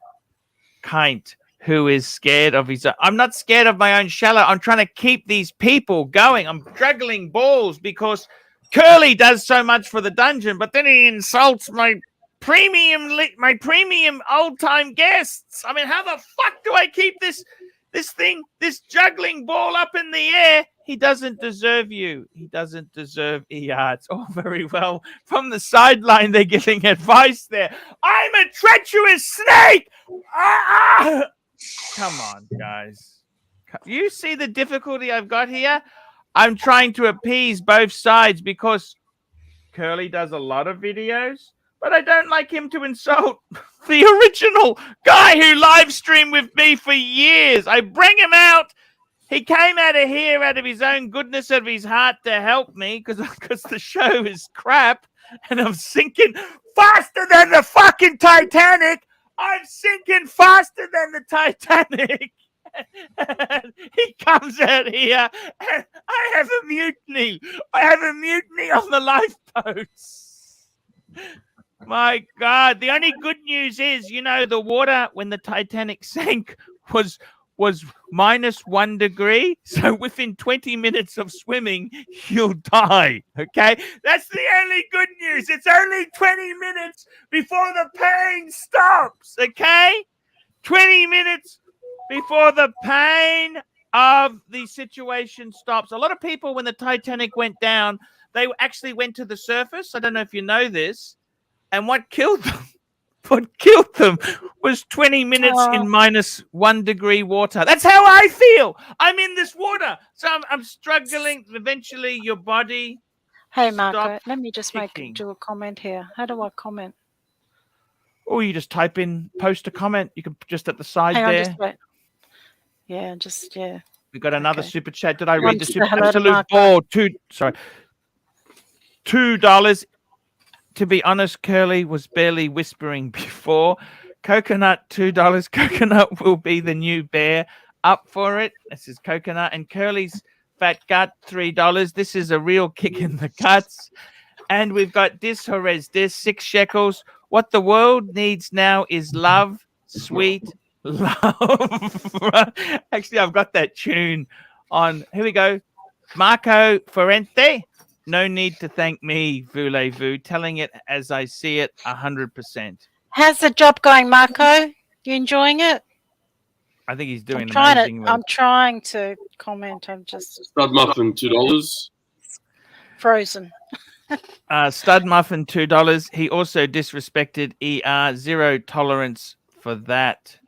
kind, who is scared of his own. I'm not scared of my own shallow. I'm trying to keep these people going. I'm juggling balls because Curly does so much for the dungeon, but then he insults my premium old time guests. I mean, how the fuck do I keep this juggling ball up in the air? He doesn't deserve you. He doesn't deserve ER. It's all very well from the sideline. They're giving advice there. I'm a treacherous snake. Come on, guys. You see the difficulty I've got here? I'm trying to appease both sides because Curly does a lot of videos, but I don't like him to insult the original guy who live streamed with me for years. I bring him out. He came out of here out of his own goodness of his heart to help me because the show is crap and I'm sinking faster than the fucking Titanic. I'm sinking faster than the Titanic. And he comes out here and I have a mutiny. I have a mutiny on the lifeboats. My God. The only good news is, you know, the water when the Titanic sank was -1 degree. So within 20 minutes of swimming, you'll die. Okay? That's the only good news. It's only 20 minutes before the pain stops. Okay? 20 minutes before the pain of the situation stops. A lot of people, when the Titanic went down, they actually went to the surface. I don't know if you know this. And what killed them? What killed them was 20 minutes in -1 degree water. That's how I feel. I'm in this water. So I'm struggling. Eventually, your body. Hey, Marco, let me just do a comment here. How do I comment? Or you just type in, post a comment. You can just at the side there. Just wait. Yeah, yeah. We got another super chat. Did I read the super? Hello Absolute ball. $2. To be honest, Curly was barely whispering before. Coconut, $2. Coconut will be the new bear. Up for it. This is Coconut. And Curly's fat gut, $3. This is a real kick in the guts. And we've got Dis Horez Dis, 6 shekels. What the world needs now is love, sweet love. Actually, I've got that tune on. Here we go. Marco Ferrente. No need to thank me, voulez-vous. Telling it as I see it, 100%. How's the job going, Marco? You enjoying it? I think he's doing amazing. I'm trying to comment. I'm just Stud muffin, $2. Frozen. Stud muffin, $2. He also disrespected ER. 0 tolerance for that.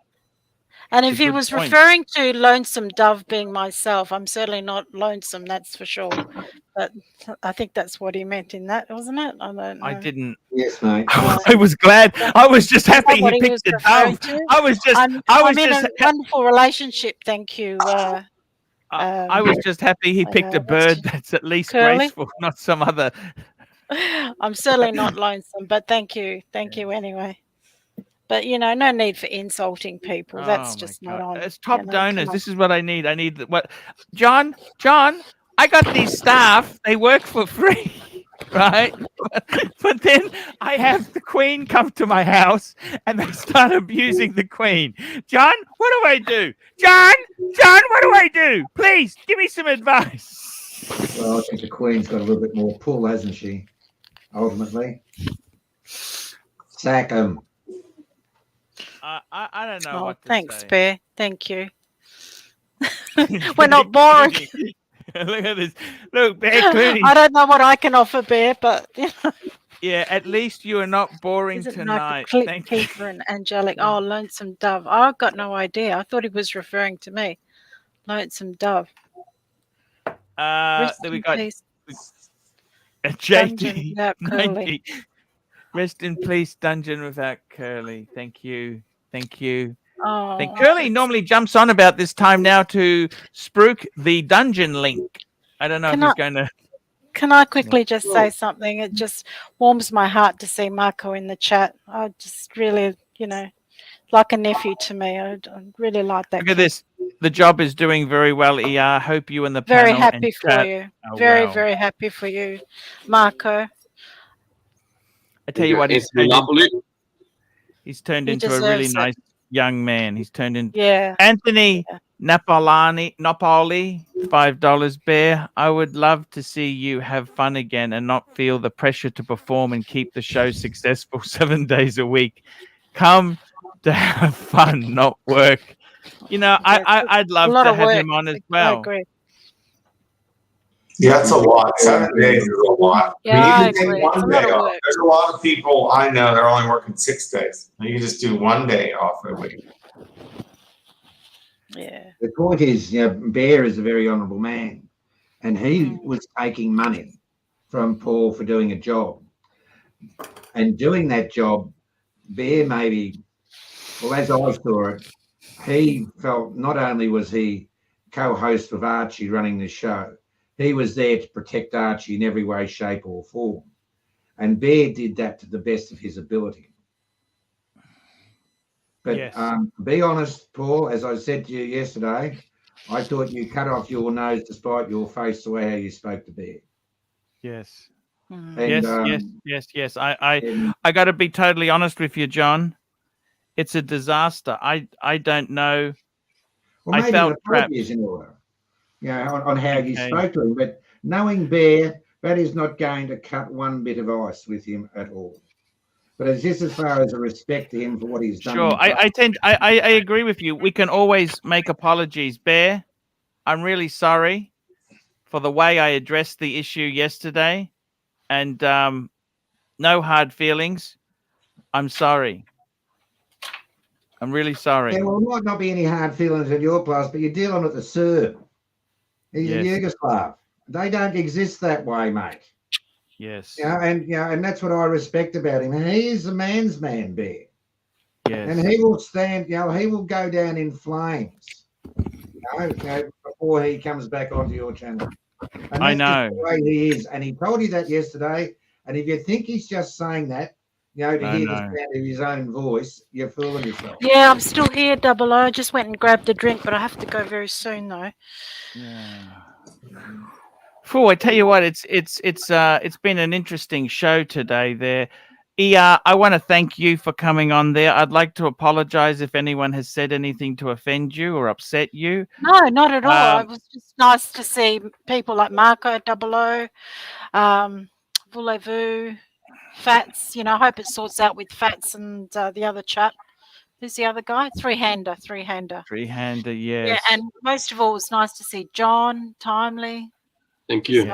And if he was referring to Lonesome Dove being myself, I'm certainly not lonesome, that's for sure. But I think that's what he meant in that, wasn't it? I don't know. I didn't. Yes, mate. I was glad. I was just happy he picked the dove. I'm in a wonderful relationship, thank you. I was just happy he picked a bird that's at least graceful, not some other. I'm certainly not lonesome, but thank you. Thank you anyway. But, you know, no need for insulting people. That's just not on. It's top donors. This is what I need. I need what? John, I got these staff. They work for free, right? But then I have the Queen come to my house and they start abusing the Queen. John, what do I do? John, what do I do? Please give me some advice. Well, I think the Queen's got a little bit more pull, hasn't she? Ultimately. Sack them. I don't know what to thanks, say. Bear. Thank you. We're not boring. Look at this. Look, Bear Clooney. I don't know what I can offer, Bear, but you know. Yeah, at least you are not boring tonight. Thank you. Keeper and Angelic. Oh, Lonesome Dove. I've got no idea. I thought he was referring to me. Lonesome Dove. Then we got JD. Rest in peace, Dungeon Without Curly. Thank you. Oh, Curly normally jumps on about this time now to spruik the dungeon link. I don't know if he's going to. Can I quickly just say something? It just warms my heart to see Marco in the chat. I just really, you know, like a nephew to me. I really like that. Look at this. The job is doing very well, ER. Hope you and the very panel happy for you. Very happy for you, Marco. I tell you what, he's turned into a really nice young man. He's turned into Anthony Napoli. $5. Bear, I would love to see you have fun again and not feel the pressure to perform and keep the show successful 7 days a week. Come to have fun, not work. You know, I'd love to have him on as well. I agree. Yeah, it's a lot. 7 days is a lot. Yeah, I I mean, you can agree. take It's a one lot day of off. work. There's a lot of people I know that are only working 6 days. And you just do 1 day off a week. Yeah. The point is, Bear is a very honourable man, and he was taking money from Paul for doing a job. And doing that job, Bear maybe, well, as I saw it, he felt not only was he co-host of Archie running the show, he was there to protect Archie in every way, shape or form. And Bear did that to the best of his ability. But Yes. to be honest, Paul, as I said to you yesterday, I thought you cut off your nose to spite your face the way how you spoke to Bear. Yes. And, Yes. I got to be totally honest with you, John. It's a disaster. I don't know. Well, I maybe felt an trapped. apology is in order, on how you spoke to him. But knowing Bear, that is not going to cut one bit of ice with him at all. But it's just as far as a respect to him for what he's done. Sure, I agree with you. We can always make apologies. Bear, I'm really sorry for the way I addressed the issue yesterday, and no hard feelings. I'm sorry. I'm really sorry. Yeah, well, there might not be any hard feelings in your class, but you're dealing with the Serb. He's a Yugoslav. They don't exist that way, mate. Yes. And that's what I respect about him. He's a man's man, Bear. Yes. And he will stand, he will go down in flames, before he comes back onto your channel. And I that's know. just the way he is. And he told you that yesterday. And if you think he's just saying that, to hear the sound of his own voice, you're fooling yourself. Yeah, I'm still here, Double O. I just went and grabbed a drink, but I have to go very soon, though. Yeah. I tell you what, it's been an interesting show today. There, I want to thank you for coming on there. I'd like to apologize if anyone has said anything to offend you or upset you. No, not at all. It was just nice to see people like Marco, Double O, Voulez-vous, Fats. I hope it sorts out with Fats and the other chap. Who's the other guy? Three-hander, yes. Yeah, and most of all, it's nice to see John, Timely. Thank you.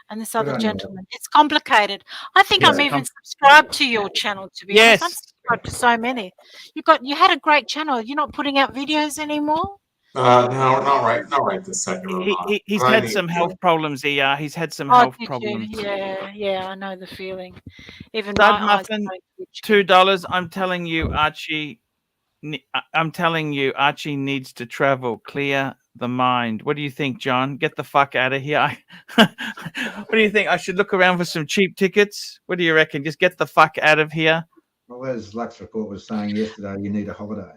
And this other gentleman. It's complicated. I think I'm even subscribed to your channel, to be honest. I'm subscribed to so many. You had a great channel. You're not putting out videos anymore? No, not right this second. He's had some health problems. He's had some health problems. Yeah, I know the feeling. Even Stud my eyes Muffin, don't $2. I'm telling you, Archie. Archie needs to travel. Clear the mind. What do you think, John? Get the fuck out of here. What do you think? I should look around for some cheap tickets? What do you reckon? Just get the fuck out of here. Well, as Lux Report was saying yesterday, you need a holiday.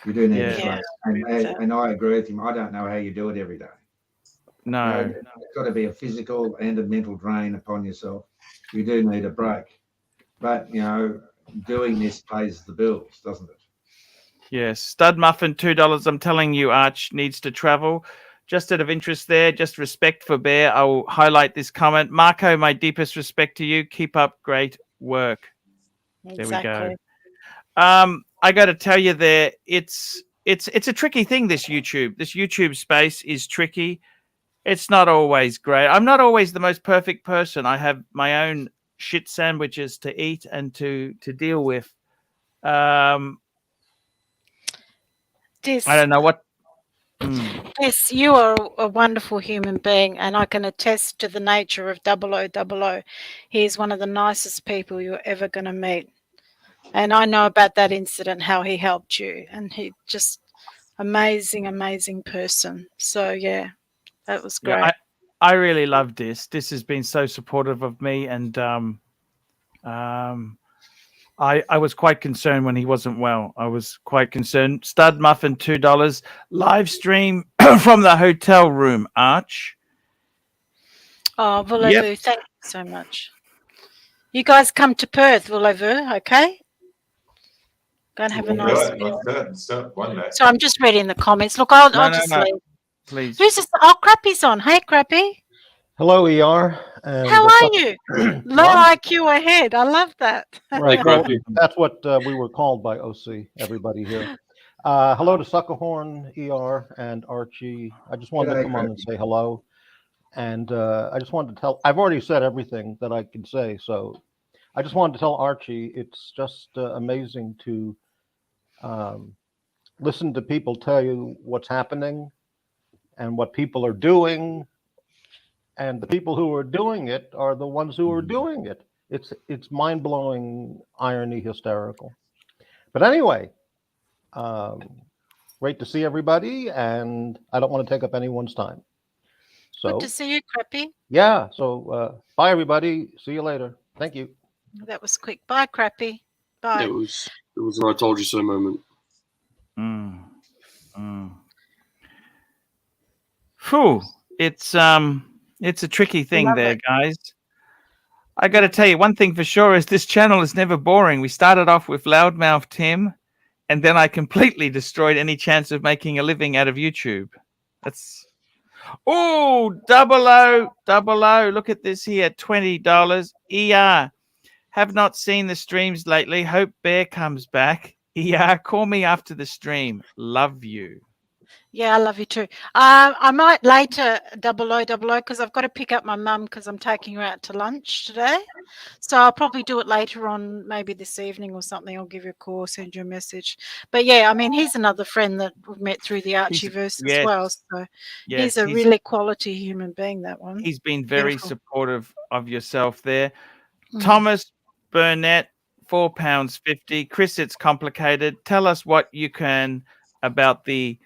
You do need a break. And I agree with him. I don't know how you do it every day. No. It's got to be a physical and a mental drain upon yourself. You do need a break. But, doing this pays the bills, doesn't it? Yes. Stud Muffin, $2. I'm telling you, Arch needs to travel. Just out of interest there, just respect for Bear. I will highlight this comment. Marco, my deepest respect to you. Keep up great work. Exactly. There we go. I got to tell you there, it's a tricky thing, this YouTube. This YouTube space is tricky. It's not always great. I'm not always the most perfect person. I have my own shit sandwiches to eat and to deal with. I don't know what. Yes, you are a wonderful human being, and I can attest to the nature of 0000. He is one of the nicest people you're ever going to meet. And I know about that incident, how he helped you, and he just amazing, amazing person. So, yeah, that was great. Yeah, I really love this. This has been so supportive of me, and I was quite concerned when he wasn't well. I was quite concerned. Stud Muffin, $2. Live stream from the hotel room, Arch. Oh, voulez-vous. Thank you so much. You guys come to Perth, voulez-vous, okay? Go and have a nice meal. So, one day. So I'm just reading the comments. Look, I'll just leave. please. Who's this? Oh, Crappy's on. Hey, Crappy. Hello, ER. And how are you? Low IQ ahead. I love that. Right, well, that's what we were called by OC, everybody here. Hello to Suckerhorn, ER, and Archie. I just wanted to come on and say hello. And I just wanted to tell, I've already said everything that I can say. So I just wanted to tell Archie, it's just amazing to listen to people tell you what's happening and what people are doing. And the people who are doing it are the ones who are doing it. It's mind-blowing, irony, hysterical. But anyway, great to see everybody, and I don't want to take up anyone's time. So, good to see you, Crappy. Yeah, so bye, everybody. See you later. Thank you. That was quick. Bye, Crappy. Bye. It was an I told you so moment. Phew, it's a tricky thing there, guys. I got to tell you, one thing for sure is this channel is never boring. We started off with Loudmouth Tim, and then I completely destroyed any chance of making a living out of YouTube. That's... Oh, 0000. Look at this here, $20. ER. Have not seen the streams lately. Hope Bear comes back. ER, call me after the stream. Love you. Yeah, I love you too. I might later 0000 because I've got to pick up my mum because I'm taking her out to lunch today. So I'll probably do it later on, maybe this evening or something. I'll give you a call, send you a message. But yeah, I mean, he's another friend that we've met through the Archieverse as well. So he's a really quality human being, that one. He's been very supportive of yourself there. Thomas Burnett, £4.50. Chris, it's complicated. Tell us what you can about the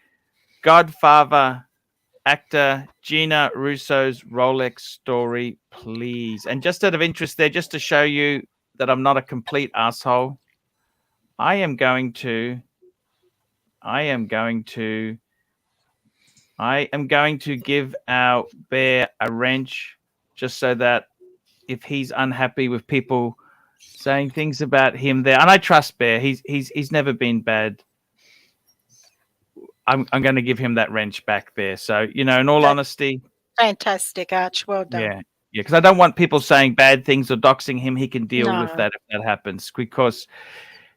Godfather actor Gina Russo's Rolex story, please. And just out of interest there, just to show you that I'm not a complete asshole, I am going to give our Bear a wrench, just so that if he's unhappy with people saying things about him there, and I trust Bear, he's never been bad. I'm going to give him that wrench back there. So, you know, in all honesty. Fantastic, Arch. Well done. Yeah, because I don't want people saying bad things or doxing him. He can deal with that if that happens, because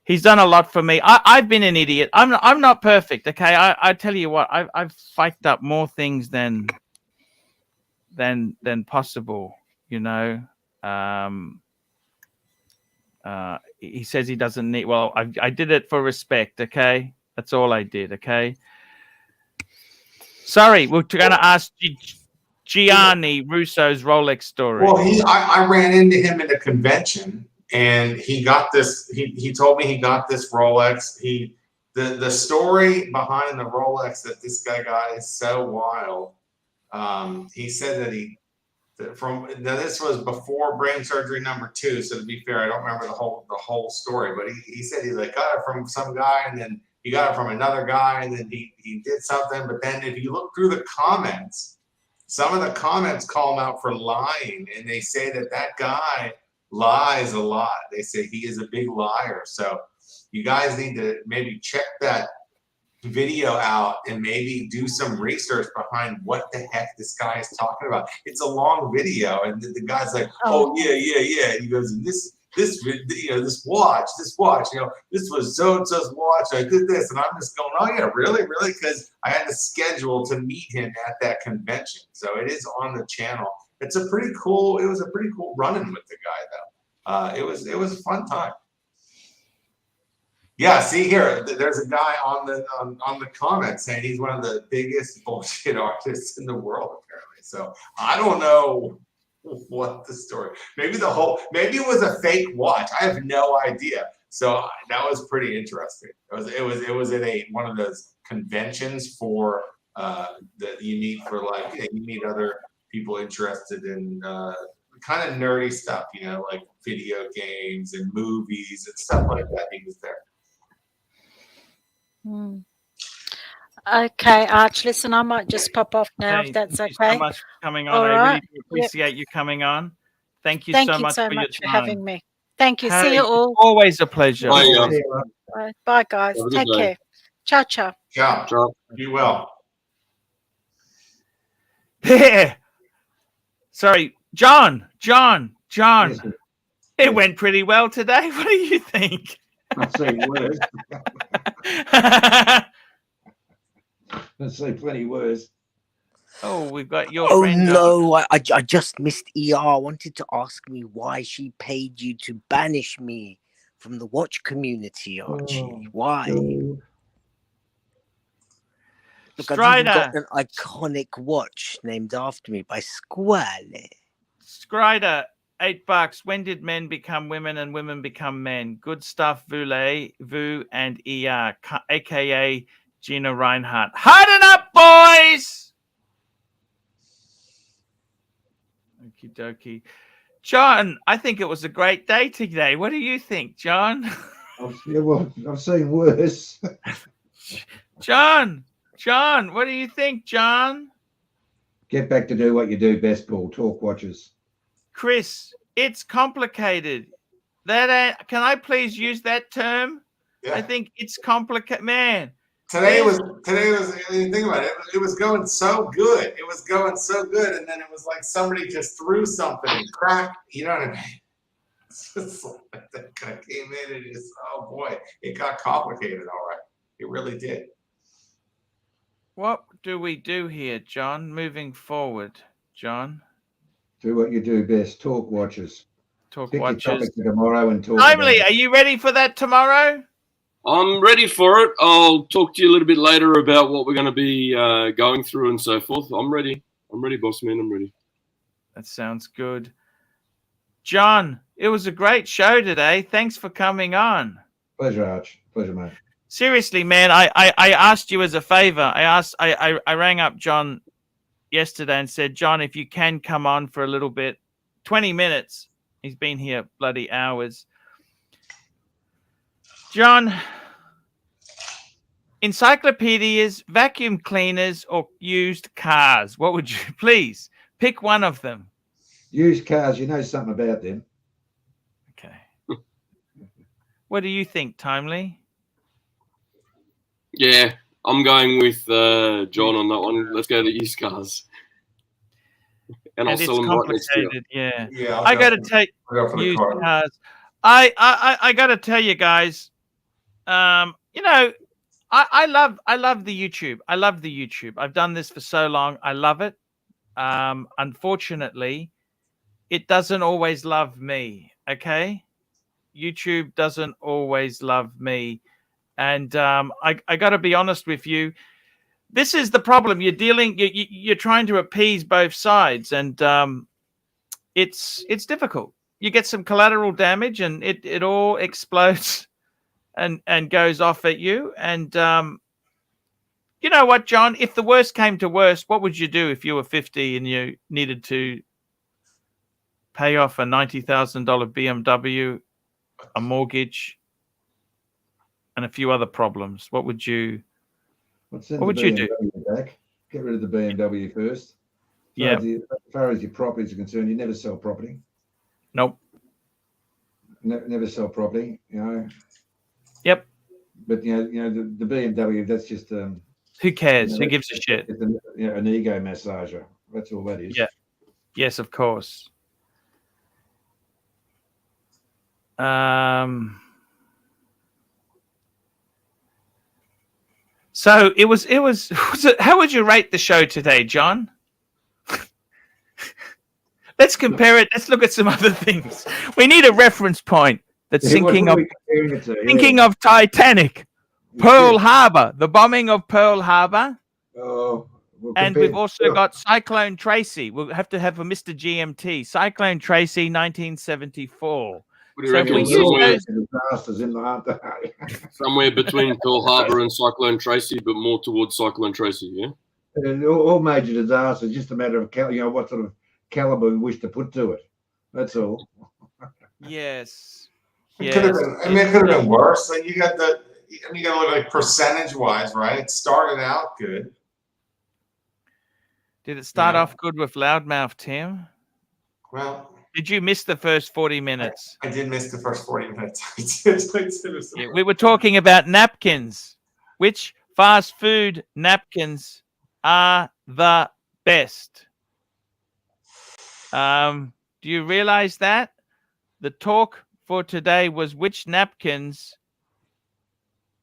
he's done a lot for me. I've been an idiot. I'm not perfect, okay? I tell you what, I've fucked up more things than possible, you know. He says he doesn't need... Well, I did it for respect, okay? That's all I did, okay? Sorry, we're going to ask Gianni Russo's Rolex story. Well, I ran into him at a convention, and he got this. He told me he got this Rolex. The story behind the Rolex that this guy got is so wild. He said that this was before brain surgery number 2. So to be fair, I don't remember the whole story, but he said he got it from some guy, and then he got it from another guy, and then he did something. But then if you look through the comments, some of the comments call him out for lying, and they say that guy lies a lot. They say he is a big liar. So you guys need to maybe check that video out and maybe do some research behind what the heck this guy is talking about. It's a long video, and the guy's like, oh yeah. And he goes, this watch, this was so-and-so's watch. I did this, and I'm just going, oh yeah, really? Because I had to schedule to meet him at that convention. So it is on the channel. It was a pretty cool run-in with the guy, though. It was a fun time. Yeah, see here, there's a guy on the comments saying he's one of the biggest bullshit artists in the world, apparently. So I don't know what the story. Maybe it was a fake watch. I have no idea. So that was pretty interesting. It was at one of those conventions for that you meet for you meet other people interested in kind of nerdy stuff, you know, like video games and movies and stuff like that. He was there. Okay, Arch, listen, I might just pop off now if that's okay. Thank you so much for coming on. I really appreciate you coming on. Thank you so much for your time. Having me. Thank you. Harry, see you all. Always a pleasure. Bye guys. Take care. Ciao. Ciao. Be well. There. Sorry, John. Yes, It went pretty well today. What do you think? I've seen worse. I've seen plenty worse. Oh, we've got your Oh friend. no, I just missed ER. Wanted to ask me why she paid you to banish me from the watch community, Archie. Why? Look, I've even got an iconic watch named after me by Squale. Skrider, $8. When did men become women and women become men? Good stuff, Vu, and ER, aka Gina Reinhardt. Harden up, boys! Okie dokie. John, I think it was a great day today. What do you think, John? I've seen worse. John, what do you think, John? Get back to do what you do best, Paul. Talk watches. Chris, it's complicated. Can I please use that term? Yeah. I think it's complicated, man. Today was. Think about it. It was going so good. It was going so good, and then it was like somebody just threw something and cracked. You know what I mean? It's just like that guy came in and just, oh boy, it got complicated. All right, it really did. What do we do here, John? Moving forward, John. Do what you do best. Talk watches. Talk Pick watches. your topic for tomorrow and talk. Timely, are you ready for that tomorrow? I'm ready for it. I'll talk to you a little bit later about what we're going to be going through and so forth. I'm ready. I'm ready, boss man. I'm ready. That sounds good. John, it was a great show today. Thanks for coming on. Pleasure, Arch. Pleasure, mate. Seriously, man, I asked you as a favor. I rang up John yesterday and said, John, if you can come on for a little bit, 20 minutes. He's been here bloody hours. John, encyclopedias, vacuum cleaners, or used cars? What would you please pick one of them? Used cars, you know something about them. Okay. What do you think, Timely? Yeah, I'm going with John on that one. Let's go to used cars. And I'll sell them right next to you. Yeah. I got to take used cars. I got to tell you guys, you know, I love the YouTube. I love the YouTube. I've done this for so long. I love it. Unfortunately, it doesn't always love me. Okay, YouTube doesn't always love me, and I got to be honest with you. This is the problem. You're trying to appease both sides, and it's difficult. You get some collateral damage, and it all explodes and goes off at you. And you know what, John? If the worst came to worst, what would you do if you were 50 and you needed to pay off a $90,000 BMW, a mortgage, and a few other problems? What would you? What would you do? Back. Get rid of the BMW first. Yeah. As far as your properties are concerned, you never sell property. Nope. Never sell property. You know. Yep. But you know the BMW. That's just who cares? You know, who gives a shit? It's an ego massager. That's all that is. Yeah. Yes, of course. So it was how would you rate the show today, John? Let's compare it. Let's look at some other things. We need a reference point. That's thinking of Titanic, Pearl Harbor, the bombing of Pearl Harbor. Oh, and we've also got Cyclone Tracy. We'll have to have a Mr. GMT. Cyclone Tracy, 1974. What do you reckon? Disasters in the somewhere between Pearl Harbor and Cyclone Tracy, but more towards Cyclone Tracy, yeah? And all major disasters, just a matter of what sort of caliber we wish to put to it. That's all. Yes. It could have been. I mean, it could have been worse. Like you got to look like percentage-wise, right? It started out good. Did it start off good with Loudmouth Tim? Well, did you miss the first 40 minutes? I did miss the first 40 minutes. We were talking about napkins. Which fast food napkins are the best? Do you realize that? The talk for today was which napkins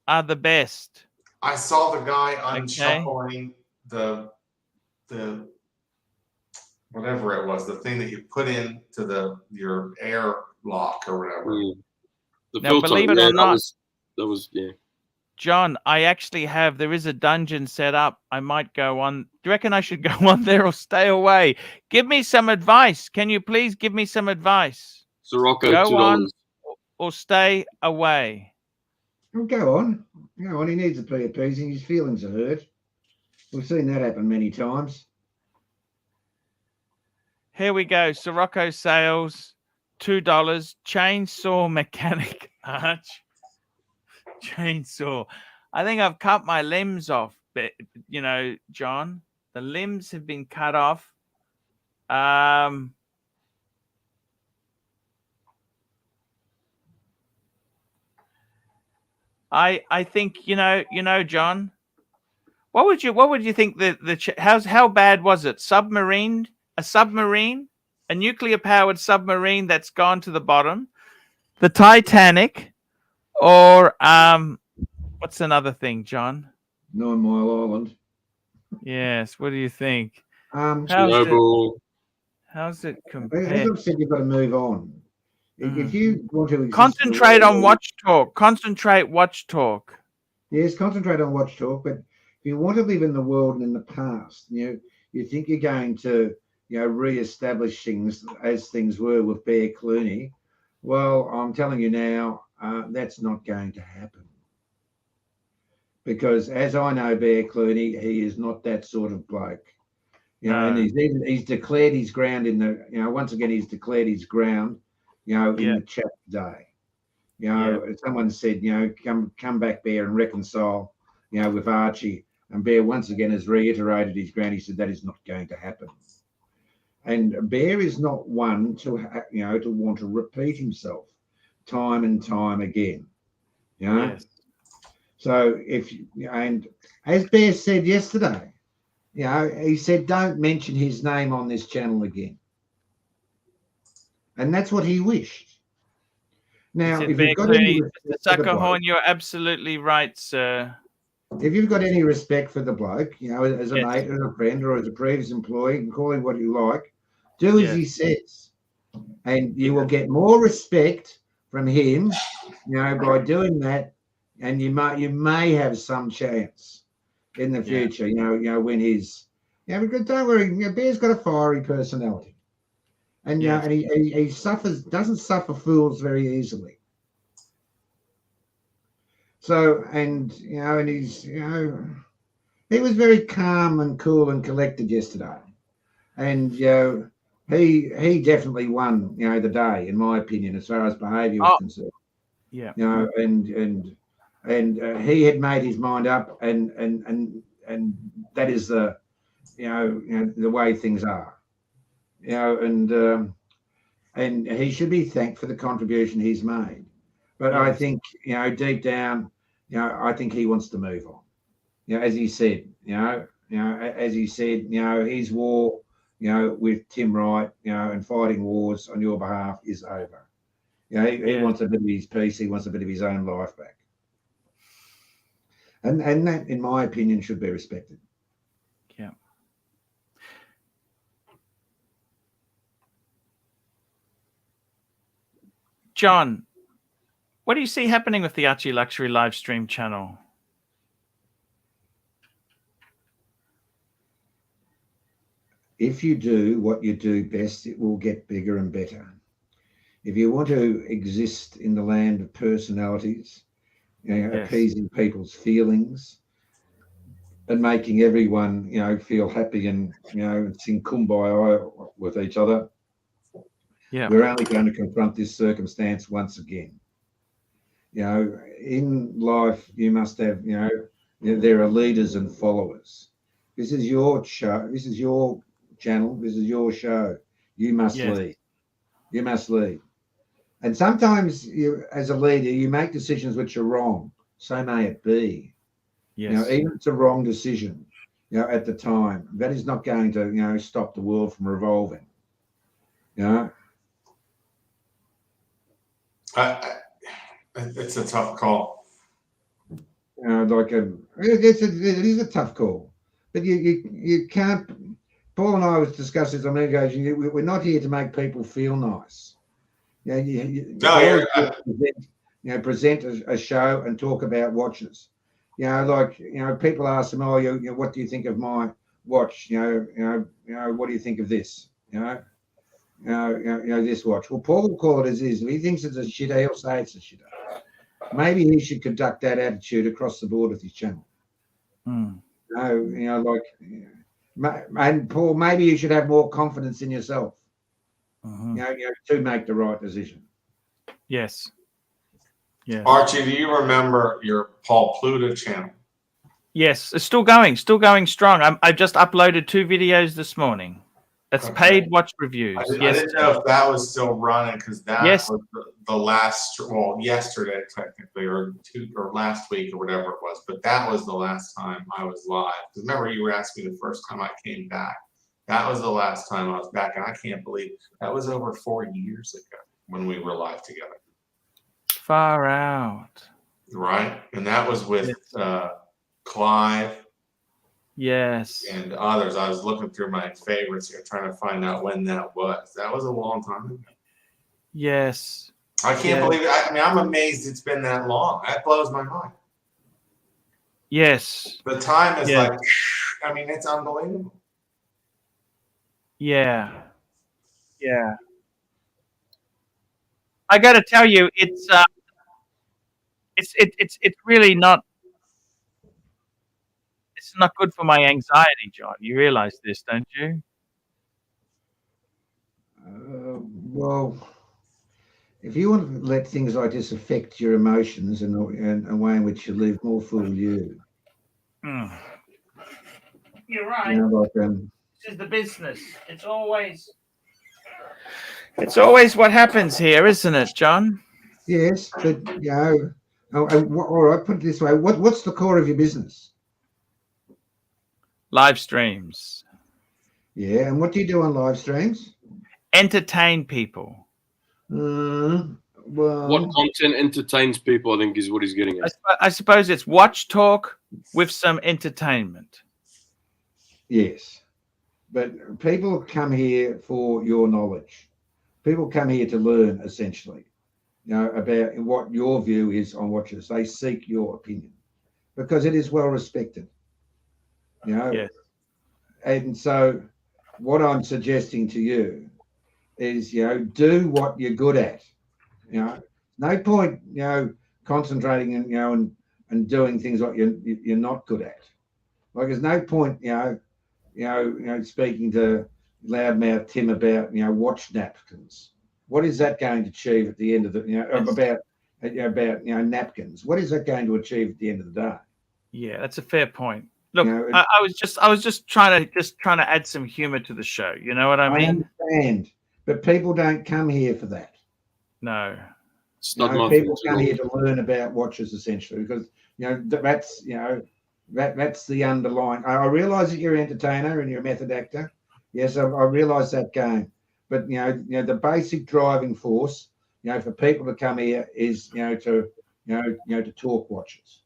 are the best. I saw the guy unshuffling the whatever it was, the thing that you put into your air lock or whatever. The now, filter, believe it or not, that was John, I actually have, there is a dungeon set up. I might go on. Do you reckon I should go on there or stay away? Give me some advice. Can you please give me some advice? Sirocco, go $2. on or stay away. Well, go on. Go on. He needs a bit of appeasing. His feelings are hurt. We've seen that happen many times. Here we go. Sirocco sales, $2. Chainsaw mechanic, Arch. Chainsaw. I think I've cut my limbs off, but you know, John, the limbs have been cut off. I think you know, John. What would you think how bad was it? A submarine, a nuclear powered submarine that's gone to the bottom, the Titanic, or what's another thing, John? 9 Mile Island. Yes. What do you think? How's it compared? As I've said, you've got to move on. If you want to concentrate on watch talk, concentrate watch talk. Yes, concentrate on watch talk. But if you want to live in the world and in the past, you think you're going to, re-establish things as things were with Bear Clooney. Well, I'm telling you now, that's not going to happen. Because as I know Bear Clooney, he is not that sort of bloke. And he's declared his ground in the, once again, he's declared his ground, in the chat today. Someone said, come back, Bear, and reconcile, with Archie. And Bear once again has reiterated his ground. He said that is not going to happen. And Bear is not one to, to want to repeat himself time and time again. Yes. So and as Bear said yesterday, he said, don't mention his name on this channel again. And that's what he wished. Now, if you've got any respect for the bloke, you're absolutely right, sir. If you've got any respect for the bloke, as a mate, as a friend, or as a previous employee, and call him what you like, do as he says. And you will get more respect from him, by doing that, and you may have some chance in the future, when he's, because don't worry, Bear's got a fiery personality. And and he doesn't suffer fools very easily. So, and he's he was very calm and cool and collected yesterday, and he definitely won the day, in my opinion, as far as behaviour was concerned. Yeah. And he had made his mind up, and that is the the way things are. And he should be thanked for the contribution he's made. But I think, deep down, I think he wants to move on. As he said, his war, with Tim Wright, and fighting wars on your behalf is over. He wants a bit of his peace. He wants a bit of his own life back. And that, in my opinion, should be respected. Yeah. John, what do you see happening with the ArchieLuxury live stream channel? If you do what you do best, it will get bigger and better. If you want to exist in the land of personalities, appeasing people's feelings and making everyone, feel happy and, sing kumbaya with each other, we're only going to confront this circumstance once again. In life, you must have, there are leaders and followers. This is your show. This is your channel. This is your show. You must lead. You must lead. And sometimes, as a leader, you make decisions which are wrong. So may it be. Even if it's a wrong decision, at the time, that is not going to, stop the world from revolving. Yeah. It's a tough call. It is a tough call, but you can't. Paul and I was discussing this. We're not here to make people feel nice. Present a show and talk about watches. People ask them, what do you think of my watch? What do you think of this? This watch. Well, Paul will call it as is. If he thinks it's a shitter, he'll say it's a shitter. Maybe he should conduct that attitude across the board with his channel. And Paul, maybe you should have more confidence in yourself. To make the right decision. Yes. Yeah. Archie, do you remember your Paul Pluta channel? Yes, it's still going strong. I just uploaded 2 videos this morning. That's paid watch reviews. I didn't know if that was still running because that Yes. was the last, yesterday technically, or last week or whatever it was. But that was the last time I was live. Because remember, you were asking me the first time I came back. That was the last time I was back, and I can't believe that was over 4 years ago when we were live together. Far out. Right, and that was with Clive. Yes. And others. I was looking through my favorites here, trying to find out when that was. That was a long time ago. Yes. I can't believe it. I mean, I'm amazed it's been that long. That blows my mind. Yes. The time is like, I mean, it's unbelievable. Yeah. Yeah. I got to tell you, it's really not. It's not good for my anxiety, John. You realize this, don't you? Well, if you want to let things like this affect your emotions and a way in which you live, more fool you. You're right. This is the business. It's always what happens here, isn't it, John? Yes, but all right. Put it this way: what's the core of your business? Live streams. Yeah, and what do you do on live streams? Entertain people. Well, what content entertains people, I think, is what he's getting at. I suppose it's watch talk with some entertainment. Yes, but people come here for your knowledge. People come here to learn, essentially, about what your view is on watches. They seek your opinion because it is well respected. Yes. And so what I'm suggesting to you is, do what you're good at. No point, concentrating and doing things like you're not good at. Like there's no point, speaking to Loudmouth Tim about, watch napkins. What is that going to achieve at the end of the, about napkins? What is that going to achieve at the end of the day? Yeah, that's a fair point. Look, I was just trying to add some humor to the show. You know what I mean? I understand, but people don't come here for that. No, people come here to learn about watches essentially because that's the underlying. I realise that you're an entertainer and you're a method actor. Yes, I realise that game, but the basic driving force, for people to come here is to talk watches.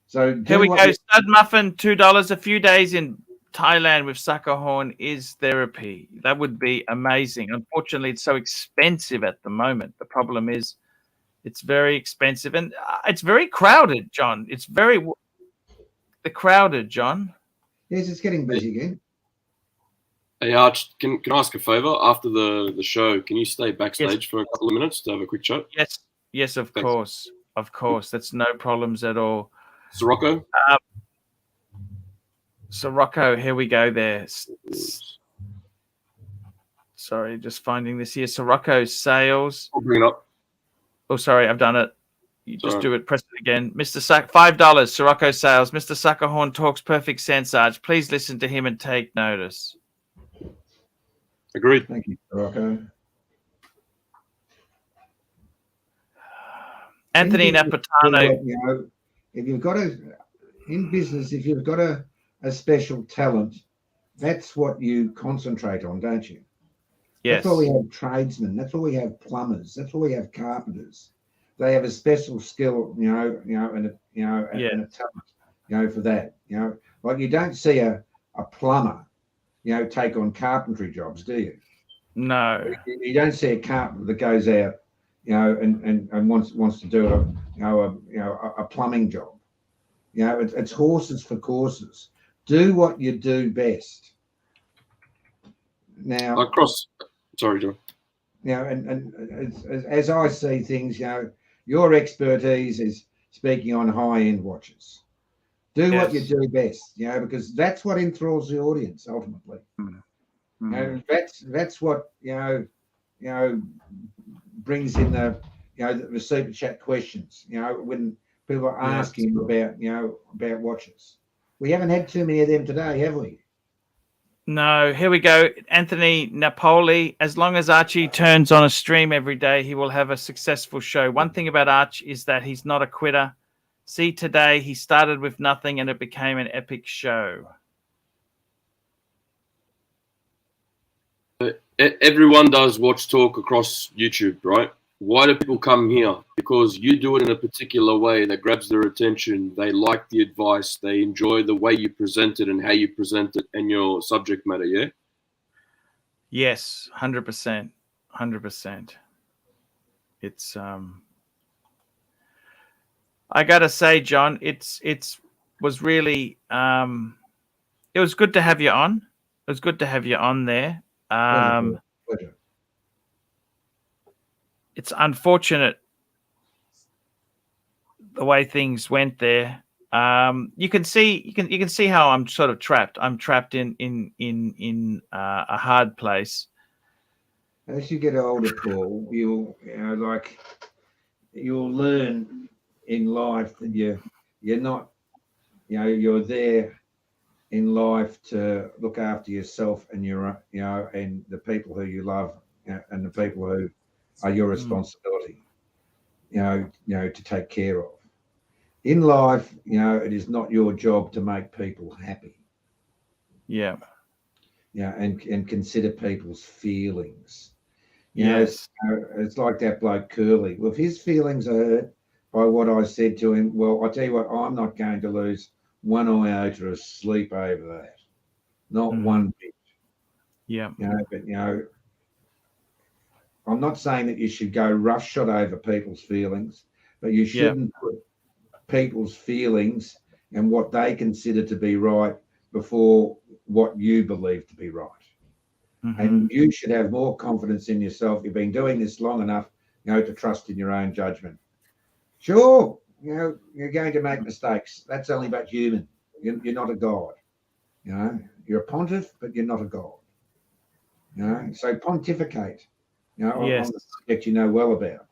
So here we go. Stud Muffin, $2. A few days in Thailand with sucker horn is therapy. That would be amazing. Unfortunately, it's so expensive at the moment. The problem is, it's very expensive and it's very crowded, John. It's very crowded, John. Yes, it's getting busy again. Hey, Arch, can I ask a favor? After the show, can you stay backstage for a couple of minutes to have a quick chat? Yes, of course. Of course. That's no problems at all. Sirocco? Sirocco, here we go there. Sorry, just finding this here. Sirocco sales. I'll bring it up. Oh, sorry, I've done it. You just do it, press it again. Mr. Sack, $5, Sirocco sales. Mr. Suckerhorn talks perfect sense, Arch. Please listen to him and take notice. Agreed. Thank you, Sirocco. Anthony Napatano. If you've got in business, if you've got a special talent, that's what you concentrate on, don't you? That's why we have tradesmen. That's why we have plumbers. That's why we have carpenters. They have a special skill, and a talent, for that. Like you don't see a plumber, take on carpentry jobs, do you? No. You don't see a carpenter that goes out, and wants to do a plumbing job. It's horses for courses. Do what you do best. Now, sorry, John. And as I see things, your expertise is speaking on high-end watches. Do what you do best, because that's what enthralls the audience ultimately. That's what brings in the super chat questions. When people are asking about watches, we haven't had too many of them today, have we? No, here we go. Anthony Napoli. As long as Archie turns on a stream every day, he will have a successful show. One thing about Arch is that he's not a quitter. See, today he started with nothing and it became an epic show. Everyone does watch talk across YouTube, right? Why do people come here? Because you do it in a particular way that grabs their attention. They like the advice. They enjoy the way you present it and how you present it and your subject matter, yeah? Yes, 100%. 100%. It's I gotta say, John, it was really it was good to have you on. It was good to have you on there. Pleasure. It's unfortunate the way things went there. You can see how I'm sort of trapped. I'm trapped in a hard place. As you get older, Paul, you'll learn in life that you're not, you're there in life to look after yourself and and the people who you love, and the people who are your responsibility, to take care of. In life, it is not your job to make people happy. Yeah. And consider people's feelings. Yes. It's like that bloke Curly. Well, if his feelings are hurt by what I said to him, well, I tell you what, I'm not going to lose one iota of sleep over that. Not one bit. Yeah. But I'm not saying that you should go roughshod over people's feelings, but you shouldn't put people's feelings and what they consider to be right before what you believe to be right. And you should have more confidence in yourself. You've been doing this long enough, to trust in your own judgment. Sure, you're going to make mistakes. That's only but human. You're not a god. You're a pontiff, but you're not a god. So pontificate. On the subject you know well about.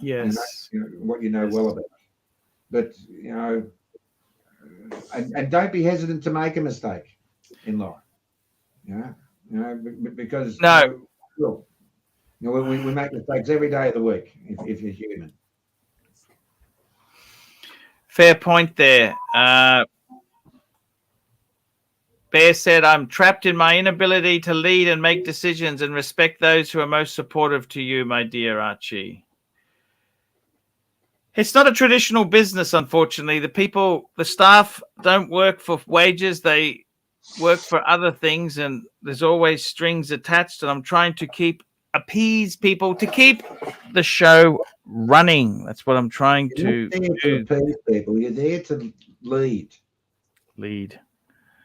Yes. What you know well about. But and don't be hesitant to make a mistake in life. Because we make mistakes every day of the week if you're human. Fair point there. Bear said, I'm trapped in my inability to lead and make decisions and respect those who are most supportive to you, my dear Archie. It's not a traditional business, unfortunately. The staff don't work for wages. They work for other things, and there's always strings attached. And I'm trying to appease people to keep the show running. That's what I'm trying to do. Appease people. You're there to lead.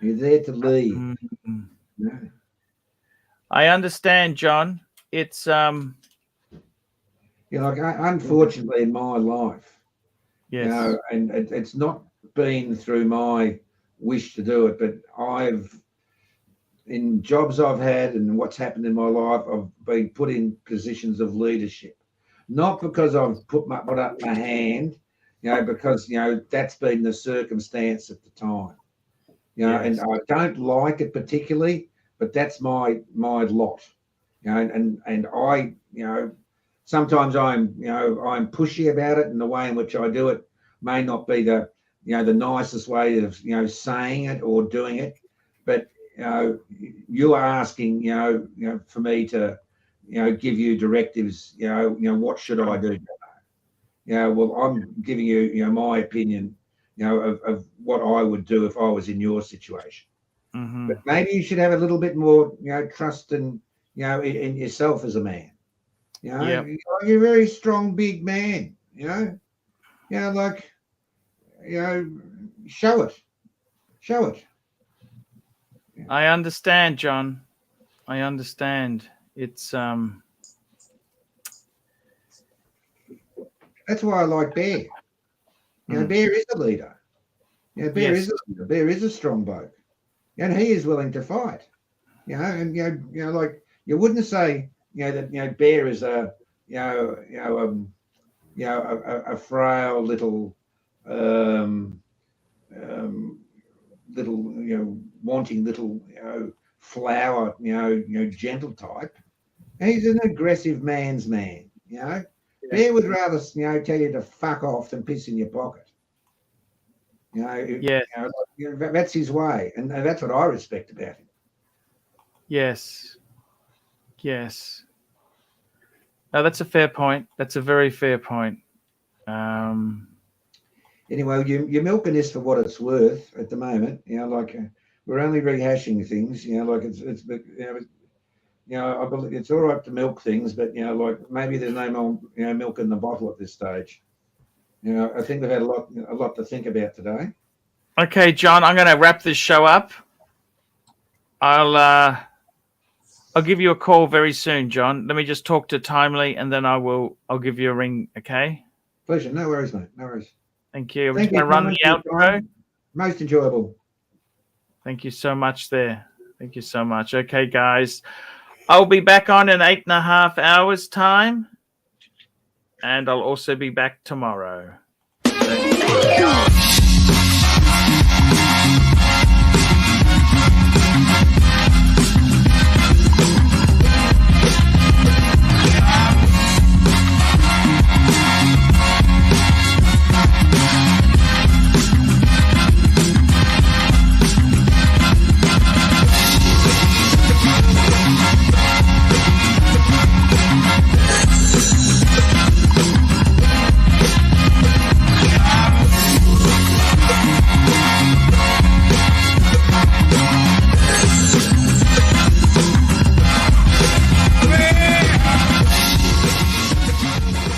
You're there to lead. I understand, John. It's unfortunately in my life, and it's not been through my wish to do it, but in jobs I've had and what's happened in my life, I've been put in positions of leadership, not because I've put up my hand, because that's been the circumstance at the time, and I don't like it particularly, but that's my lot, and I sometimes I'm pushy about it, and the way in which I do it may not be the nicest way of saying it or doing it, but you are asking for me to give you directives. What should I do? Well, I'm giving you, my opinion, of what I would do if I was in your situation. Mm-hmm. But maybe you should have a little bit more, trust in, in yourself as a man. Yep. You're a very strong, big man. Show it. Show it. I understand, John. I understand. It's That's why I like Bear. Bear is a leader. Bear is a leader. Bear is a strong bloke, and he is willing to fight. And like you wouldn't say, that Bear is a frail little wanting little flower, gentle type. He's an aggressive man's man. Bear would rather, tell you to fuck off than piss in your pocket. That's his way, and that's what I respect about him. Yes. Yes. No, that's a fair point. That's a very fair point. Anyway, you're milking this for what it's worth at the moment. We're only rehashing things. I believe it's all right to milk things, but maybe there's no more milk in the bottle at this stage. I think we've had a lot to think about today. Okay, John, I'm going to wrap this show up. I'll give you a call very soon, John. Let me just talk to Timely, and then I'll give you a ring. Okay. Pleasure. No worries, mate. No worries. Thank you. I'm just going to run the outro. Most enjoyable. Thank you so much there. Thank you so much. Okay, guys. I'll be back on in 8.5 hours' time. And I'll also be back tomorrow.